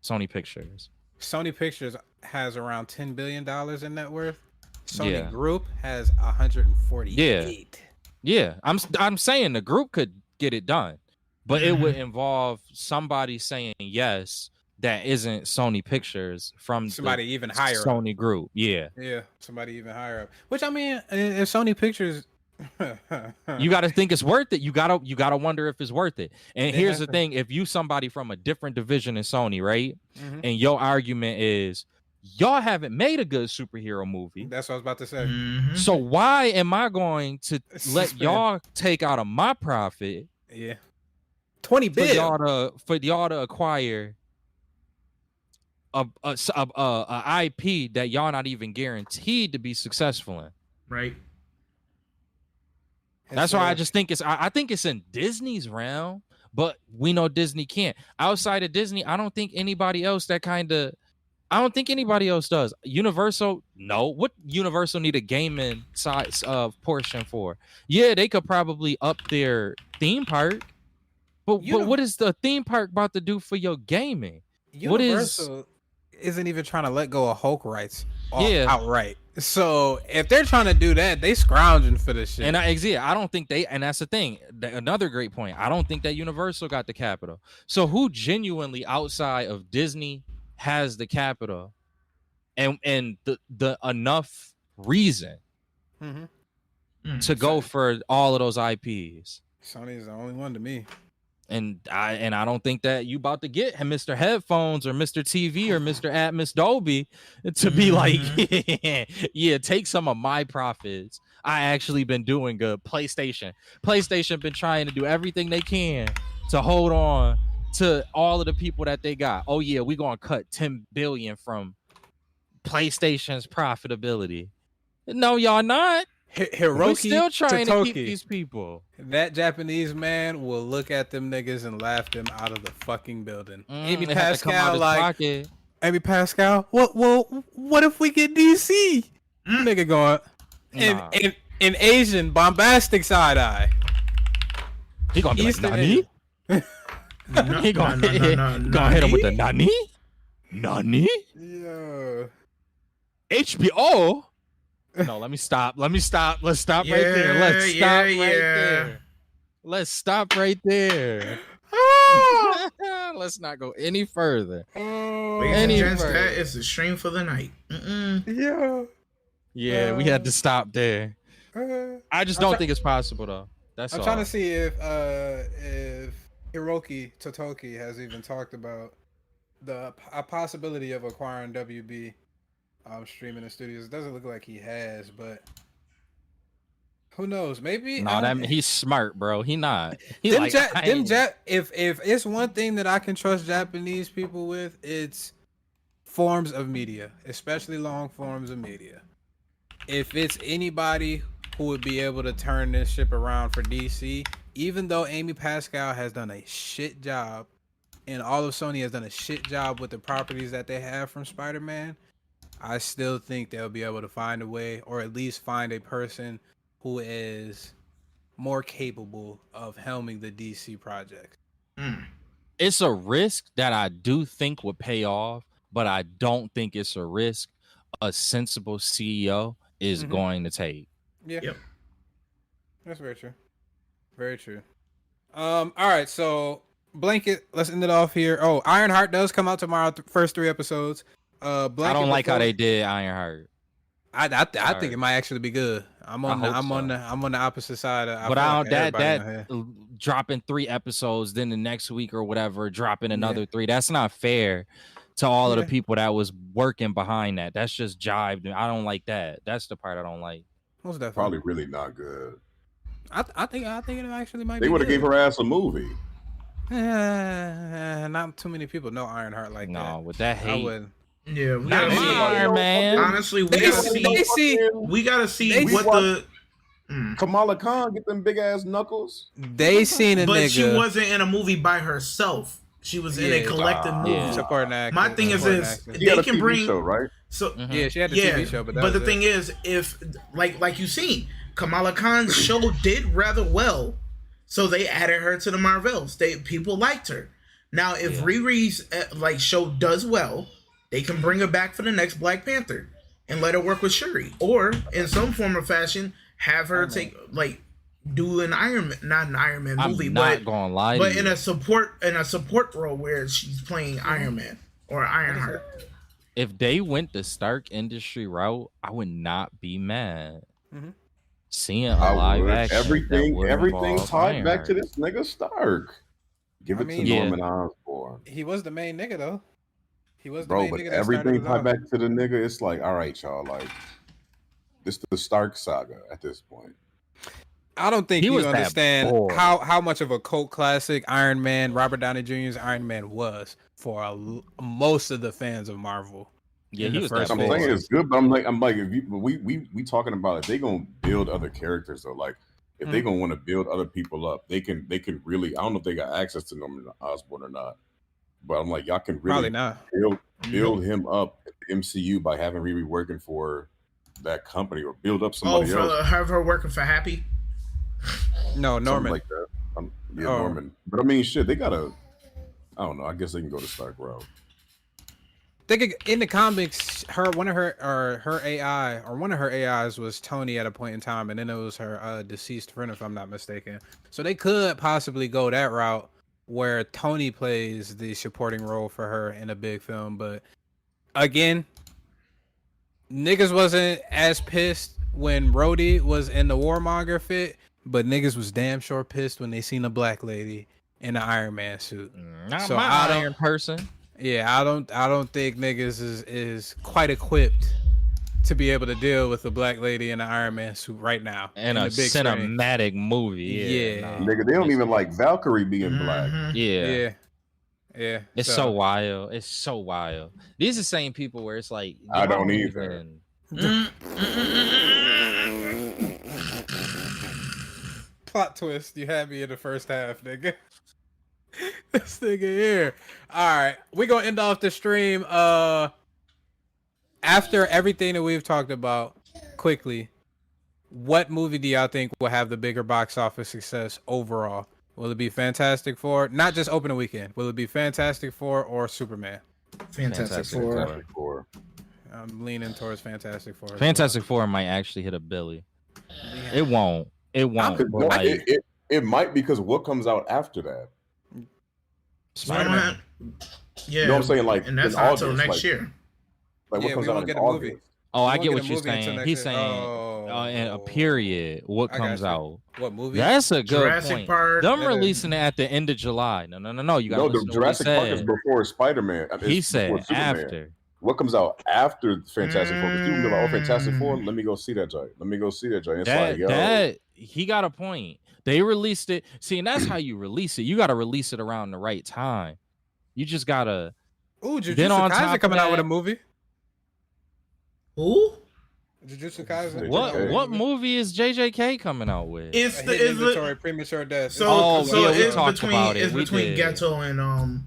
Sony Pictures. Sony Pictures has around $10 billion in net worth. Sony Yeah. Group has 148. Yeah, I'm saying the group could get it done, but it would involve somebody saying yes. that isn't Sony Pictures from Somebody the even higher up. Sony group. Yeah. Yeah, somebody even higher up. Which I mean, if Sony Pictures, You got to think it's worth it. You gotta wonder if it's worth it. And here's the have to. thing: if you somebody from a different division in Sony, right, Mhm. and your argument is y'all haven't made a good superhero movie, That's what I was about to say. Mhm. so why am I going to let Suspend. y'all take out of my profit Yeah, 20 for bit. y'all to acquire a IP that y'all not even guaranteed to be successful in? Right. That's why I just think I think it's in Disney's realm, but we know Disney can't. Outside of Disney, I don't think anybody else I don't think anybody else does. Universal, no. What Universal need a gaming size portion for? Yeah, they could probably up their theme park, but what is the theme park about to do for your gaming? Universal isn't even trying to let go of Hulk rights outright. So if they're trying to do that, they scrounging for this shit. And I don't think and that's the thing. Another great point. I don't think that Universal got the capital. So who genuinely outside of Disney has the capital and the enough reason to go for all of those IPs? Sony is the only one to me. And I don't think that you about to get Mr. Headphones or Mr. TV or Mr. Atmos Dolby to be like, yeah, take some of my profits. I actually been doing good. PlayStation been trying to do everything they can to hold on to all of the people that they got. Oh yeah, we gonna cut 10 billion from PlayStation's profitability. No, y'all not. Hiroki We're still trying to keep Totoki. these people. That Japanese man will look at them niggas and laugh them out of the fucking building. Amy It had to come out Pascal, his like, pocket. Amy Pascal, what if we get DC? Nigga going Nah. in Asian bombastic side eye. He gonna be like, Eastern Nani? He gonna hit him with the Nani? Nani? Yeah. HBO? No, let me stop. Let's stop right there. Let's stop right there. Let's stop right there. Let's not go any further. Ladies and gents, that is the stream for the night. Yeah. Yeah, we had to stop there. I just don't think it's possible though. That's I'm all. trying to see if Hiroki Totoki has even talked about a possibility of acquiring WB streaming in studios. It doesn't look like he has, but who knows? Maybe. No, he's smart, bro. He not. He Them like, if it's one thing that I can trust Japanese people with, it's forms of media, especially long forms of media. If it's anybody who would be able to turn this ship around for DC, even though Amy Pascal has done a shit job and all of Sony has done a shit job with the properties that they have from Spider-Man, I still think they'll be able to find a way, or at least find a person who is more capable of helming the DC project. It's a risk that I do think would pay off, but I don't think it's a risk a sensible CEO is going to take. Yeah. Yep. That's very true. Very true. All right, so Blanket, let's end it off here. Oh, Ironheart does come out tomorrow, first 3 episodes. Blanket, I don't like how they did Ironheart. I think it might actually be good. I'm on the opposite side of, but I don't that dropping 3 episodes, then the next week or whatever, dropping another 3. That's not fair to all of the people that was working behind that. That's just jive. I don't like that. That's the part I don't like. What's that? Probably really not good. I think it actually might. They would have gave her ass a movie. Not too many people know Ironheart like that. No, with that hate. I wouldn't. Yeah, we gotta see. Iron Man. Honestly, we gotta see what the Kamala Khan get them big ass knuckles. They seen a but nigga. she wasn't in a movie by herself. She was in a collective movie. Supporting actor. My thing is She had a can TV bring show, right? So yeah, she had a TV show, but the thing is, if like you seen, Kamala Khan's show did rather well, so they added her to the Marvels. People liked her. Now, if Riri's show does well, they can bring her back for the next Black Panther and let her work with Shuri, or in some form or fashion have her do an Iron Man, not an Iron Man movie, I'm not gonna lie, but in a support role where she's playing Iron Man. or Ironheart. If they went the Stark Industry route, I would not be mad. Mhm. Seeing a live action everything that would involve tied back to Ironheart. this nigga Stark. Give I it to mean, Yeah. Norman Osborn. He was the main nigga though. He was the Bro, main but nigga that started everything it tied off. back to the nigga, it's like, all right, y'all, like this the Stark saga at this point. I don't think He you was that understand boy. how much of a cult classic Iron Man, Robert Downey Jr.'s Iron Man was for most of the fans of Marvel. Yeah, in he the was first that I'm boy. saying it's good, but I'm like, if you, we talking about if they gonna build other characters though, like if they gonna want to build other people up, they can really. I don't know if they got access to Norman Osborn or not, but I'm like, y'all can Probably really not. build him up in the MCU by having Riri working for that company or build up Oh, somebody for else, have her working for Happy. No, something Norman. like that. Yeah, Oh. Norman. But I mean, shit, they gotta. I don't know. I guess they can go to Stark route. They could, in the comics, one of her AIs was Tony at a point in time, and then it was her deceased friend, if I'm not mistaken. So they could possibly go that route where Tony plays the supporting role for her in a big film. But again, niggas wasn't as pissed when Rhodey was in the Warmonger fit, but niggas was damn sure pissed when they seen a black lady in an Iron Man suit. Not So my I don't- Iron person. Yeah, I don't think niggas is quite equipped to be able to deal with a black lady in an Iron Man suit right now And in a the big screen. cinematic movie. Yeah. nah, Nigga, they don't it's- even like Valkyrie being black. Mhm. Yeah. Yeah. It's so wild. It's so wild. These are the same people where it's like I y'all don't either. Plot twist. You had me in the first half, nigga. This nigga here. All right, we gonna end off the stream. After everything that we've talked about, quickly, what movie do y'all think will have the bigger box office success overall? Will it be Fantastic Four? Not just opening weekend. Will it be Fantastic Four or Superman? Fantastic Four. Fantastic Four. I'm leaning towards Fantastic Four. as Fantastic Four might actually hit a Billy. It won't. It won't. Because But like, it might because what comes out after that? Spider-Man. Yeah, You know what I'm saying? Like, and that's in not until August, next like- year. Like Yeah, what comes we out won't in get a August? movie. Oh, We I won't get get what a you're movie until saying. next He's year. saying in a Oh. period. What I got comes you. out? What movie? That's a good Jurassic point. Park. Them Yeah. releasing it at the end of July. No. You got No, to the listen to what he Jurassic Park is said. before Spider-Man. He It's said before Superman. after. What comes out after Fantastic Four? Because people be like, "Oh, Fantastic Four, Mm. let me go see that joint. Let me go see that joint." It's That like, yo, that he got a point. They released it. See, and that's how you release it. You got to release it around the right time. You just gotta. Ooh, Then Jujutsu on top Kaisen of coming out with a that- movie. Who? Jujutsu Kaisen. What movie is JJK coming out with? It's A the hidden is inventory, the premature death. so Oh, so yeah, we it's talked between about it. it's We between did. Ghetto and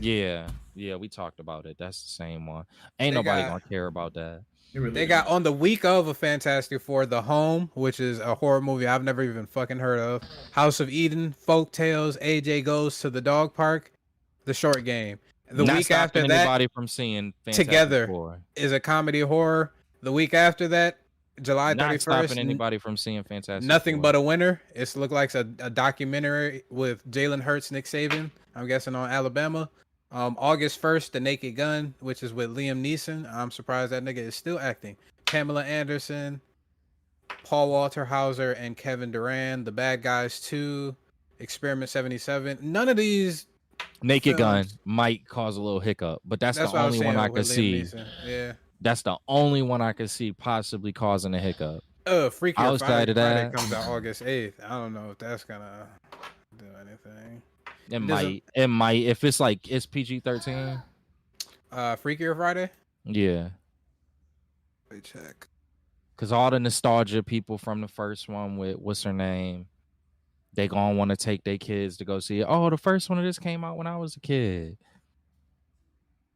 Yeah, we talked about it. That's the same one. Ain't They nobody got- gonna care about that. it really They got on the week of a Fantastic Four, The Home, which is a horror movie I've never even fucking heard of. House of Eden, Folk Tales, AJ Goes to the Dog Park, The Short Game. The Not week after stopping that anybody from seeing Fantastic Together. Four. is a comedy horror. The week after that, July Not 31st, stopping anybody from seeing Fantastic Nothing Four. But a Winner. It looks like a documentary with Jalen Hurts, Nick Saban, I'm guessing on Alabama. August 1st, The Naked Gun, which is with Liam Neeson. I'm surprised that nigga is still acting. Pamela Anderson, Paul Walter Hauser, and Kevin Durant. The Bad Guys 2, Experiment 77. None of these. Naked Gun films. might cause a little hiccup, but that's That's the what I was only one saying I with could Liam see. Neeson. Yeah. That's the only one I could see possibly causing a hiccup. Freaky Outside Friday, of that- comes out August 8th. I don't know if that's gonna do anything. It Doesn't- might. If it's like it's PG-13. Freakier Friday. Yeah, Let me check. because all the nostalgia people from the first one with what's her name, they gonna want to take their kids to go see it. Oh, the first one of this came out when I was a kid.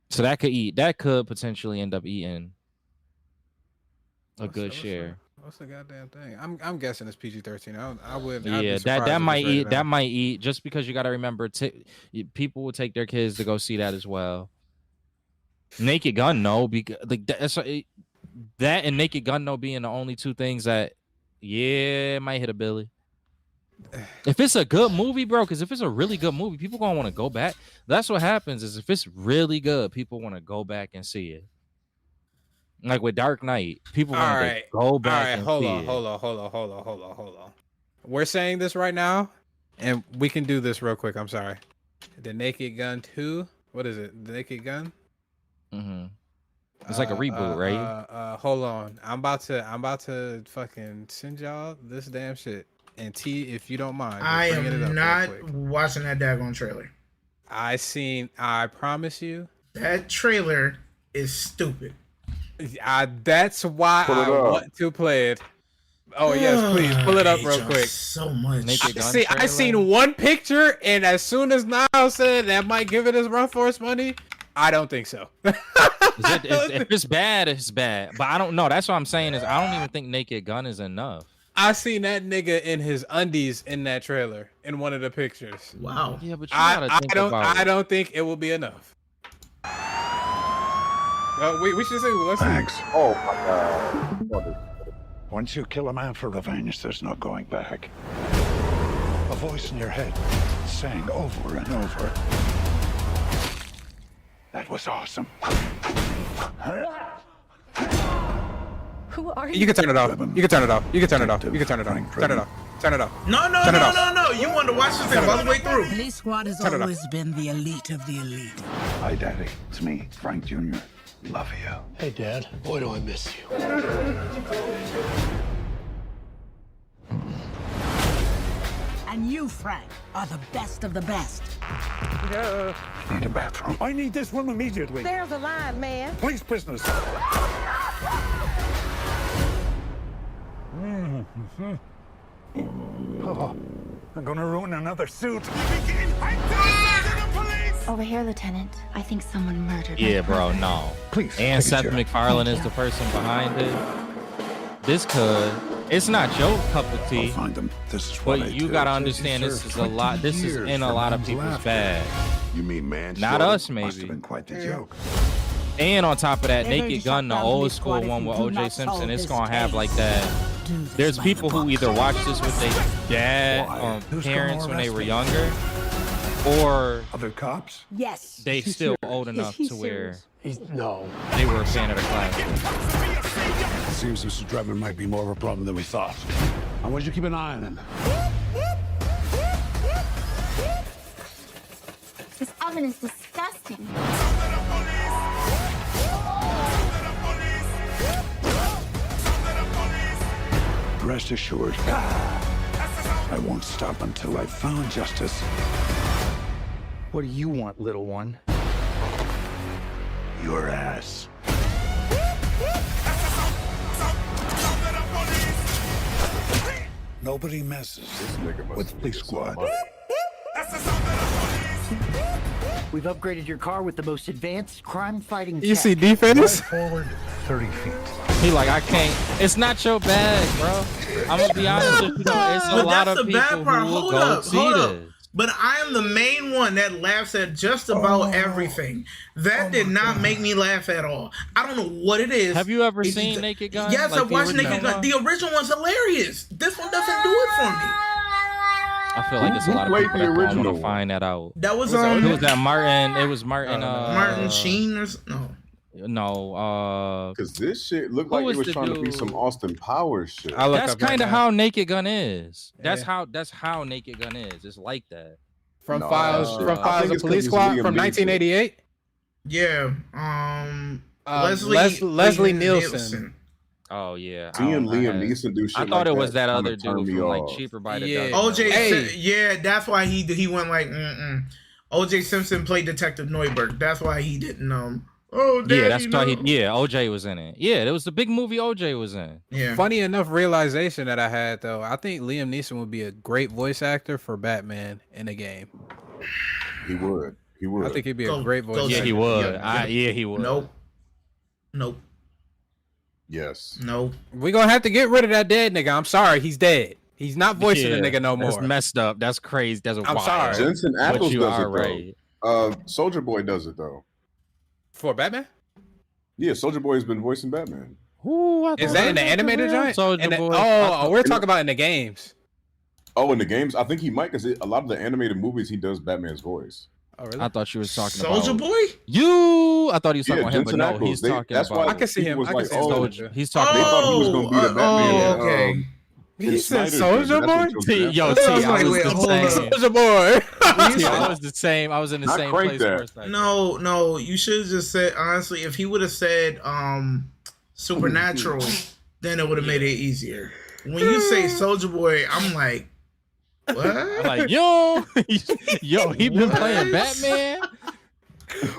So that could potentially end up eating a good share. What's the goddamn thing? I'm guessing it's PG-13. I would. Yeah, that might eat. That might eat. Just because you got to remember, people will take their kids to go see that as well. Naked Gun, no, because like that and Naked Gun, no, being the only two things that, yeah, it might hit a Billy. If it's a good movie, bro, because if it's a really good movie, people gonna want to go back. That's what happens. Is if it's really good, people want to go back and see it. Like with Dark Knight, people want to go back and see it. Hold on. We're saying this right now, and we can do this real quick. I'm sorry. The Naked Gun 2. What is it? The Naked Gun? Mm-hmm. It's like a reboot, right? Hold on. I'm about to fucking send y'all this damn shit. And T, if you don't mind, I am not watching that daggone trailer. I promise you. That trailer is stupid. That's why I want to play it. Oh yes, please pull it up real quick. So much. I seen one picture, and as soon as Niall said that might give it his run for its money, I don't think so. If it's bad, it's bad. But I don't know. That's what I'm saying is I don't even think Naked Gun is enough. I seen that nigga in his undies in that trailer in one of the pictures. Wow. Yeah, but you gotta think about it. I don't think it will be enough. We should say let's Thanks. Oh my god. Once you kill a man for revenge, there's no going back. A voice in your head saying over and over, "That was awesome." Who are you? You can turn it off. You can turn it off. You can turn it off. You can turn it off. Turn it off. Turn it off. No. You want to watch this thing all the way through. Police Squad has always been the elite of the elite. Hi, Daddy. It's me, Frank Jr. Love you. Hey, Dad. Boy, do I miss you. And you, Frank, are the best of the best. Need a bathroom. I need this room immediately. There's a line, man. Police prisoners. Oh, I'm gonna ruin another suit. Over here, Lieutenant. I think someone murdered Yeah, my bro, brother. no. Please. And take a Seth chair. MacFarlane is the person behind it. It's not your cup of I'll tea. find them. This is what I But you do. gotta understand this is a lot. This is in a lot of people's bag. You mean man? Not us, Must have maybe. been quite the joke. And on top of that, They're going Naked to Gun, shut the down old Police school Squad if one you with do O.J. not Simpson, solve it's this gonna have case. like that. Do this There's by people the who book. either watched this with their dad, Why? Who's parents gonna when they were arrest younger, or Other cops? Yes. they still old enough he to where No. they were a fan of the classic. It seems Mr. Drebin might be more of a problem than we thought. I want you to keep an eye on him. This oven is disgusting. Rest assured, I won't stop until I've found justice. What do you want, little one? Your ass. Nobody messes with Police Squad. We've upgraded your car with the most advanced crime-fighting You tech. see defense? Forward 30 feet. He like, I can't. It's not your bag, bro. I'm gonna be honest with you. Though, it's a But lot that's of the bad people part. who will Hold go up. see Hold up. this. But I am the main one that laughs at just about everything. That did not make me laugh at all. I don't know what it is. Have you ever It's seen just- Naked Gun? Yes, Like I've the watched original Naked Gun. one? The original one's hilarious. This one doesn't do it for me. I feel like it's a Who lot of played people the that don't want original to find that out. That was Who was that? Martin. It was Martin. Martin Sheen or no. No. Because this shit looked Who like was it was the trying to be dude? some Austin Powers shit. That's kind of how Naked Gun is. That's Yeah. how Naked Gun is. It's like that. From No, Files I think of it's 'cause Police it's Squad Liam from Neeson. 1988. Yeah. Leslie Nielsen. Oh yeah. Seeing Liam Neeson do shit I thought like it was that kinda other dude turned me from like off. Cheaper by the Yeah. Dozen. OJ, Hey. yeah, that's why he went like, OJ Simpson played Detective Neuberg. That's why he didn't. Oh, Yeah, Daddy, that's why no. OJ was in it. Yeah, it was the big movie OJ was in. Yeah. Funny enough realization that I had though, I think Liam Neeson would be a great voice actor for Batman in a game. He would. He would. I think he'd be Go- a great voice go Yeah, actor. he would. Yeah. Yeah, he would. Nope. Yes. No. We gonna have to get rid of that dead nigga. I'm sorry, he's dead. He's not voicing the nigga no That's more. messed up. That's crazy. That's I'm wild. sorry. Jensen But Ackles you does are it right. though. Soldier Boy does it though. For Batman? Yeah, Soldier Boy has been voicing Batman. Ooh, I Is thought that in the was animated real giant? Soulja In the- Boy. oh, we're talking about in the games. Oh, in the games, I think he might, because a lot of the animated movies he does Batman's voice. Oh, really? I thought you was talking Soulja about Boy. I thought he was talking about him, but no, he's talking that's about. why I can see him. was I can like, see him. Soldier. He's talking They about. thought he was gonna be the Batman. okay. He said Snyder's Soulja Batman. Boy? That's what Yo, Joe T, Jackson- was I like, was wait, the hold same. up. Soulja Boy. T, I was the same. I was in the Not same crank place that. for a second. No, you should have just said, honestly, if he would have said Supernatural, then it would have made it easier. When you say Soulja Boy, I'm like, what? I'm like, yo, he been playing Batman.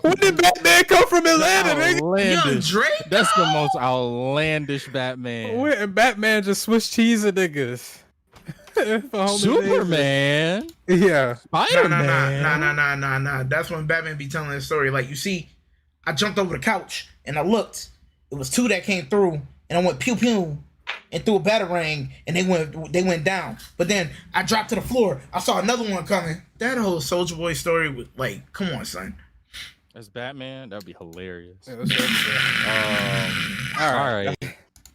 When did Batman come from Atlanta, nigga? Young Outlandish. Drake? That's the most outlandish Batman. Where and Batman just Swiss cheese of niggas. For homie Superman. Davis. Yeah. Spider-Man. Nah. That's when Batman be telling his story. Like, you see, I jumped over the couch and I looked. It was two that came through, and I went pew pew and threw a batarang, and they went down. But then I dropped to the floor. I saw another one coming. That whole Soulja Boy story was like, come on, son. As Batman, that'd be hilarious. Yeah, that's all right.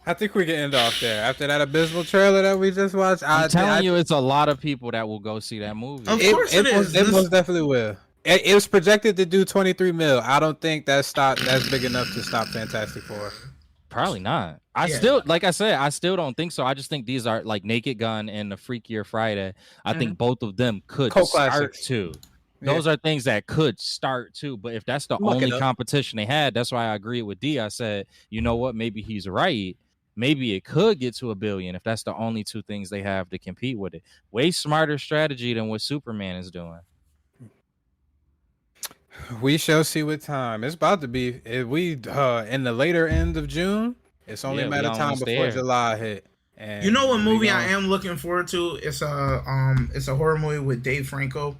I think we can end off there. After that abysmal trailer that we just watched, I'm telling you, it's a lot of people that will go see that movie. Of course it is. It most definitely will. It was projected to do 23 mil. I don't think that's big enough to stop Fantastic Four. Probably not. I Yeah. still, like I said, I still don't think so. I just think these are like Naked Gun and the Freakier Friday. I think both of them could Cult start classics. too. Yeah. Those are things that could start too. But if that's the Look it only up. competition they had, that's why I agree with D. I said, you know what? Maybe he's right. Maybe it could get to $1 billion if that's the only two things they have to compete with it. Way smarter strategy than what Superman is doing. We shall see with time. It's about to be in the later end of June. It's only Yeah, a we matter of time almost before there. July hit. And You know what we movie I gonna- am looking forward to? It's a horror movie with Dave Franco,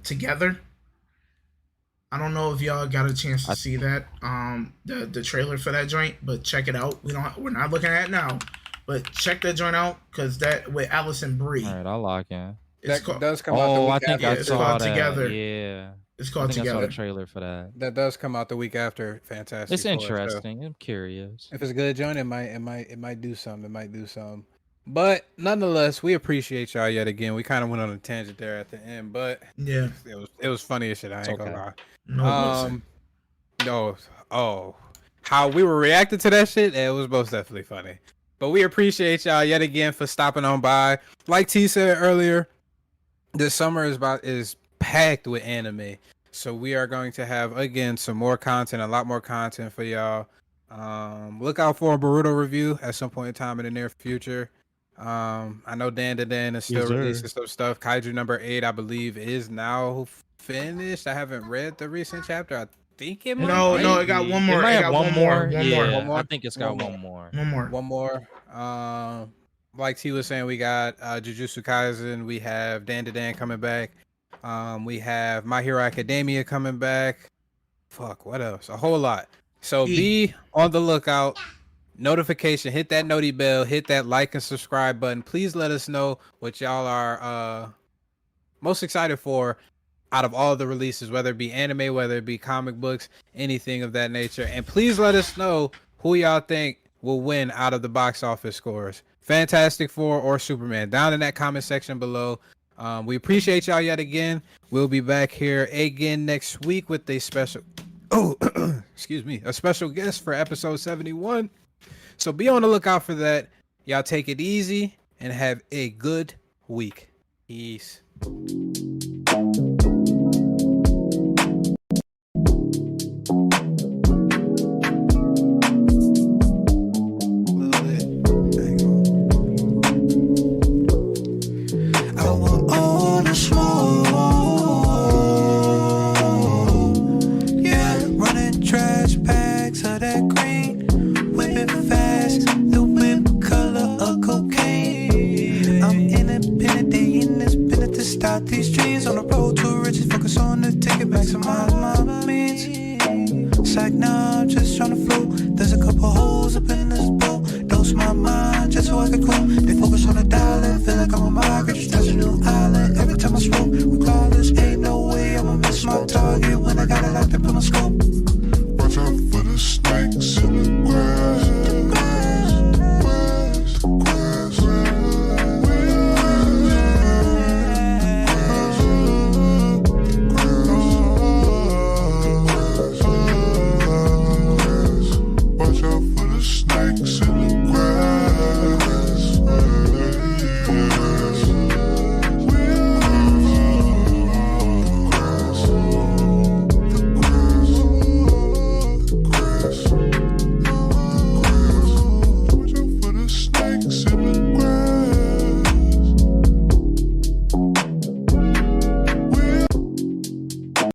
Together. I don't know if y'all got a chance to see that, the trailer for that joint, but check it out. We're not looking at it now, but check that joint out because that with Allison Brie. All right, I'll lock in. It's That called, does come out. The Oh, week I think after. I it's saw called that. Together. Yeah. it's I called think I saw Together. the trailer for that. That does come out the week after Fantastic It's Four, so interesting. I'm curious. if it's a good joint, it might do something. It might do something. But nonetheless, we appreciate y'all yet again. We kind of went on a tangent there at the end, but Yeah. it was funny as shit. I ain't It's gonna okay. lie. No, listen. How we were reacting to that shit, it was most definitely funny. But we appreciate y'all yet again for stopping on by. Like T said earlier, this summer is packed with anime. So we are going to have again some more content, a lot more content for y'all. Look out for a Boruto review at some point in time in the near future. I know Dan is still Yes, sir. releasing some stuff. Kaiju number 8, I believe, is now finished. I haven't read the recent chapter. I think it might No, be. no, it got one more. It might It have got one more. Yeah, One more? I think it's got One one more. One more. One more. Like T was saying, we got Jujutsu Kaisen. We have Dan coming back. We have My Hero Academia coming back. Fuck, what else? A whole lot. So be on the lookout. Notification, hit that noti bell, hit that like and subscribe button. Please let us know what y'all are most excited for out of all the releases, whether it be anime, whether it be comic books, anything of that nature. And please let us know who y'all think will win out of the box office scores. Fantastic Four or Superman. Down in that comment section below. We appreciate y'all yet again. We'll be back here again next week with a special excuse me, a special guest for episode 71. So be on the lookout for that. Y'all take it easy and have a good week. Peace. I want all the smoke. Yeah, running trash bags of that green. Whip it fast, the whip color of cocaine. I'm independent, they in this business to start these dreams. On the road to riches, focus on the ticket, maximize my means. It's like now I'm just trying to flow. There's a couple holes up in this boat. Dose my mind just so I can cool. They focus